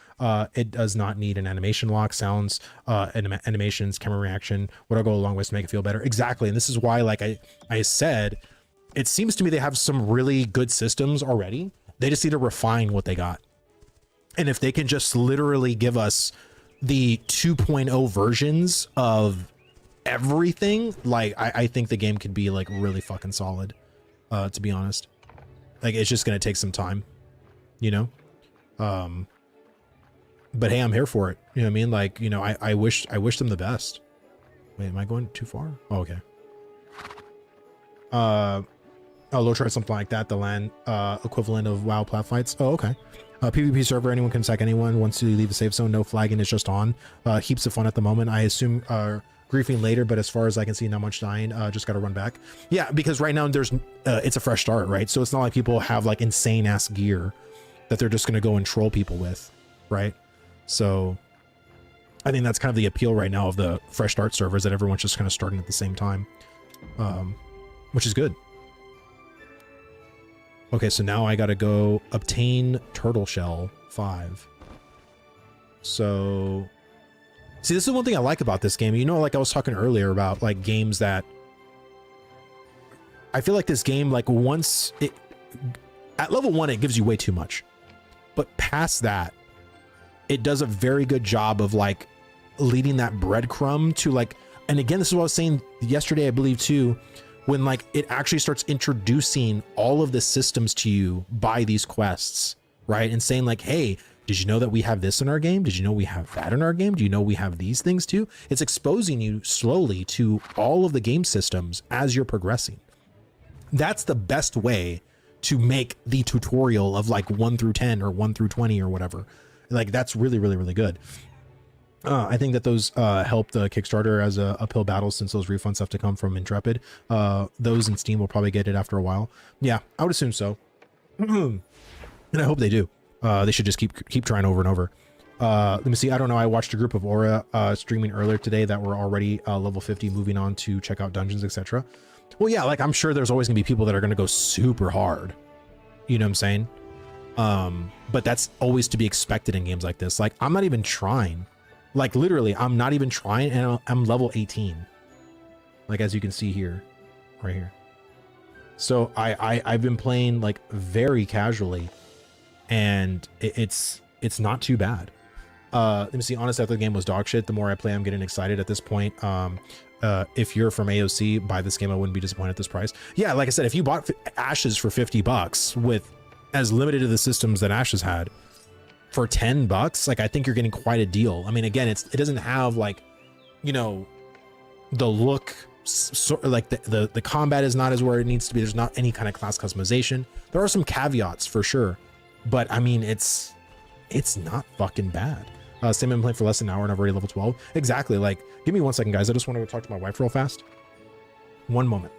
It does not need an animation lock, sounds, animations, camera reaction. What'll go a long ways to make it feel better. Exactly. And this is why, like I said, it seems to me they have some really good systems already. They just need to refine what they got. And if they can just literally give us the 2.0 versions of everything, like I think the game could be like really fucking solid, to be honest. Like it's just gonna take some time, you know. But hey, I'm here for it. You know what I mean? Like, you know, I wish them the best. Wait, am I going too far? Oh, okay. Low chart, something like that. The LAN equivalent of WoW plat fights. Oh, okay. PvP server, anyone can sack anyone. Once you leave the safe zone, no flagging, it's just on. Heaps of fun at the moment. I assume griefing later, but as far as I can see, not much dying. Just got to run back. Yeah, because right now there's it's a fresh start, right? So it's not like people have like insane ass gear that they're just going to go and troll people with, right? So I think that's kind of the appeal right now of the fresh start servers, that everyone's just kind of starting at the same time, which is good. Okay, so now I got to go obtain Turtle Shell 5. So see, this is one thing I like about this game. You know, like I was talking earlier about like games that I feel like this game, like once it at level 1, it gives you way too much, but past that, it does a very good job of like leading that breadcrumb to like, and again, this is what I was saying yesterday, I believe too, when like it actually starts introducing all of the systems to you by these quests, right? And saying like, hey, did you know that we have this in our game? Did you know we have that in our game? Do you know we have these things too? It's exposing you slowly to all of the game systems as you're progressing. That's the best way to make the tutorial of like 1 through 10 or 1 through 20 or whatever. Like that's really, really, really good. I think that those help the Kickstarter as a uphill battle, since those refunds have to come from Intrepid. Those in Steam will probably get it after a while. Yeah, I would assume so. And I hope they do. They should just keep trying over and over. Let me see. I don't know. I watched a group of Aura streaming earlier today that were already level 50, moving on to check out dungeons, etc. Well, yeah, like I'm sure there's always gonna be people that are gonna go super hard. You know what I'm saying? But that's always to be expected in games like this. Like I'm not even trying. Like literally, I'm not even trying, and I'm level 18. Like as you can see here, right here. So I've been playing like very casually, and it's not too bad. Let me see. Honest, after the game was dog shit. The more I play, I'm getting excited at this point. If you're from AOC, buy this game. I wouldn't be disappointed at this price. Yeah, like I said, if you bought Ashes for $50 with as limited of the systems that Ashes had, for $10, like I think you're getting quite a deal. I mean, again, it doesn't have like, you know, the look, like the combat is not as where it needs to be. There's not any kind of class customization. There are some caveats for sure, but I mean, it's not fucking bad. Same, I'm playing for less than an hour and I've already level 12. Exactly. Like, give me 1 second, guys. I just want to go talk to my wife real fast. One moment.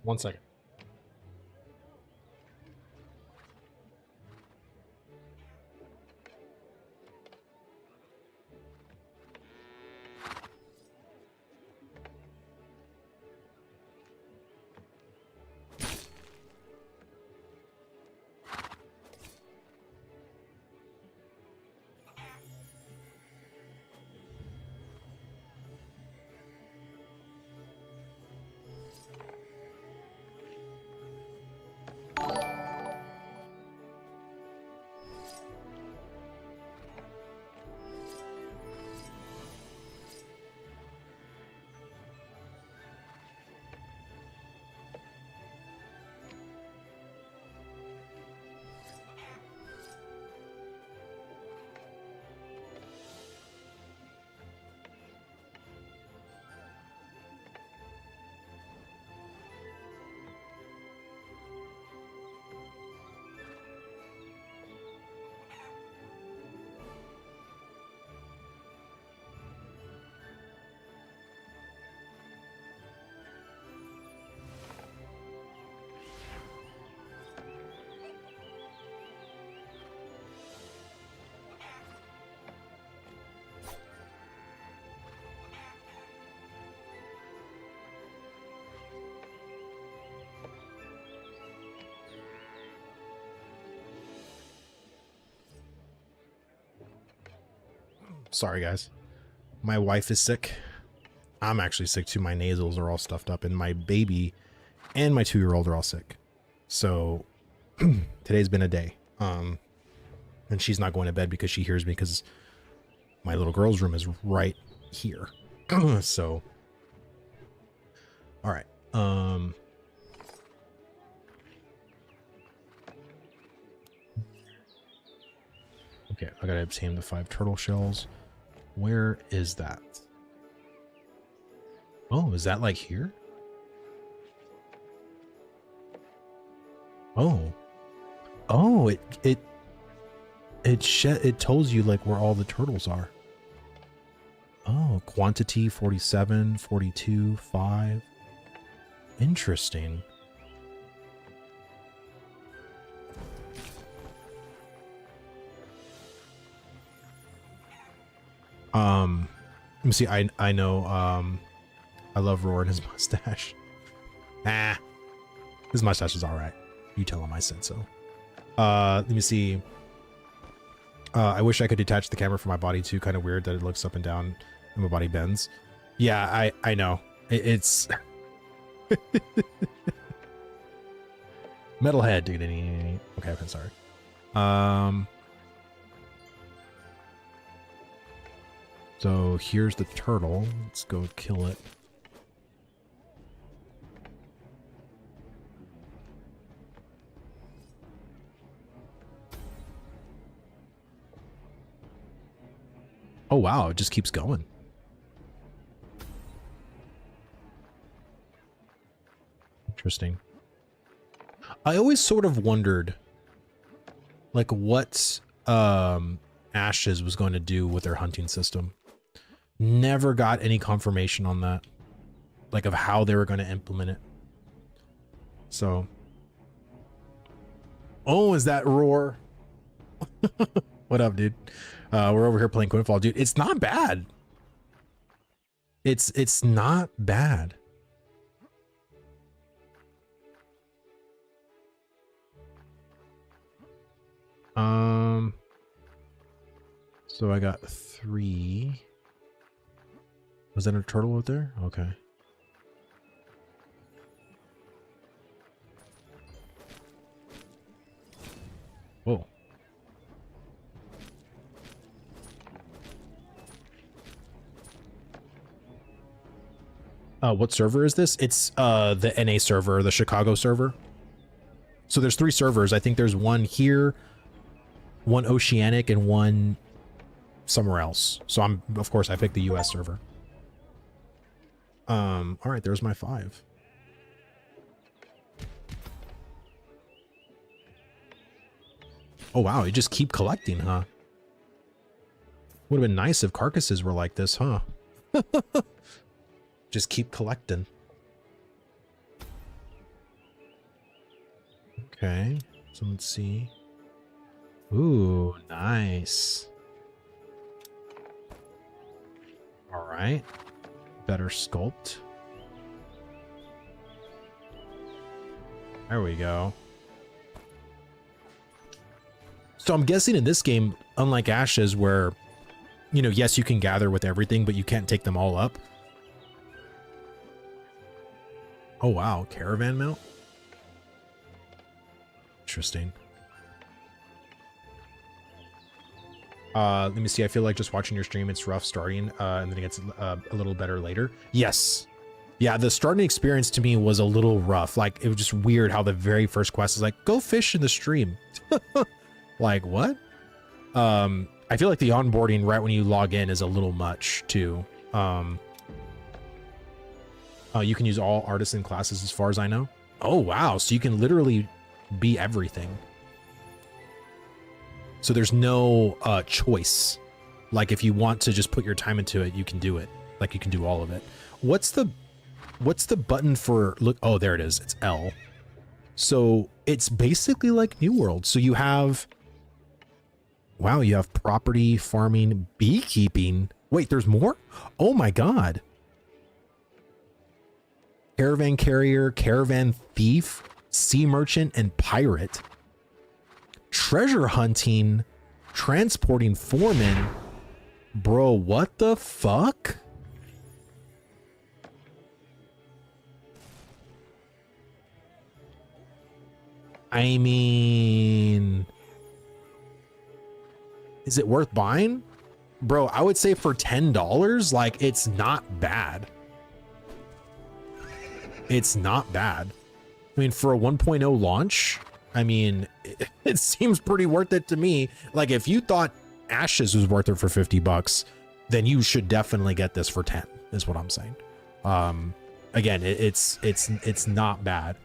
1 second. Sorry, guys. My wife is sick. I'm actually sick too. My nasals are all stuffed up, and my baby and my 2-year-old are all sick. So today's been a day. And she's not going to bed because she hears me, because my little girl's room is right here. So, all right. Okay, I gotta obtain the 5 turtle shells. Where is that? Oh, is that like here? Oh. Oh, it tells you like where all the turtles are. Oh, quantity 47, 42, 5. Interesting. Let me see. I know. I love Roar and his mustache. Ah, his mustache is all right. You tell him I said so. Let me see. I wish I could detach the camera from my body too. Kind of weird that it looks up and down and my body bends. Yeah, I know. It's metalhead, dude. Okay, I'm sorry. So here's the turtle. Let's go kill it. Oh wow, it just keeps going. Interesting. I always sort of wondered like what Ashes was going to do with their hunting system. Never got any confirmation on that, like of how they were going to implement it. So, oh, is that Roar? What up, dude? We're over here playing Quinfall, dude. It's not bad. It's not bad. So I got 3. Was that a turtle out there? Okay. Whoa. What server is this? It's the NA server, the Chicago server. So there's 3 servers. I think there's one here, one Oceanic, and one somewhere else. So of course I picked the US server. All right, there's my 5. Oh wow, you just keep collecting, huh? Would have been nice if carcasses were like this, huh? Just keep collecting. Okay, so let's see. Ooh, nice. All right, better sculpt. There we go. So I'm guessing in this game, unlike Ashes, where, you know, yes, you can gather with everything, but you can't take them all up. Oh, wow. Caravan mount? Interesting. Let me see. I feel like just watching your stream, it's rough starting, and then it gets a little better later. Yes. Yeah, the starting experience to me was a little rough. Like, it was just weird how the very first quest is like, go fish in the stream. Like, what? I feel like the onboarding right when you log in is a little much too. You can use all artisan classes as far as I know. Oh, wow. So you can literally be everything. So there's no choice. Like if you want to just put your time into it, you can do it. Like you can do all of it. What's the button for look? Oh, there it is. It's L. So it's basically like New World. So you have, wow, you have property, farming, beekeeping. Wait, there's more? Oh my God. Caravan carrier, caravan thief, sea merchant, and pirate. Treasure hunting, transporting foreman. Bro, what the fuck? I mean, is it worth buying? Bro, I would say for $10, like it's not bad. It's not bad. I mean, for a 1.0 launch, I mean, it seems pretty worth it to me. Like if you thought Ashes was worth it for $50, then you should definitely get this for 10 is what I'm saying. Again, it's not bad.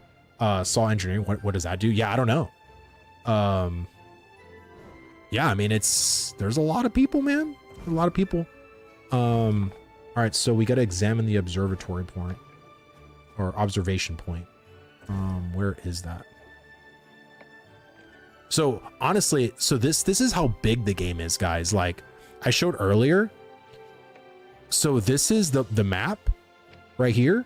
Saw engineering, what does that do? Yeah, I don't know. Yeah, I mean, there's a lot of people, man. A lot of people. All right, so we got to examine the observatory point or observation point. Where is that? So honestly, so this is how big the game is, guys. Like I showed earlier. So this is the map right here.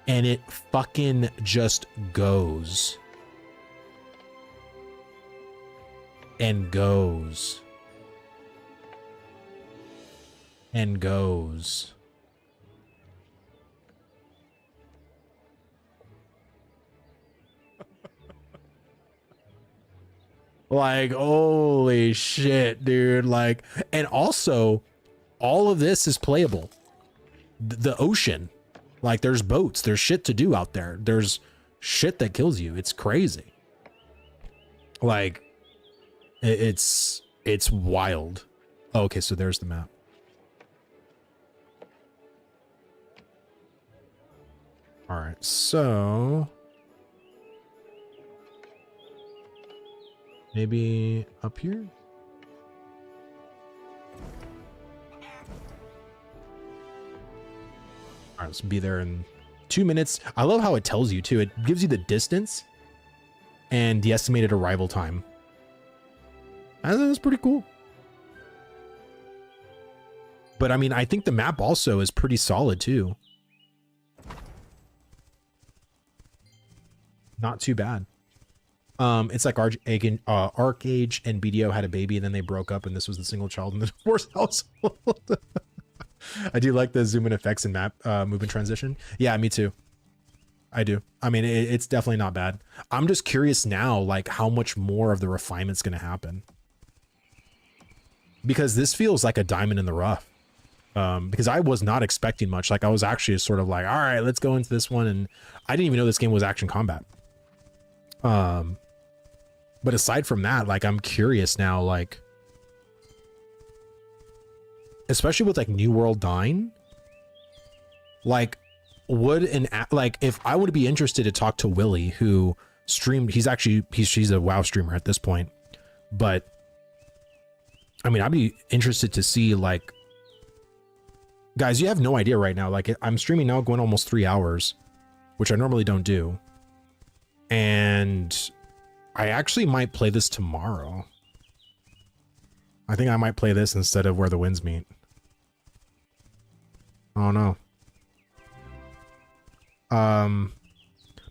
And it fucking just goes. And goes. And goes. Like, holy shit, dude. Like, and also, all of this is playable. The ocean. Like, there's boats. There's shit to do out there. There's shit that kills you. It's crazy. Like, it's wild. Oh, okay, so there's the map. All right, so maybe up here? All right, let's be there in 2 minutes. I love how it tells you too. It gives you the distance and the estimated arrival time. That's pretty cool. But I mean, I think the map also is pretty solid too. Not too bad. It's like Arcage and BDO had a baby and then they broke up and this was the single child in the divorce household. I do like the zoom in effects and map movement transition. Yeah, me too. I do. I mean, it's definitely not bad. I'm just curious now, like how much more of the refinement's going to happen. Because this feels like a diamond in the rough. Because I was not expecting much. Like I was actually sort of like, all right, let's go into this one. And I didn't even know this game was action combat. But aside from that, like I'm curious now, like, especially with like New World dying, like like if I would be interested to talk to Willie who streamed, she's a WoW streamer at this point, but I mean, I'd be interested to see like, guys, you have no idea right now. Like I'm streaming now going almost 3 hours, which I normally don't do. And I actually might play this tomorrow. I think I might play this instead of Where the Winds Meet. Oh no.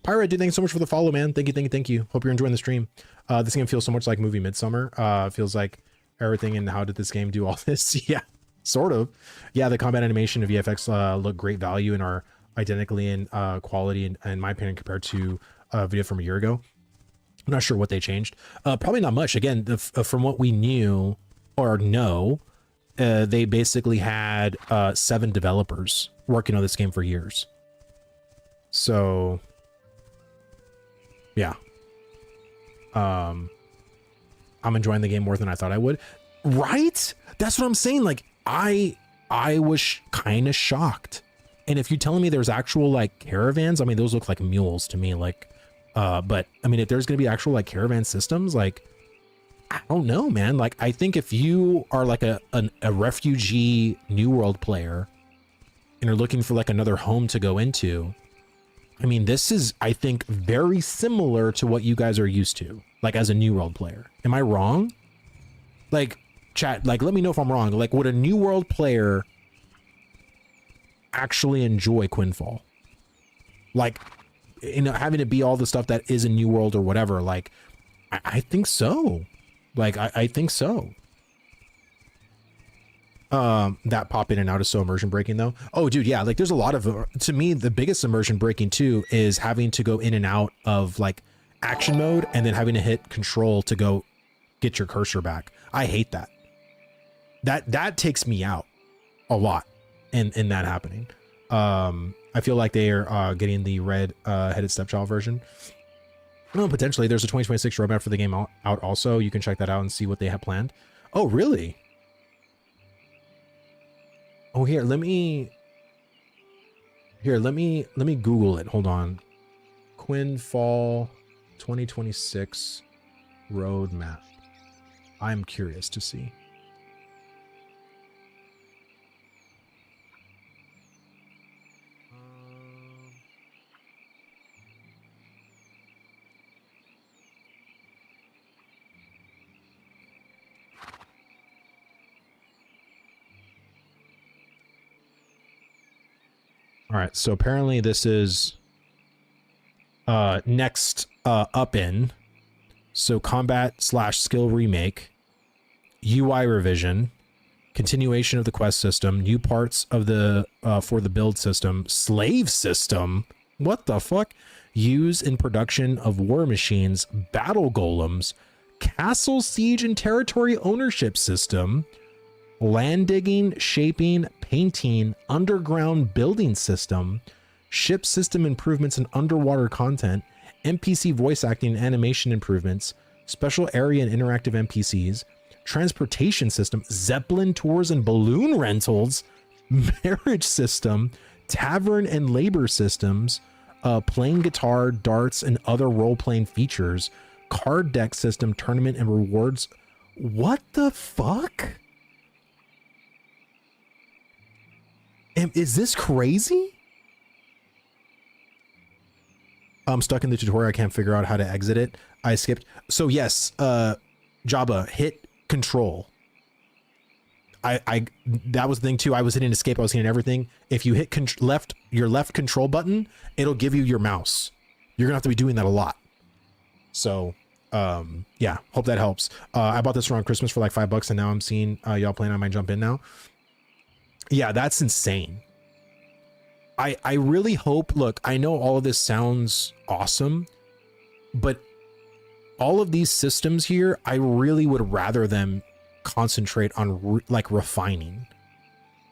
Pirate, dude, thanks so much for the follow, man. Thank you. Hope you're enjoying the stream. This game feels so much like movie Midsummer. Feels like everything in how did this game do all this? Yeah, sort of. Yeah, the combat animation of VFX look great value and are identically in quality, in my opinion, compared to a video from a year ago. I'm not sure what they changed. Probably not much. Again, from what we knew or know, they basically had 7 developers working on this game for years. So, yeah. I'm enjoying the game more than I thought I would. Right? That's what I'm saying. Like, I was kind of shocked. And if you're telling me there's actual like caravans, I mean, those look like mules to me. Like, but I mean, if there's going to be actual like caravan systems, like, I don't know, man. Like, I think if you are like a refugee New World player and are looking for like another home to go into, I mean, this is, I think, very similar to what you guys are used to, like as a New World player. Am I wrong? Like, chat, like, let me know if I'm wrong. Like, would a New World player actually enjoy Quinfall? Like, you know, having it be all the stuff that is in New World or whatever. Like, I think so. Like, I think so. That pop in and out is so immersion breaking though. Oh dude, yeah, like there's a lot of, to me, the biggest immersion breaking too is having to go in and out of like action mode and then having to hit control to go get your cursor back. I hate that. That takes me out a lot in that happening. I feel like they are getting the red headed stepchild version. Well, potentially there's a 2026 roadmap for the game out also. You can check that out and see what they have planned. Oh, really? Oh, here, let me Google it. Hold on. Quinfall 2026 roadmap. I'm curious to see. All right, so apparently this is next up in. So combat / skill remake, UI revision, continuation of the quest system, new parts of the for the build system, slave system. What the fuck? Use in production of war machines, battle golems, castle siege and territory ownership system, land digging, shaping, painting, underground building system, ship system improvements and underwater content, NPC voice acting and animation improvements, special area and interactive NPCs, transportation system, Zeppelin tours and balloon rentals, marriage system, tavern and labor systems, playing guitar, darts, and other role-playing features, card deck system, tournament and rewards. What the fuck? Is this crazy? I'm stuck in the tutorial. I can't figure out how to exit it. I skipped. So yes, Jabba, hit control. That was the thing too. I was hitting escape. I was hitting everything. If you hit your left control button, it'll give you your mouse. You're gonna have to be doing that a lot. So, yeah, hope that helps. I bought this around Christmas for like $5 and now I'm seeing y'all playing. I might jump in now. Yeah, that's insane. I really hope, look, I know all of this sounds awesome, but all of these systems here, I really would rather them concentrate on like refining.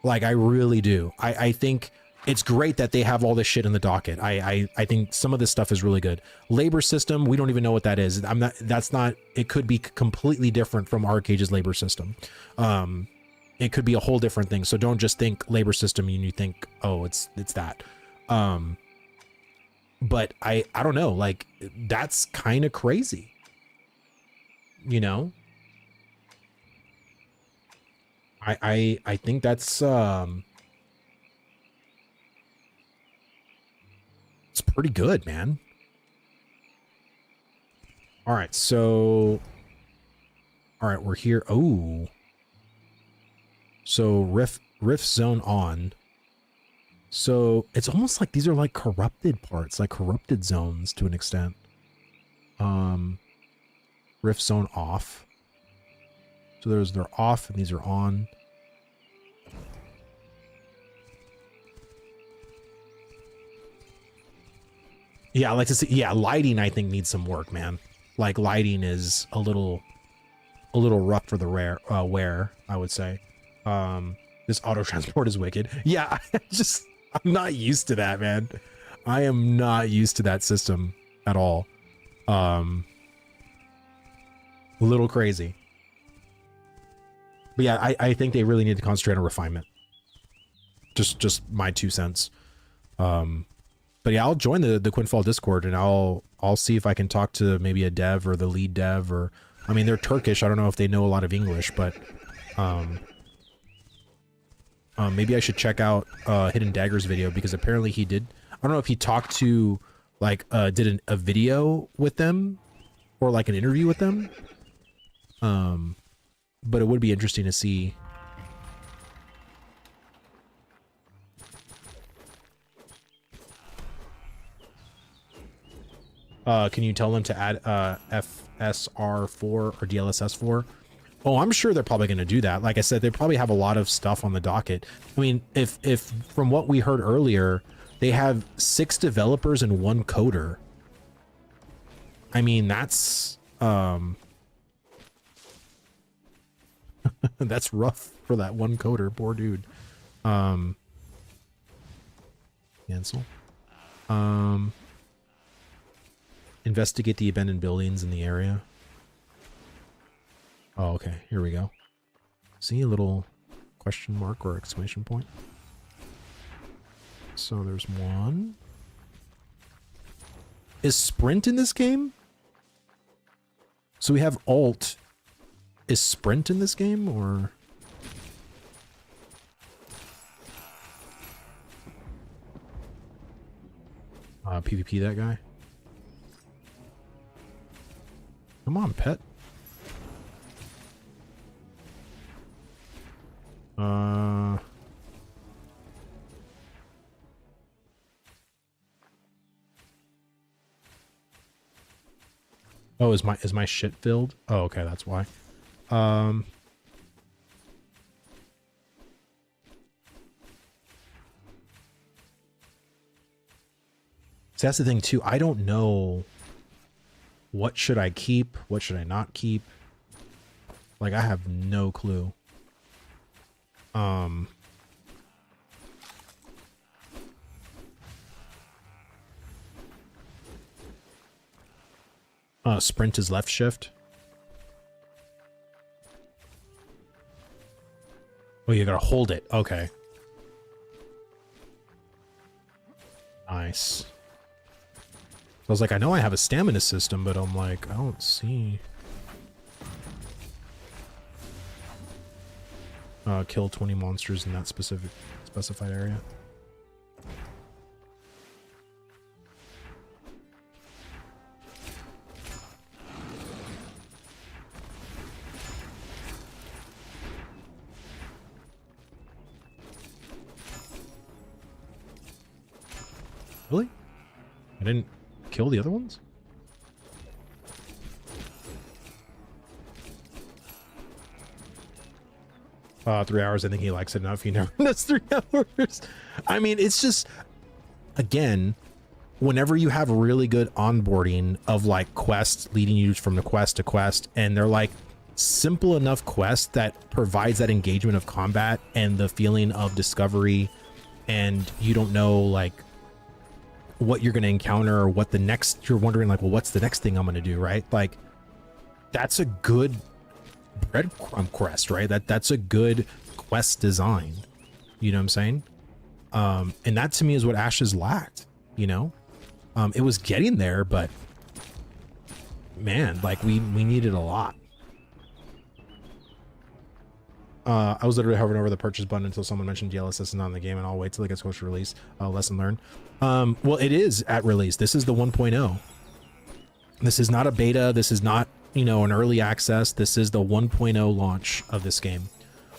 Like I really do. I think it's great that they have all this shit in the docket. I think some of this stuff is really good. Labor system, we don't even know what that is. It could be completely different from Arcade's labor system. It could be a whole different thing. So don't just think labor system and you think, oh, it's that. But I don't know, like that's kind of crazy. You know? I think that's it's pretty good, man. All right, so all right, we're here. Oh, so rift zone on. So it's almost like these are like corrupted parts, like corrupted zones to an extent. Rift zone off. So they're off and these are on. Yeah, I like to see. Yeah, lighting I think needs some work, man. Like lighting is a little rough for the wear, I would say. This auto transport is wicked. Yeah, I'm not used to that, man. I am not used to that system at all. A little crazy. But yeah, I think they really need to concentrate on refinement. Just my 2 cents. But yeah, I'll join the Quinfall Discord and I'll see if I can talk to maybe a dev or the lead dev, or I mean they're Turkish. I don't know if they know a lot of English, but maybe I should check out Hidden Dagger's video, because apparently he did. I don't know if he talked to like did a video with them or like an interview with them. But it would be interesting to see. Can you tell them to add FSR4 or DLSS4? Oh, I'm sure they're probably going to do that. Like I said, they probably have a lot of stuff on the docket. I mean, if from what we heard earlier, they have 6 developers and 1 coder. I mean, that's that's rough for that 1 coder. Poor dude. Cancel. Investigate the abandoned buildings in the area. Oh, okay. Here we go. See a little question mark or exclamation point. So there's 1. Is sprint in this game? So we have alt. Is sprint in this game, or? PvP that guy. Come on, pet. Oh, is my shit filled? Oh, okay, that's why. So that's the thing too. I don't know what should I keep, what should I not keep. Like I have no clue. Sprint is left shift. Oh, you gotta hold it. Okay. Nice. I was like, I know I have a stamina system, but I'm like, I don't see. Kill 20 monsters in that specified area. Really? I didn't kill the other ones? $3 hours. I think he likes it enough. You know, that's 3 hours. I mean, it's just, again, whenever you have really good onboarding of like quests leading you from the quest to quest, and they're like simple enough quests that provides that engagement of combat and the feeling of discovery, and you don't know like what you're going to encounter or what the next, you're wondering like, well, what's the next thing I'm going to do, right? Like that's a good breadcrumb quest, right? That's a good quest design. You know what I'm saying? And that to me is what Ashes lacked, you know? It was getting there, but man, like we needed a lot. I was literally hovering over the purchase button until someone mentioned DLSS is not in the game, and I'll wait till it gets close to release. Lesson learned. Well, it is at release. This is the 1.0. This is not a beta. This is not, you know, an early access. This is the 1.0 launch of this game.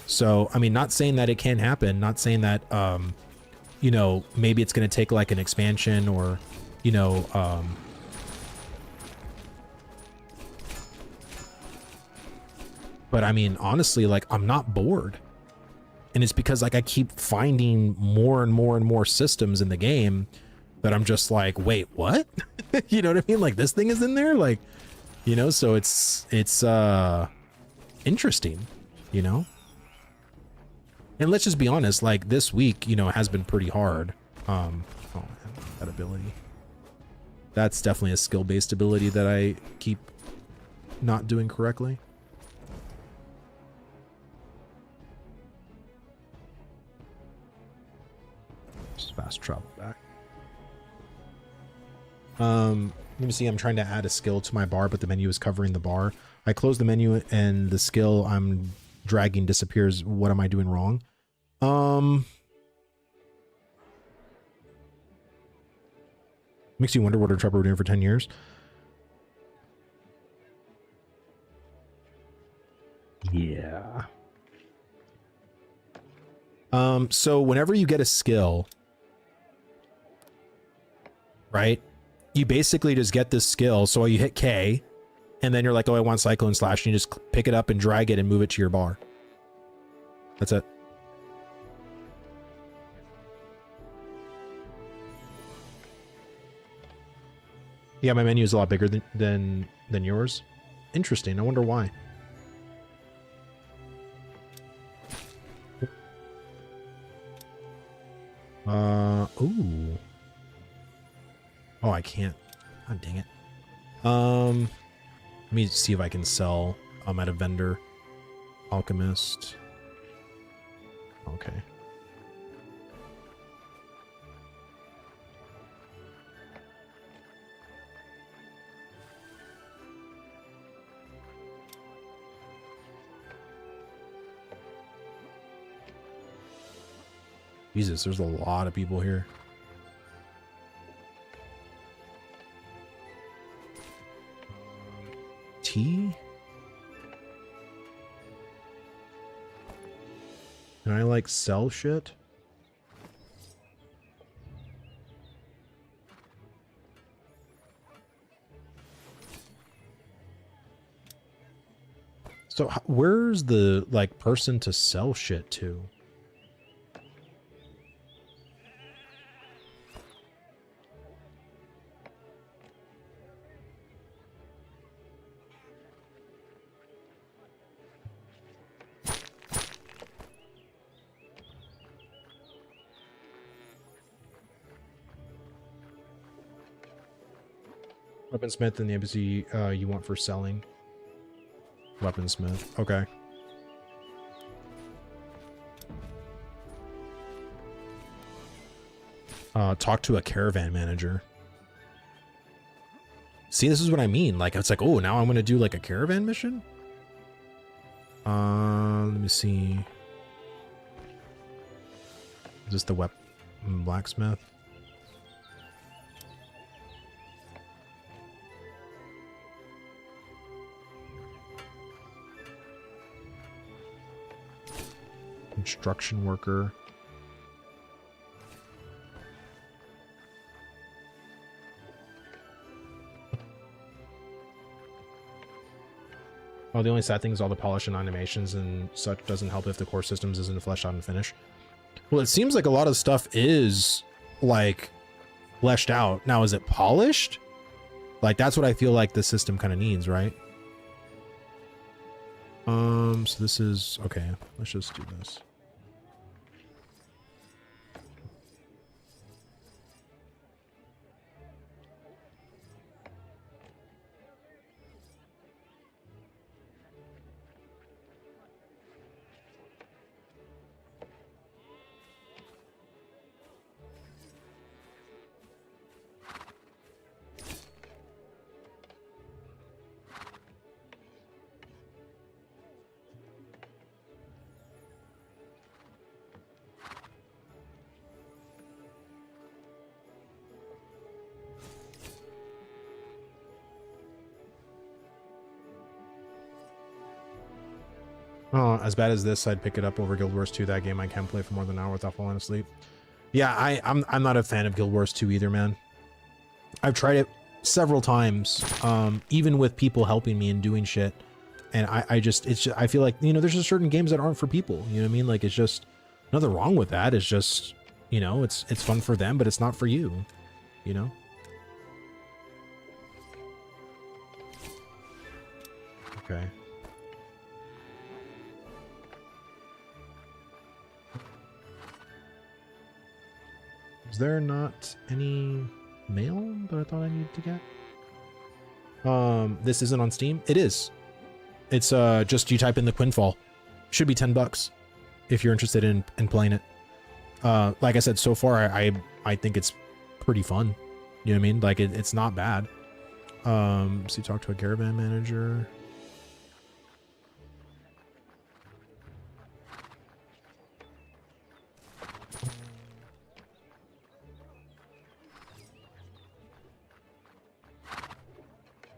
So, I mean, not saying that it can't happen, not saying that, you know, maybe it's going to take like an expansion or, you know, but I mean, honestly, like, I'm not bored. And it's because like I keep finding more and more and more systems in the game that I'm just like, wait, what? You know what I mean? Like, this thing is in there, like, you know, so it's interesting, you know? And let's just be honest, like this week, you know, has been pretty hard. Oh man, that ability. That's definitely a skill-based ability that I keep not doing correctly. Just fast travel back. Let me see, I'm trying to add a skill to my bar, but the menu is covering the bar. I close the menu and the skill I'm dragging disappears. What am I doing wrong? Makes you wonder what our trouble we're doing for 10 years. Yeah. So whenever you get a skill, right, you basically just get this skill. So you hit K, and then you're like, oh, I want Cyclone Slash, and you just pick it up and drag it and move it to your bar. That's it. Yeah, my menu is a lot bigger than yours. Interesting. I wonder why. Ooh. Oh, I can't. Oh, dang it. Let me see if I can sell at a vendor. Alchemist. Okay. Jesus, there's a lot of people here. Tea? Can I like sell shit? So where's the like person to sell shit to? Weaponsmith and the embassy you want for selling. Weaponsmith. Okay. Talk to a caravan manager. See, this is what I mean. Like, it's like, oh, now I'm going to do like a caravan mission? Let me see. Is this the blacksmith? Construction worker. Oh, the only sad thing is all the polish and animations and such doesn't help if the core systems isn't fleshed out and finished. Well, it seems like a lot of stuff is like fleshed out. Now, is it polished? Like, that's what I feel like the system kind of needs, right? So this is okay. Let's just do this. Oh, as bad as this, I'd pick it up over Guild Wars 2. That game I can play for more than an hour without falling asleep. Yeah, I'm not a fan of Guild Wars 2 either, man. I've tried it several times, even with people helping me and doing shit. And I feel like, you know, there's just certain games that aren't for people. You know what I mean? Like, it's just nothing wrong with that. It's just, you know, it's fun for them, but it's not for you, you know? Okay. Is there not any mail that I thought I needed to get? This isn't on Steam. It is. It's just you type in the Quinfall. Should be $10 if you're interested in playing it. Like I said, so far I think it's pretty fun. You know what I mean? Like it's not bad. So you talk to a caravan manager.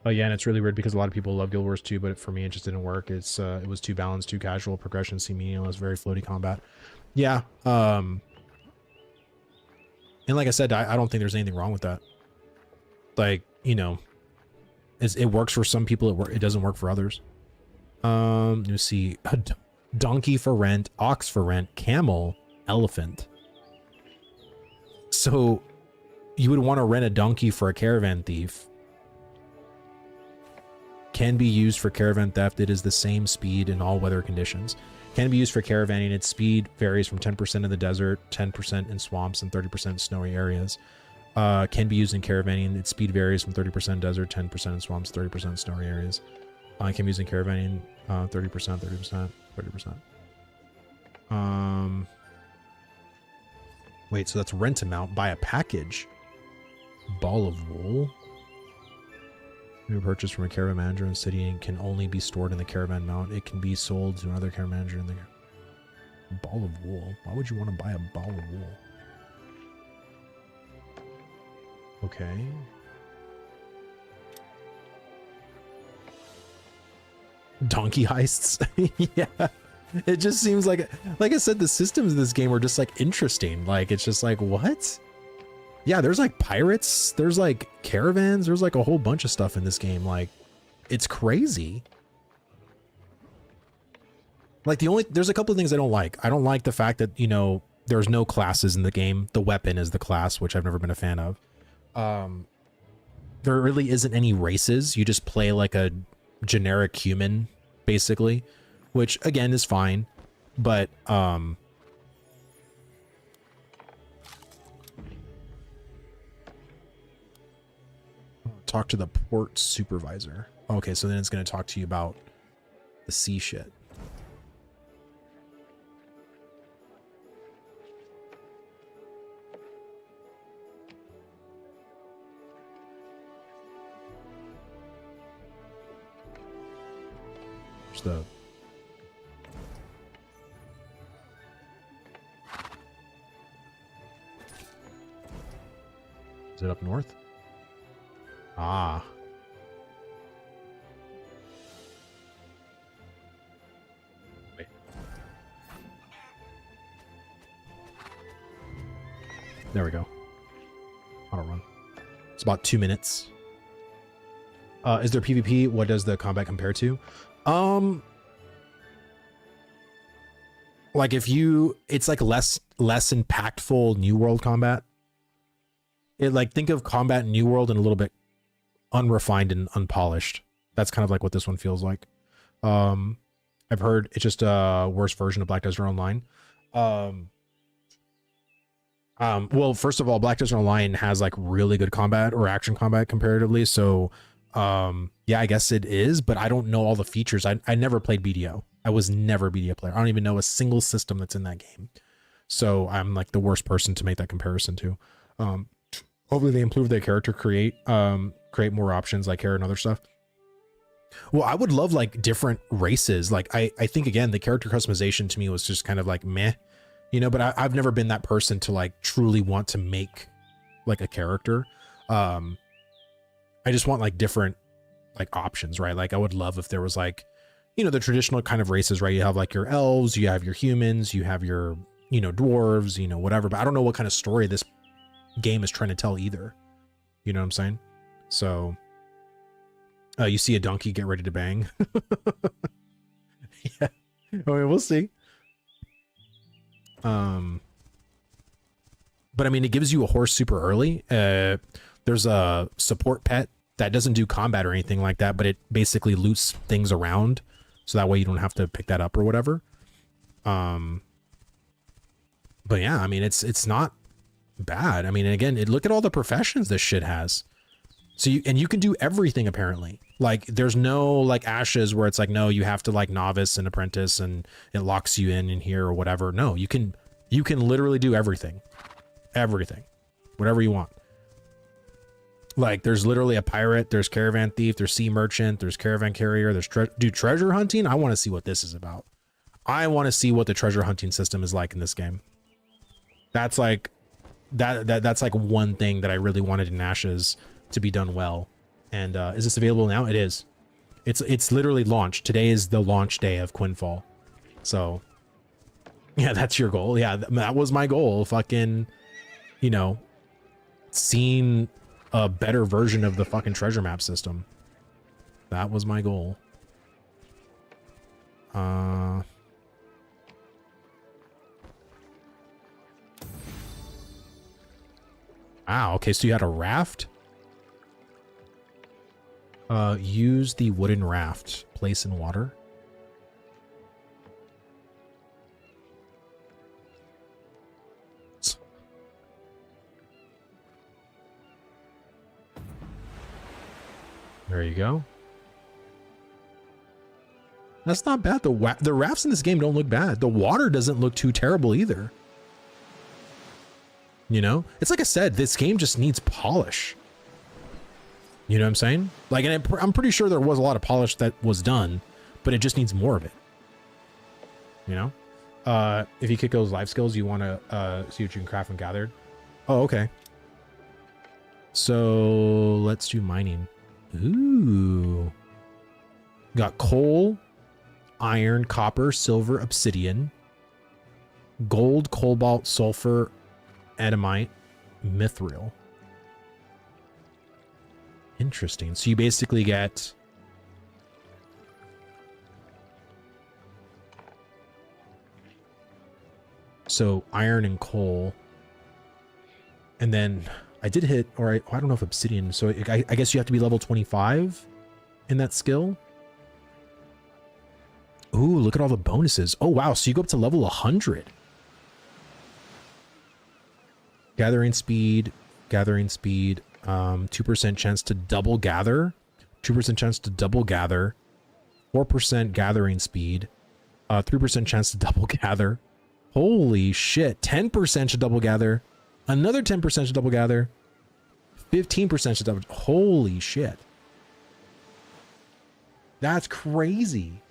Oh yeah, and it's really weird because a lot of people love Guild Wars 2, but for me it just didn't work. It was too balanced, too casual, progression seemed meaningless, very floaty combat. Yeah, and like I said, I don't think there's anything wrong with that. Like, you know, it works for some people, it doesn't work for others. You see, a donkey for rent, ox for rent, camel, elephant. So you would want to rent a donkey for a caravan thief. Can be used for caravan theft. It is the same speed in all weather conditions. Can be used for caravaning. Its speed varies from 10% in the desert, 10% in swamps, and 30% in snowy areas. Can be used in caravaning. Its speed varies from 30% desert, 10% in swamps, 30% in snowy areas. Can be used in caravaning, 30%, 30%, 30%. Wait, so that's rent amount. Buy a package. Ball of wool. Purchased from a caravan manager in the city and can only be stored in the caravan mount. It can be sold to another caravan manager in the ball of wool. Why would you want to buy a ball of wool? Okay. Donkey heists. Yeah. It just seems like I said, the systems in this game are just like interesting. Like, it's just like, what? Yeah, there's like pirates, there's like caravans, there's like a whole bunch of stuff in this game. Like, it's crazy. Like, there's a couple of things I don't like. I don't like the fact that, you know, there's no classes in the game. The weapon is the class, which I've never been a fan of. There really isn't any races. You just play like a generic human, basically, which again is fine. But, talk to the port supervisor. Okay, so then it's going to talk to you about the sea shit. There's the... Is it up north? Ah. Wait. There we go. Auto run. It's about 2 minutes. Is there PvP? What does the combat compare to? Like it's like less impactful New World combat. It, like, think of combat in New World and a little bit unrefined and unpolished. That's kind of like what this one feels like. I've heard it's just a worse version of Black Desert Online. Well, first of all, Black Desert Online has like really good combat or action combat comparatively. So, yeah, I guess it is, but I don't know all the features. I never played BDO. I was never a BDO player. I don't even know a single system that's in that game. So I'm like the worst person to make that comparison to. Hopefully they improve their character, create more options like hair and other stuff. Well, I would love like different races. Like I think again, the character customization to me was just kind of like meh, you know, but I've never been that person to like truly want to make like a character. I just want like different like options, right? Like I would love if there was like, you know, the traditional kind of races, right? You have like your elves, you have your humans, you have your, you know, dwarves, you know, whatever. But I don't know what kind of story this game is trying to tell either. You know what I'm saying? So you see a donkey, get ready to bang. Yeah. I mean, we'll see. But I mean, it gives you a horse super early. There's a support pet that doesn't do combat or anything like that, but it basically loots things around, so that way you don't have to pick that up or whatever. But yeah, I mean, it's not bad. I mean, again, look at all the professions this shit has. So you can do everything apparently. Like there's no like Ashes where it's like, no, you have to like novice and apprentice and it locks you in here or whatever. No, you can literally do everything, whatever you want. Like there's literally a pirate, there's caravan thief, there's sea merchant, there's caravan carrier, there's treasure hunting. I want to see what this is about. I want to see what the treasure hunting system is like in this game. That's like that's like one thing that I really wanted in Ashes to be done well. And is this available now? It is. It's literally launched. Today is the launch day of Quinfall. So yeah, that's your goal. Yeah, that was my goal. Fucking, you know, seeing a better version of the fucking treasure map system. That was my goal. Wow, okay, so you had a raft? Use the wooden raft. Place in water. There you go. That's not bad. The rafts in this game don't look bad. The water doesn't look too terrible either. You know? It's like I said, this game just needs polish. You know what I'm saying? Like, and I'm pretty sure there was a lot of polish that was done, but it just needs more of it. You know? If you kick those life skills, you want to see what you can craft and gathered. Oh, okay. So let's do mining. Ooh. Got coal, iron, copper, silver, obsidian, gold, cobalt, sulfur, adamite, mithril. Interesting. So you basically get iron and coal, and then I did hit, or I don't know if obsidian. So I guess you have to be level 25 in that skill. Ooh, look at all the bonuses. Oh wow, so you go up to level 100. Gathering speed, 2% chance to double gather, 2% chance to double gather, 4% gathering speed, 3% chance to double gather. Holy shit, 10% to double gather, another 10% to double gather, 15% to double. Holy shit. That's crazy.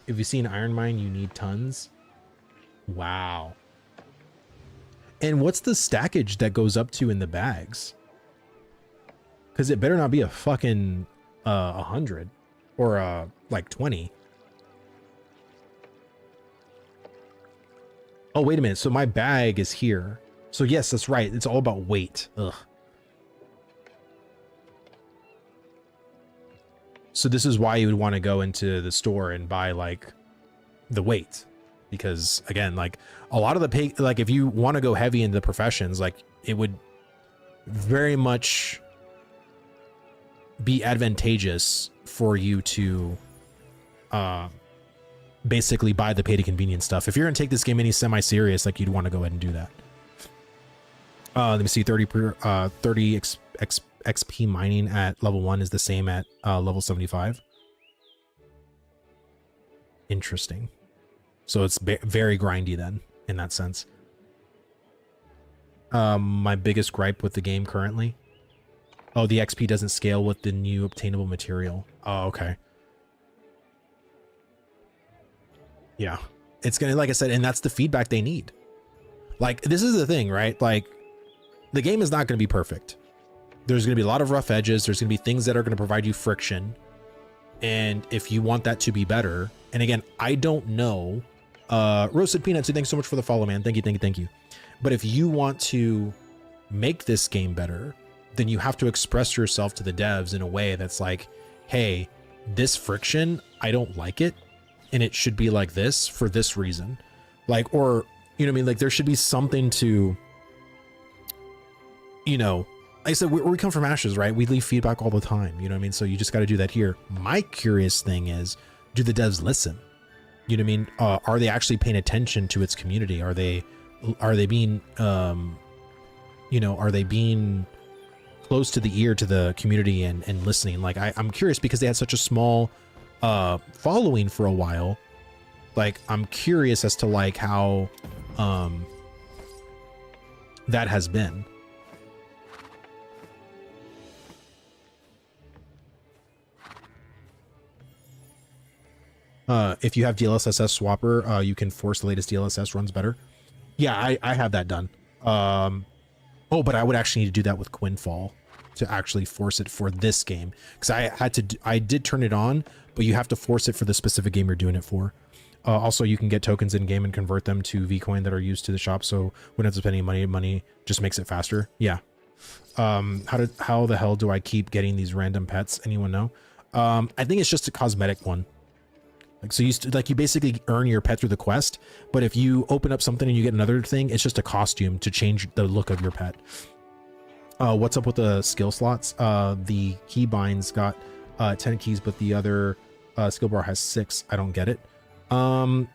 If you see an iron mine, you need tons. Wow. And what's the stackage that goes up to in the bags? Because it better not be a fucking 100 or like 20. Oh, wait a minute. So my bag is here. So yes, that's right. It's all about weight. Ugh. So this is why you would want to go into the store and buy like the weight. Because again, like a lot of the pay, like if you want to go heavy into the professions, like it would very much be advantageous for you to basically buy the pay to convenience stuff. If you're gonna take this game any semi-serious, like you'd want to go ahead and do that. Let me see, 30 XP mining at level 1 is the same at level 75. Interesting. So it's very grindy then, in that sense. My biggest gripe with the game currently. Oh, the XP doesn't scale with the new obtainable material. Oh, okay. Yeah. It's gonna, like I said, and that's the feedback they need. Like, this is the thing, right? Like, the game is not gonna be perfect. There's gonna be a lot of rough edges. There's gonna be things that are gonna provide you friction. And if you want that to be better, and again, I don't know, Roasted Peanuts, thanks so much for the follow, man. Thank you. But if you want to make this game better, then you have to express yourself to the devs in a way that's like, hey, this friction, I don't like it, and it should be like this for this reason. Like, or, you know what I mean? Like, there should be something to, you know, like I said, we come from ashes, right? We leave feedback all the time, you know what I mean? So you just got to do that here. My curious thing is, do the devs listen? You know what I mean? Are they actually paying attention to its community? Are they being, you know, are they being close to the ear to the community and listening? Like, I'm curious because they had such a small following for a while. Like, I'm curious as to like how that has been. If you have DLSS swapper, you can force the latest DLSS runs better. Yeah, I have that done. Oh, but I would actually need to do that with Quinfall to actually force it for this game, because I did turn it on, but you have to force it for the specific game you're doing it for. Also, you can get tokens in game and convert them to Vcoin that are used to the shop, so we don't have to spend any money just makes it faster. Yeah. How the hell do I keep getting these random pets? Anyone know? I think it's just a cosmetic one. Like, so you basically earn your pet through the quest, but if you open up something and you get another thing, it's just a costume to change the look of your pet. What's up with the skill slots? The keybinds got 10 keys, but the other skill bar has 6. I don't get it. I'm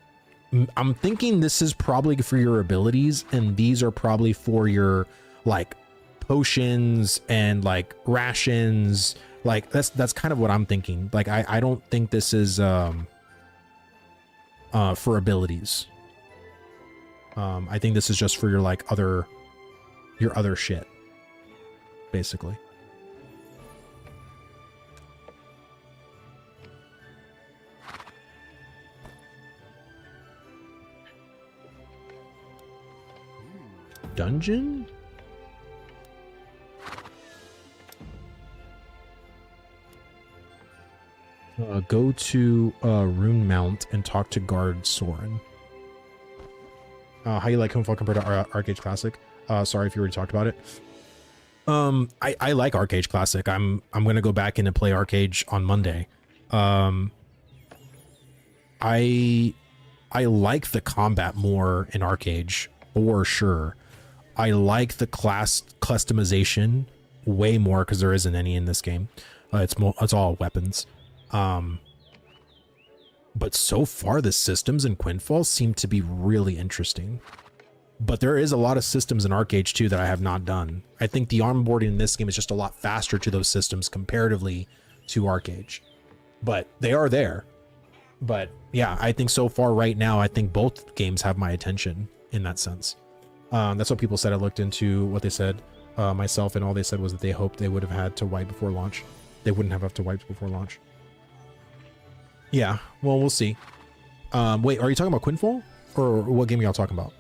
thinking this is probably for your abilities, and these are probably for your like potions and like rations. Like that's kind of what I'm thinking. Like I don't think this is for abilities. I think this is just for your like your other shit, basically. Dungeon? Go to Rune Mount and talk to Guard Soren. How you like Quinfall compared to Arcade Classic? Sorry if you already talked about it. I like Arcade Classic. I'm gonna go back in and play Arcade on Monday. I like the combat more in Arcade for sure. I like the class customization way more because there isn't any in this game. It's all weapons. But so far the systems in Quinfall seem to be really interesting. But there is a lot of systems in Arcade too that I have not done. I think the onboarding in this game is just a lot faster to those systems comparatively to Arcade. But they are there. But yeah, I think so far right now, I think both games have my attention in that sense. That's what people said. I looked into what they said, myself, and all they said was that they hoped they would have had to wipe before launch. They wouldn't have to wipe before launch. Yeah, well, we'll see. Wait, are you talking about Quinfall? Or what game are y'all talking about?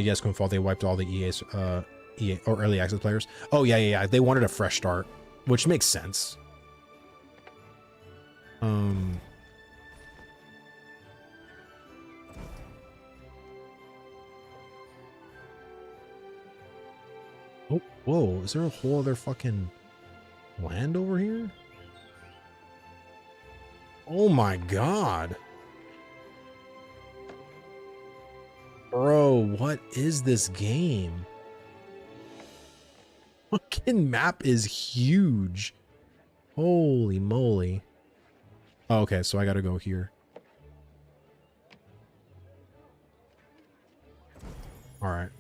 Yes, Quinfall, they wiped all the EA or early access players. Oh, yeah. They wanted a fresh start, which makes sense. Oh, whoa, is there a whole other fucking land over here? Oh my god. Bro, what is this game? Fucking map is huge. Holy moly. Oh, okay, so I gotta go here. Alright.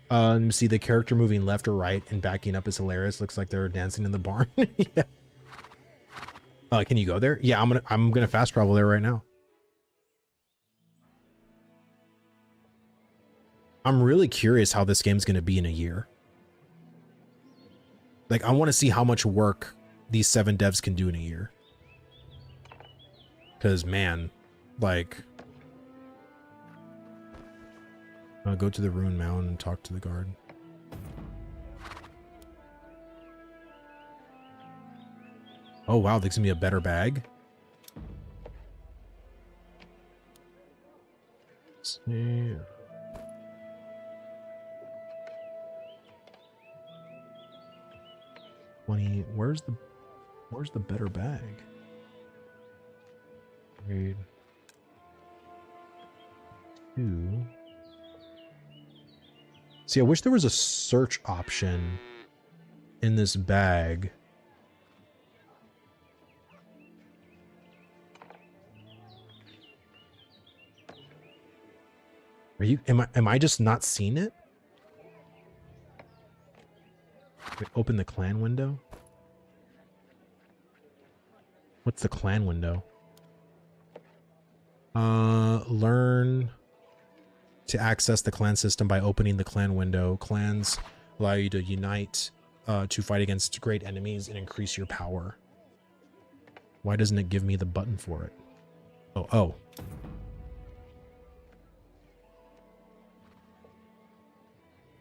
Let me see, the character moving left or right and backing up is hilarious. Looks like they're dancing in the barn. Yeah. Can you go there? Yeah, I'm gonna fast travel there right now. I'm really curious how this game's gonna be in a year. Like, I want to see how much work these 7 devs can do in a year. Because, man, like... I'll go to the Ruined Mound and talk to the guard. Oh, wow, this gives me a better bag. Let's see. Where's the better bag? Grade 2. See, I wish there was a search option in this bag. Am I just not seeing it? Wait, open the clan window. What's the clan window? Learn to access the clan system by opening the clan window. Clans allow you to unite to fight against great enemies and increase your power. Why doesn't it give me the button for it? Oh.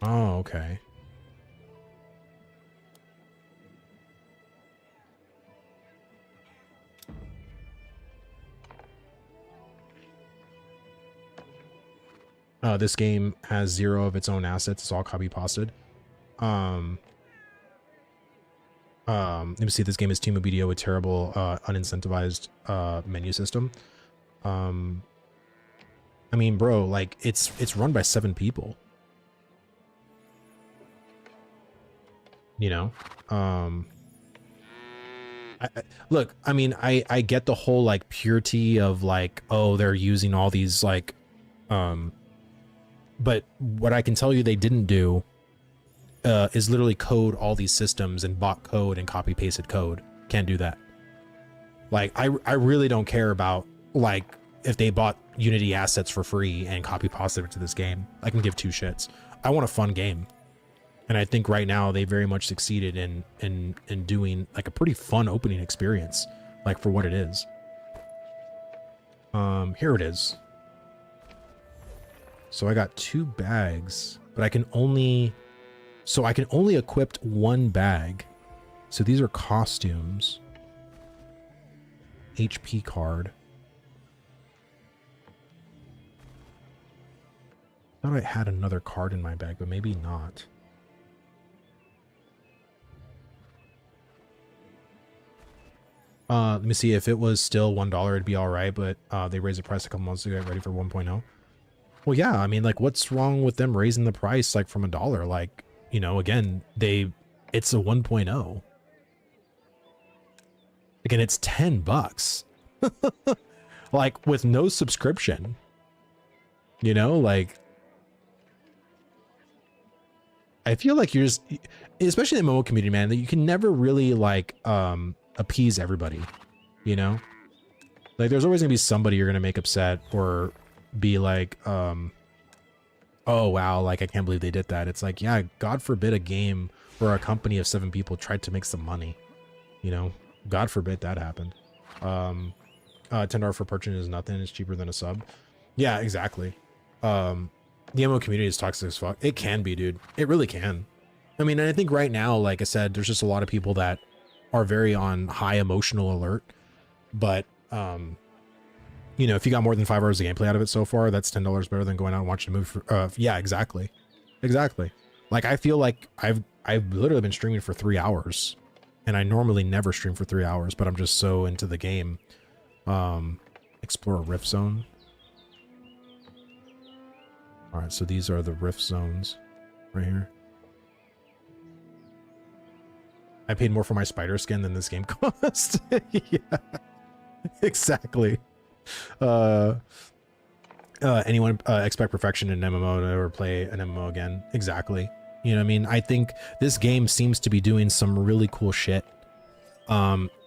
Oh, okay. This game has 0 of its own assets. It's all copy pasted. Let me see. This game is Team Obito with terrible, unincentivized menu system. I mean, bro, like it's run by 7 people. You know, look, I mean, I get the whole like purity of like, oh, they're using all these like, but what I can tell you they didn't do is literally code all these systems and bought code and copy pasted code. Can't do that. Like, I really don't care about like if they bought Unity assets for free and copy pasted it to this game. I can give 2 shits. I want a fun game. And I think right now they very much succeeded in doing like a pretty fun opening experience, like for what it is. Here it is. So I got 2 bags, but I can only equip 1 bag. So these are costumes. HP card. Thought I had another card in my bag, but maybe not. Let me see. If it was still $1, it'd be all right, but they raised the price a couple months ago, ready for 1.0. Well, yeah, I mean, like, what's wrong with them raising the price, like, from $1? Like, you know, again, it's a 1.0. Again, it's $10. Like, with no subscription. You know, like, I feel like you're just, especially in the MMO community, man, that you can never really, like, appease everybody, you know? Like, there's always gonna be somebody you're gonna make upset or be like, oh wow, like I can't believe they did that. It's like, yeah, God forbid a game where a company of 7 people tried to make some money, you know? God forbid that happened. $10 for purchase is nothing. It's cheaper than a sub. Yeah, exactly. The MMO community is toxic as fuck. It can be, dude. It really can. I mean, and I think right now, like I said, there's just a lot of people that are very on high emotional alert, but you know, if you got more than 5 hours of gameplay out of it so far, that's $10 better than going out and watching a movie for, yeah, exactly. Like, I feel like I've literally been streaming for 3 hours, and I normally never stream for 3 hours, but I'm just so into the game. Explore a rift zone. All right, so these are the rift zones right here. I paid more for my spider skin than this game cost. Yeah, exactly. Anyone expect perfection in an MMO to ever play an MMO again? Exactly. You know what I mean? I think this game seems to be doing some really cool shit.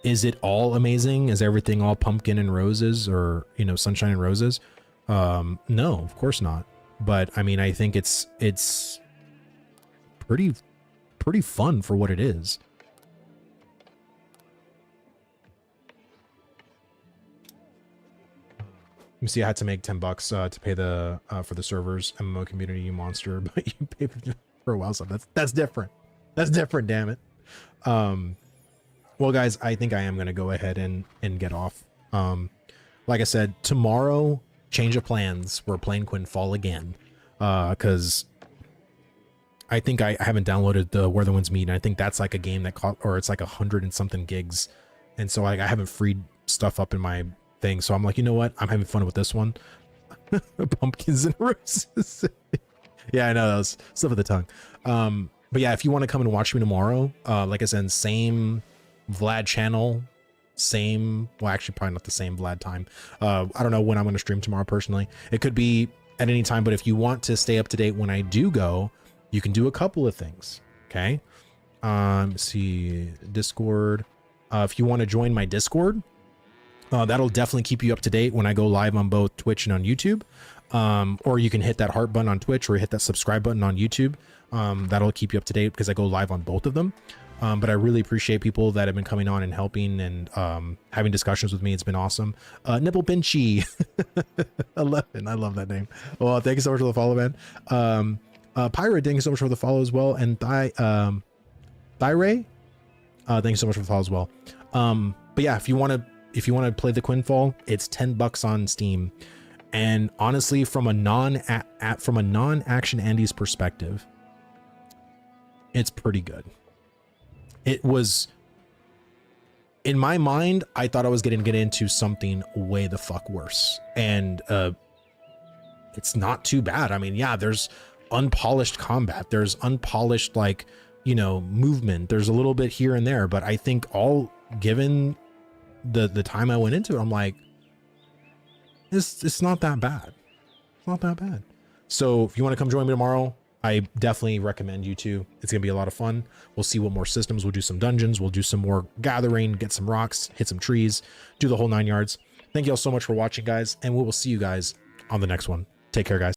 Is it all amazing? Is everything all pumpkin and roses, or, you know, sunshine and roses? No, of course not. But I mean, I think it's pretty fun for what it is. You see, I had to make $10 to pay the for the servers MMO community monster, but you pay for a while stuff. That's different. That's different. Damn it. Well, guys, I think I am gonna go ahead and get off. Like I said, tomorrow, change of plans. We're playing Quinfall again, because I think I haven't downloaded the Where the Winds Meet, and I think that's like a game that caught, or it's like 100 and something gigs, and so I haven't freed stuff up in my thing. So I'm like, you know what? I'm having fun with this one. Pumpkins and roses. Yeah, I know, that was slip of the tongue. But yeah, if you want to come and watch me tomorrow, like I said, same Vlad channel, same, well, actually probably not the same Vlad time. I don't know when I'm going to stream tomorrow personally. It could be at any time, but if you want to stay up to date when I do go, you can do a couple of things. Okay. Let's see, Discord. If you want to join my Discord, that'll definitely keep you up to date when I go live on both Twitch and on YouTube. Or you can hit that heart button on Twitch or hit that subscribe button on YouTube. That'll keep you up to date because I go live on both of them. But I really appreciate people that have been coming on and helping and having discussions with me. It's been awesome. Nipple Pinchy 11. I love that name. Well, thank you so much for the follow, man. Pirate, thank you so much for the follow as well. And Thyray, thank you so much for the follow as well. But yeah, if you want to play the Quinfall, it's $10 on Steam. And honestly, from a non-action Andy's perspective, it's pretty good. It was, in my mind, I thought I was going to get into something way the fuck worse. And it's not too bad. I mean, yeah, there's unpolished combat. There's unpolished, like, you know, movement. There's a little bit here and there. But I think all given the time I went into it, I'm like, it's not that bad. It's not that bad. So if you want to come join me tomorrow, I definitely recommend you to. It's going to be a lot of fun. We'll see what more systems. We'll do some dungeons. We'll do some more gathering, get some rocks, hit some trees, do the whole 9 yards. Thank you all so much for watching, guys. And we will see you guys on the next one. Take care, guys.